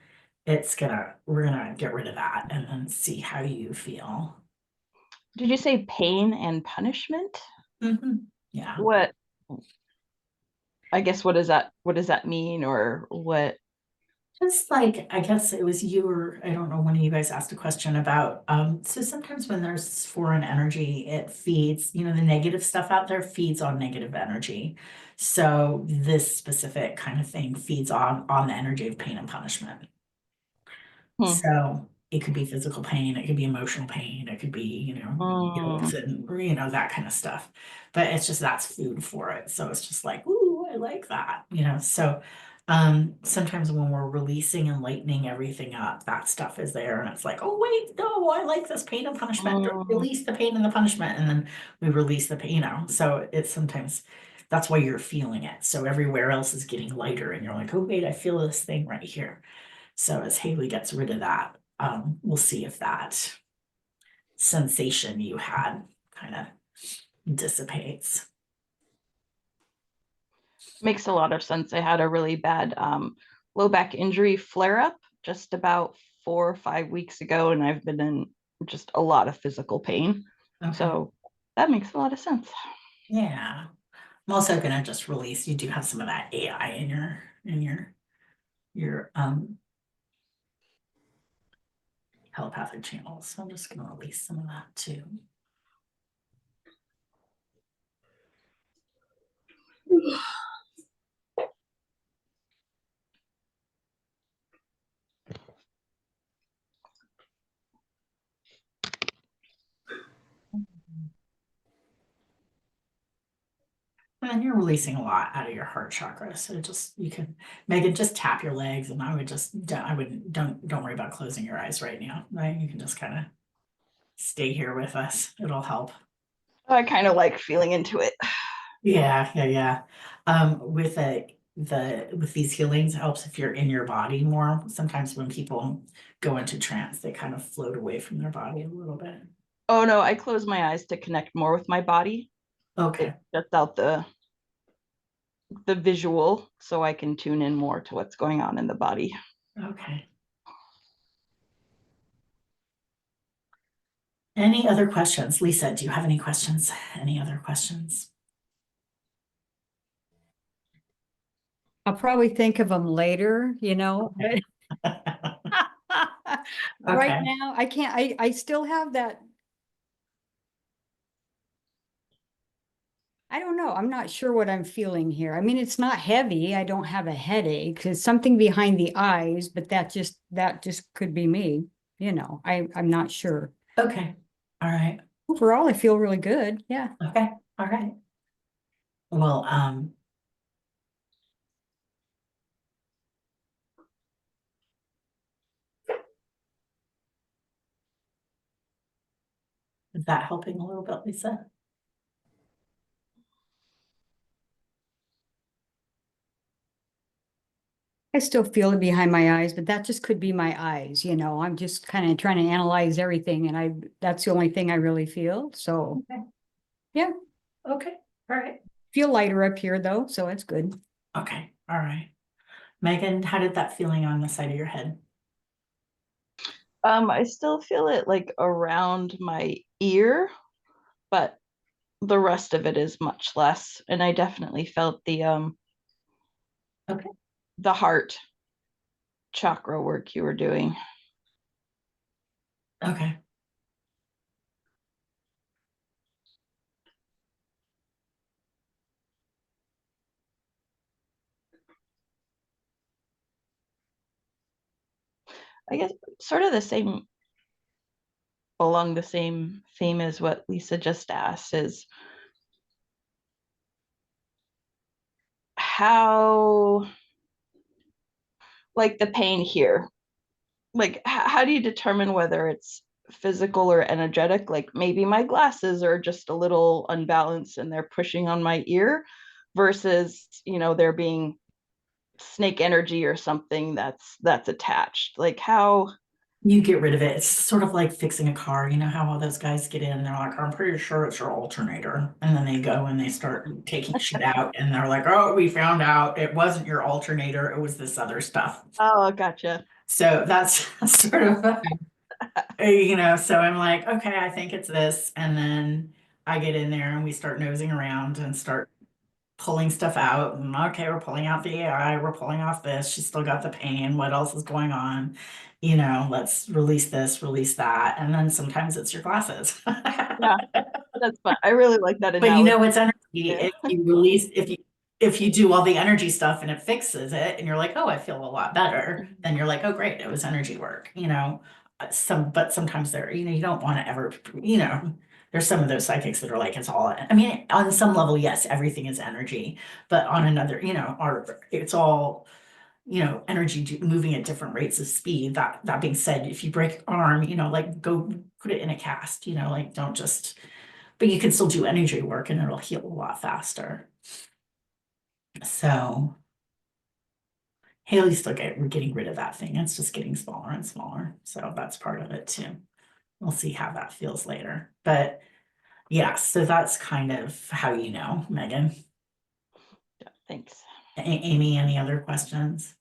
we're gonna get rid of that and then see how you feel. Did you say pain and punishment? Yeah. What, I guess, what does that mean, or what? Just like, I guess it was you, or I don't know, one of you guys asked a question about, so sometimes when there's foreign energy, it feeds, the negative stuff out there feeds on negative energy. So this specific kind of thing feeds on the energy of pain and punishment. So it could be physical pain, it could be emotional pain, it could be, guilt and, that kind of stuff. But it's just, that's food for it. So it's just like, ooh, I like that, so sometimes when we're releasing and lightening everything up, that stuff is there and it's like, oh wait, no, I like this pain and punishment. Release the pain and the punishment, and then we release the pain, so it's sometimes that's why you're feeling it. So everywhere else is getting lighter and you're like, oh wait, I feel this thing right here. So as Haley gets rid of that, we'll see if that sensation you had kind of dissipates. Makes a lot of sense. I had a really bad low back injury flare up just about 4 or 5 weeks ago, and I've been in just a lot of physical pain. Okay. So that makes a lot of sense. Yeah. I'm also gonna just release, you do have some of that AI in your telepathic channels. So I'm just gonna release some of that too. And then you're releasing a lot out of your heart chakra. So Megan, just tap your legs, and don't worry about closing your eyes right now. Right? You can just kind of stay here with us. It'll help. I kind of like feeling into it. Yeah. With these healings, it helps if you're in your body more. Sometimes when people go into trance, they kind of float away from their body a little bit. Oh no, I close my eyes to connect more with my body. Okay. It shuts out the visual so I can tune in more to what's going on in the body. Okay. Any other questions? Lisa, do you have any questions? Any other questions? I'll probably think of them later, Okay. but right now I can't, I still have that I don't know. I'm not sure what I'm feeling here. I mean, it's not heavy. I don't have a headache. There's something behind the eyes, but that just could be me. I'm not sure. Okay, all right, Overall, I feel really good. Yeah. okay, all right. Well, is that helping a little bit, Lisa? I still feel it behind my eyes, but that just could be my eyes. I'm just kind of trying to analyze everything, and that's the only thing I really feel. So, Okay. yeah, Okay, all right. feel lighter up here though, so it's good. Okay, all right. Megan, how did that feeling on the side of your head? I still feel it like around my ear, but the rest of it is much less. And I definitely felt Okay. the heart chakra work you were doing. Okay. I guess sort of along the same theme as what Lisa just asked is how, like the pain here, like how do you determine whether it's physical or energetic? Like maybe my glasses are just a little unbalanced and they're pushing on my ear versus, there being snake energy or something that's attached. Like how You get rid of it. It's sort of like fixing a car. You know how all those guys get in and they're like, I'm pretty sure it's your alternator. And then they go and they start taking shit out and they're like, oh, we found out it wasn't your alternator. It was this other stuff. Oh, gotcha. So that's sort of, so I'm like, okay, I think it's this. And then I get in there and we start nosing around and start pulling stuff out. And okay, we're pulling out the AI, we're pulling off this. She's still got the pain. What else is going on? Let's release this, release that. And then sometimes it's your glasses. Yeah, that's fun. I really like that But analogy. it's energy. Yeah. If you release, if you do all the energy stuff and it fixes it and you're like, oh, I feel a lot better, then you're like, oh, great, it was energy work, but sometimes you don't want to ever, there's some of those psychics that are like, it's all, I mean, on some level, yes, everything is energy, but on another, it's all, energy moving at different rates of speed. That being said, if you break an arm, like go put it in a cast, like don't just, but you can still do energy work and it'll heal a lot faster. So Haley's still getting rid of that thing. It's just getting smaller and smaller. So that's part of it too. We'll see how that feels later. But yeah, so that's kind of how Megan. Yeah, thanks. Amy, any other questions?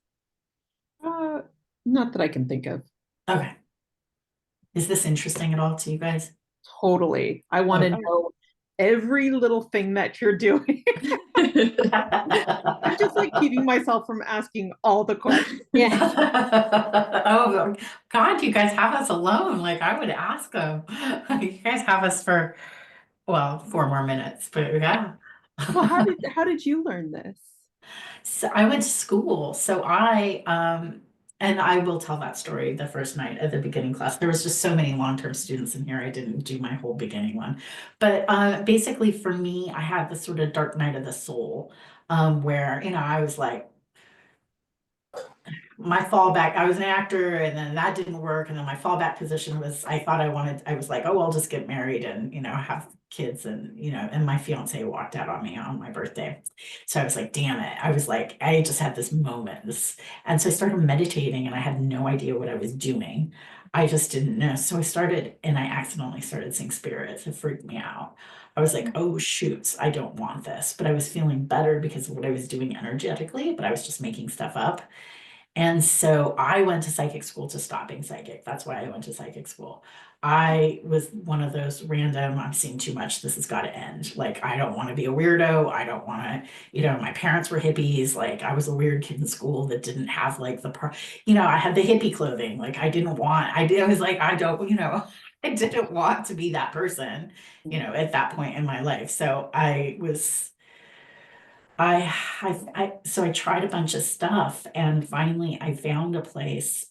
Not that I can think of. Okay. Is this interesting at all to you guys? Totally. I want to know every little thing that you're doing. I'm just like keeping myself from asking all the questions. Yeah. Oh God, you guys have us alone. Like I would ask them. You guys have us for 4 more minutes, but yeah. Well, how did you learn this? So I went to school. So and I will tell that story the first night at the beginning class. There was just so many long-term students in here. I didn't do my whole beginning one. But basically for me, I had this sort of dark night of the soul, where, I was like, my fallback, I was an actor and then that didn't work. And then my fallback position was, I was like, oh, I'll just get married and, have kids and my fiance walked out on me on my birthday. So I was like, damn it. I was like, I just had this moment, and so I started meditating and I had no idea what I was doing. I just didn't know. So I started and I accidentally started seeing spirits. It freaked me out. I was like, oh shoots, I don't want this. But I was feeling better because of what I was doing energetically, but I was just making stuff up. And so I went to psychic school to stop being psychic. That's why I went to psychic school. I was one of those random, I'm seeing too much, this has got to end. Like, I don't want to be a weirdo. I don't want to, my parents were hippies. Like, I was a weird kid in school that didn't have like I had the hippie clothing. Like, I was like, I don't, I didn't want to be that person, at that point in my life. So so I tried a bunch of stuff, and finally I found a place,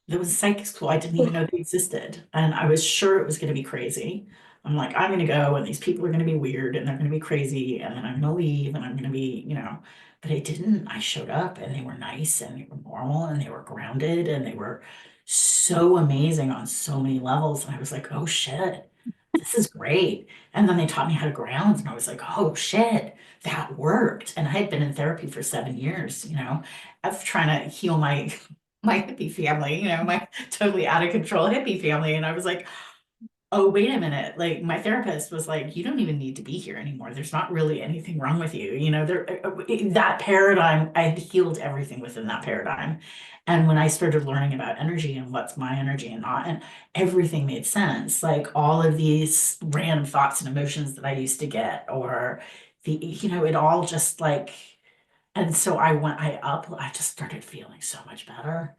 there was a psychic school I didn't even know they existed, and I was sure it was going to be crazy. I'm like, I'm going to go, and these people are going to be weird, and they're going to be crazy, and then I'm going to leave, and I'm going to be, but I didn't. I showed up, and they were nice, and they were normal, and they were grounded, and they were so amazing on so many levels. And I was like, oh shit, this is great. And then they taught me how to ground, and I was like, oh shit, that worked. And I had been in therapy for 7 years, of trying to heal my hippie family, my totally out of control hippie family. And I was like, oh, wait a minute. Like, my therapist was like, you don't even need to be here anymore. There's not really anything wrong with you. That paradigm, I had healed everything within that paradigm. And when I started learning about energy and what's my energy and not, and everything made sense. Like, all of these random thoughts and emotions that I used to get, or it all just like, and so I just started feeling so much better.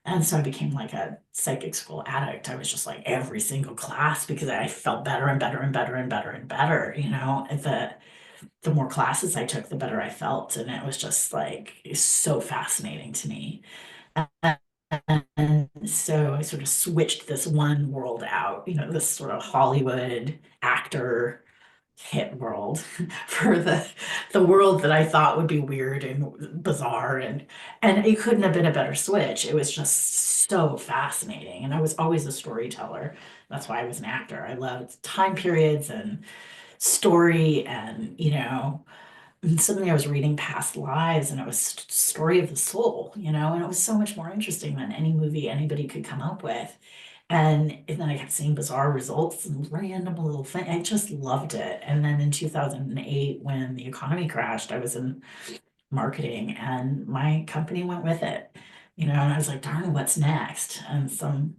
And so I became like a psychic school addict. I was just like every single class, because I felt better and better and better and better and better. The more classes I took, the better I felt. And it was just like, it's so fascinating to me. And so I sort of switched this one world out, this sort of Hollywood actor hit world for the world that I thought would be weird and bizarre, and it couldn't have been a better switch. It was just so fascinating, and I was always a storyteller. That's why I was an actor. I loved time periods and story, and and suddenly I was reading past lives, and it was story of the soul, and it was so much more interesting than any movie anybody could come up with. And then I kept seeing bizarre results and random little things. I just loved it. And then in 2008, when the economy crashed, I was in marketing, and my company went with it. And I was like, darn, what's next? And some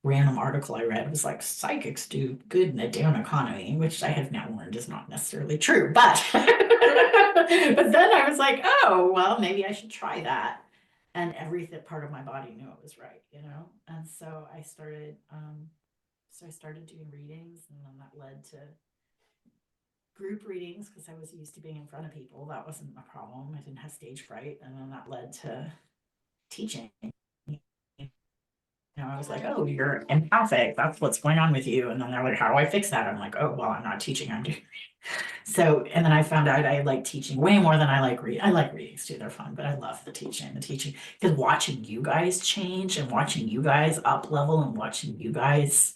random article I read was like, psychics do good in a down economy, which I have now learned is not necessarily true. But but then I was like, oh, well, maybe I should try that. And every part of my body knew it was right, And so I started doing readings, and then that led to group readings, because I was used to being in front of people. That wasn't a problem. I didn't have stage fright. And then that led to teaching. I was like, oh, you're empathic. That's what's going on with you. And then they're like, how do I fix that? I'm like, oh, well, I'm not teaching, I'm doing. So, and then I found out I like teaching way more than I like reading. I like readings too, they're fun, but I love the teaching, because watching you guys change, and watching you guys up level, and watching you guys,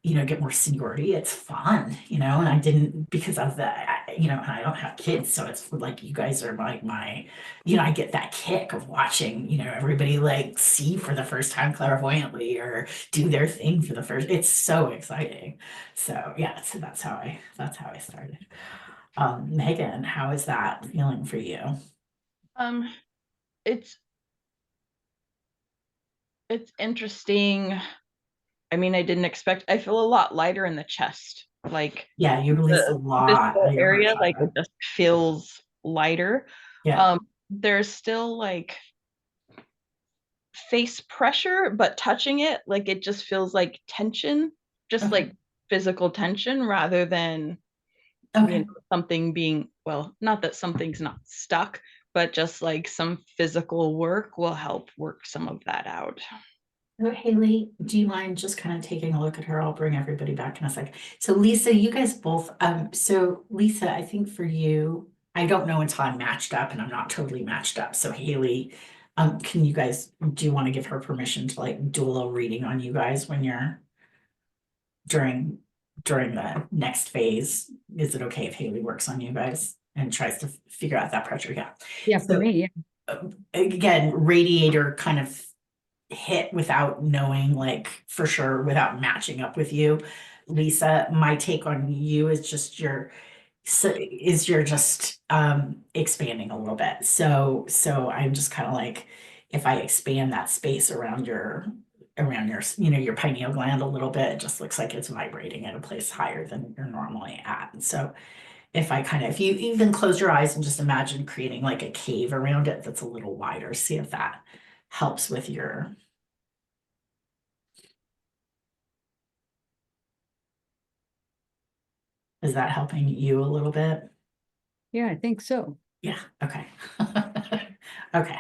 get more seniority, it's fun, and I didn't, because of that, and I don't have kids, so it's like, you guys are like my, I get that kick of watching, everybody like see for the first time clairvoyantly, or do their thing for the first, it's so exciting. So yeah, so that's how I started. Megan, how is that feeling for you? It's interesting. I mean, I didn't expect, I feel a lot lighter in the chest. Like, yeah, you release a lot. This area, like, it just feels lighter. Yeah. There's still like face pressure, but touching it, like, it just feels like tension, just like physical tension, rather than something being, well, not that something's not stuck, but just like some physical work will help work some of that out. So Haley, do you mind just kind of taking a look at her? I'll bring everybody back in a sec. So Lisa, you guys both, so Lisa, I think for you, I don't know until I'm matched up, and I'm not totally matched up. So Haley, can you guys, do you want to give her permission to like do a little reading on you guys when you're during the next phase? Is it okay if Haley works on you guys and tries to figure out that pressure? Yeah. Yeah, for me, yeah. Again, radiator kind of hit without knowing, like, for sure, without matching up with you. Lisa, my take on you is just you're just expanding a little bit. So I'm just kind of like, if I expand that space around your your pineal gland a little bit, it just looks like it's vibrating at a place higher than you're normally at. And so if you even close your eyes and just imagine creating like a cave around it that's a little wider, see if that helps with your Is that helping you a little bit? Yeah, I think so. Yeah, okay. Okay.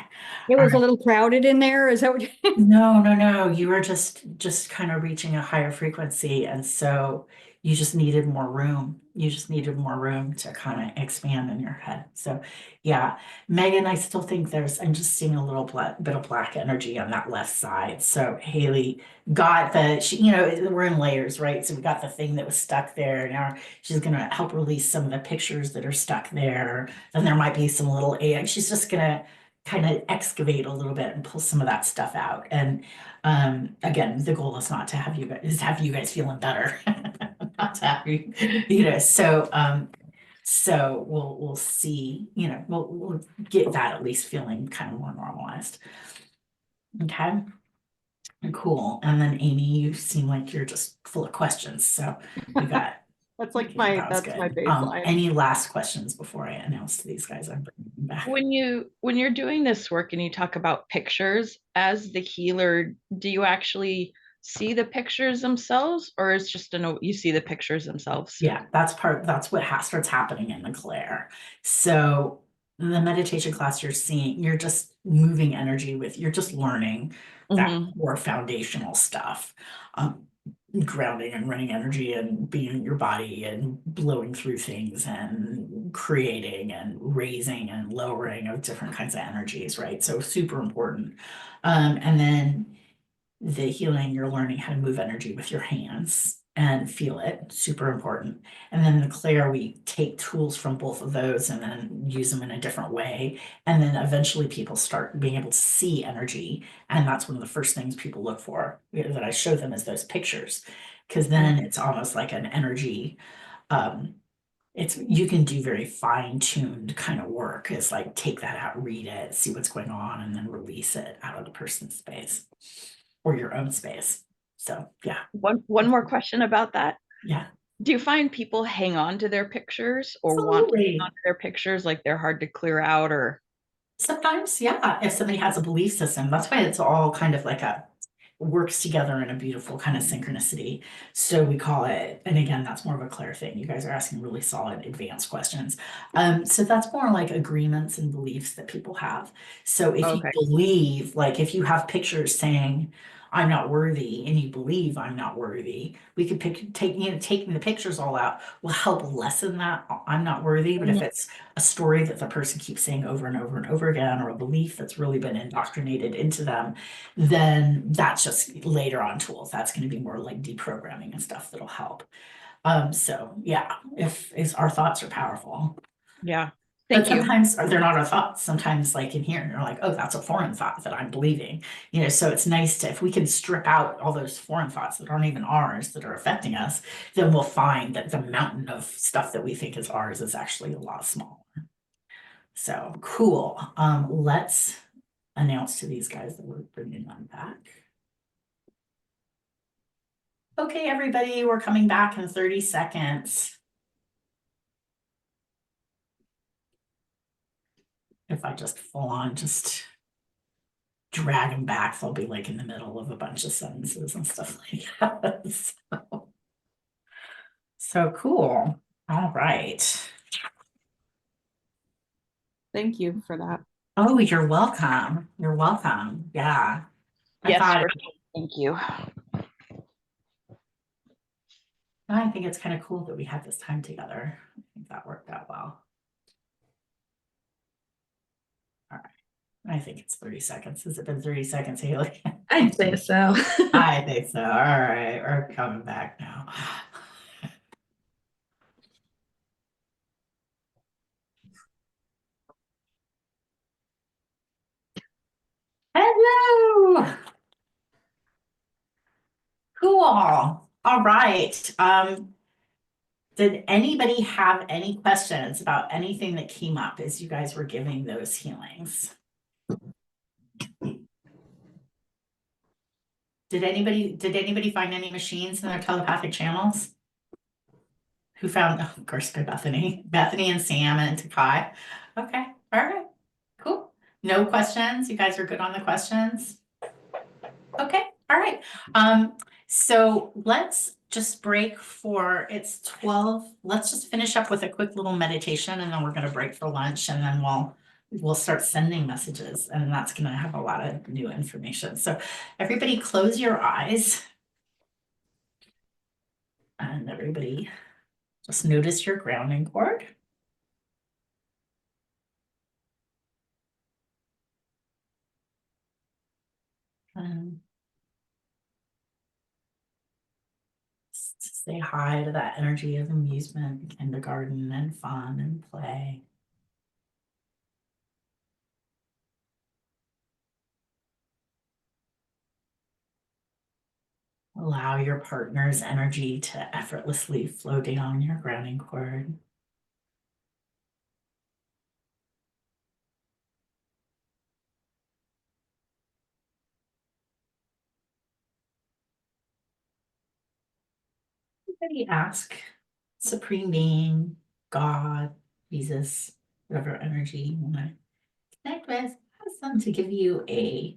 It All was a right. little crowded in there, is that what? No. You were just kind of reaching a higher frequency, and so you just needed more room. You just needed more room to kind of expand in your head. So yeah, Megan, I still think I'm just seeing a little bit of black energy on that left side. So Haley got we're in layers, right? So we got the thing that was stuck there. Now she's gonna help release some of the pictures that are stuck there. Then there might be some little AI. She's just gonna kind of excavate a little bit and pull some of that stuff out. And again, the goal is not to have you guys feeling better. Not to have you, so we'll see, we'll get that at least feeling kind of more normalized. Okay. Cool. And then Amy, you seem like you're just full of questions. So you got That's like that was that's my good. baseline. Any last questions before I announce to these guys I'm bringing them back? When you're doing this work and you talk about pictures, as the healer, do you actually see the pictures themselves, or is just you see the pictures themselves? Yeah, that's what starts happening in the Claire. So the meditation class you're just moving energy you're just learning that more foundational stuff. Grounding and running energy and being in your body and blowing through things and creating and raising and lowering of different kinds of energies, right? So super important. And then the healing, you're learning how to move energy with your hands and feel it, super important. And then the Claire, we take tools from both of those and then use them in a different way. And then eventually people start being able to see energy. And that's one of the first things people look for that I show them is those pictures. Because then it's almost like an energy, you can do very fine-tuned kind of work. It's like take that out, read it, see what's going on, and then release it out of the person's space or your own space. So yeah. One more question about that. Yeah. Do you find people hang on to their pictures or want to hang on to their pictures, like they're hard to clear out? Or sometimes, yeah, if somebody has a belief system, that's why it's all kind of like works together in a beautiful kind of synchronicity. So we call it, and again, that's more of a Claire thing. You guys are asking really solid advanced questions. So that's more like agreements and beliefs that people have. So if you believe, like if you have pictures saying, I'm not worthy, and you believe I'm not worthy, we could taking the pictures all out will help lessen that I'm not worthy. But if it's a story that the person keeps saying over and over and over again, or a belief that's really been indoctrinated into them, then that's just later on tools. That's going to be more like deprogramming and stuff that'll help. So yeah, if our thoughts are powerful. Yeah. But sometimes they're not our thoughts. Sometimes like in here, you're like, oh, that's a foreign thought that I'm believing. So it's nice if we can strip out all those foreign thoughts that aren't even ours that are affecting us, then we'll find that the mountain of stuff that we think is ours is actually a lot smaller. So cool. Let's announce to these guys that we're bringing them back. Okay, everybody, we're coming back in 30 seconds. If I just full on just drag them back, they'll be like in the middle of a bunch of sentences and stuff like that. So cool. All right. Thank you for that. Oh, you're welcome. You're welcome. Yeah. Yes, thank you. I think it's kind of cool that we had this time together. I think that worked out well. All right. I think it's 30 seconds. Has it been 30 seconds, Haley? I'd say so. I think so. All right. We're coming back now. Hello. Cool. All right. Did anybody have any questions about anything that came up as you guys were giving those healings? Did anybody find any machines in their telepathic channels? Who found, oh, of course, Bethany and Sam and Takai. Okay. All right. Cool. No questions. You guys are good on the questions. Okay. All right. So let's just break for, it's 12. Let's just finish up with a quick little meditation and then we're gonna break for lunch and then we'll start sending messages and that's gonna have a lot of new information. So everybody close your eyes. And everybody just notice your grounding cord. Say hi to that energy of amusement, kindergarten, and fun and play. Allow your partner's energy to effortlessly flow down your grounding cord. Everybody ask Supreme Being, God, Jesus, whatever energy you want to connect with, ask them to give you a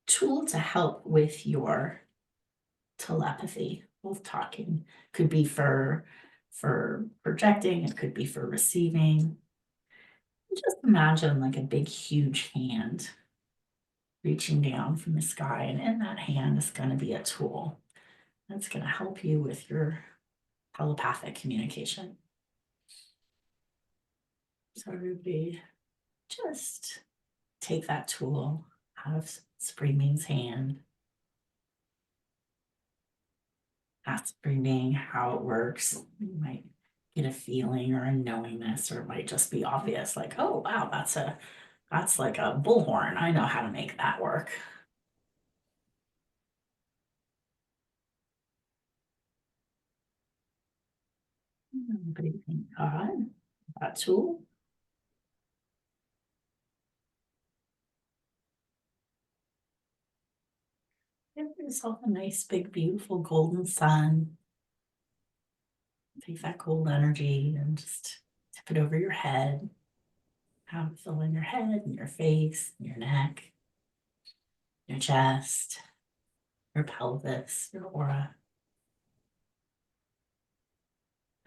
tool to help with your telepathy. Both talking could be for projecting, it could be for receiving. Just imagine like a big, huge hand reaching down from the sky, and in that hand is going to be a tool that's going to help you with your telepathic communication. So everybody just take that tool out of Supreme Being's hand. Ask Supreme Being how it works. You might get a feeling or a knowingness, or it might just be obvious, like, oh wow, that's like a bullhorn. I know how to make that work. Everybody thank God for that tool. Give yourself a nice, big, beautiful golden sun. Take that cold energy and just tip it over your head. Have it fill in your head and your face, and your neck, your chest, your pelvis, your aura.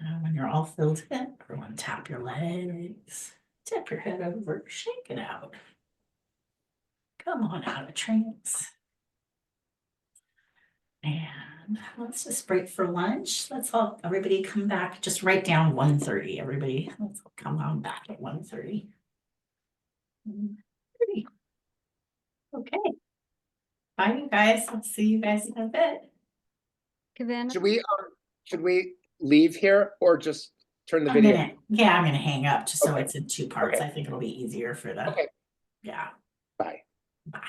And when you're all filled in, everyone tap your legs, tip your head over, shake it out. Come on out of trance. And let's just break for lunch. Let's all, everybody come back, just write down 1:30, everybody. Let's come on back at 1:30. Okay. Bye, you guys. I'll see you guys in a bit. Kawena? Should we leave here or just turn the I'm video? gonna hang up just so Okay. it's in 2 parts. Okay. I think it'll be easier for the, Okay. yeah. Bye. Bye.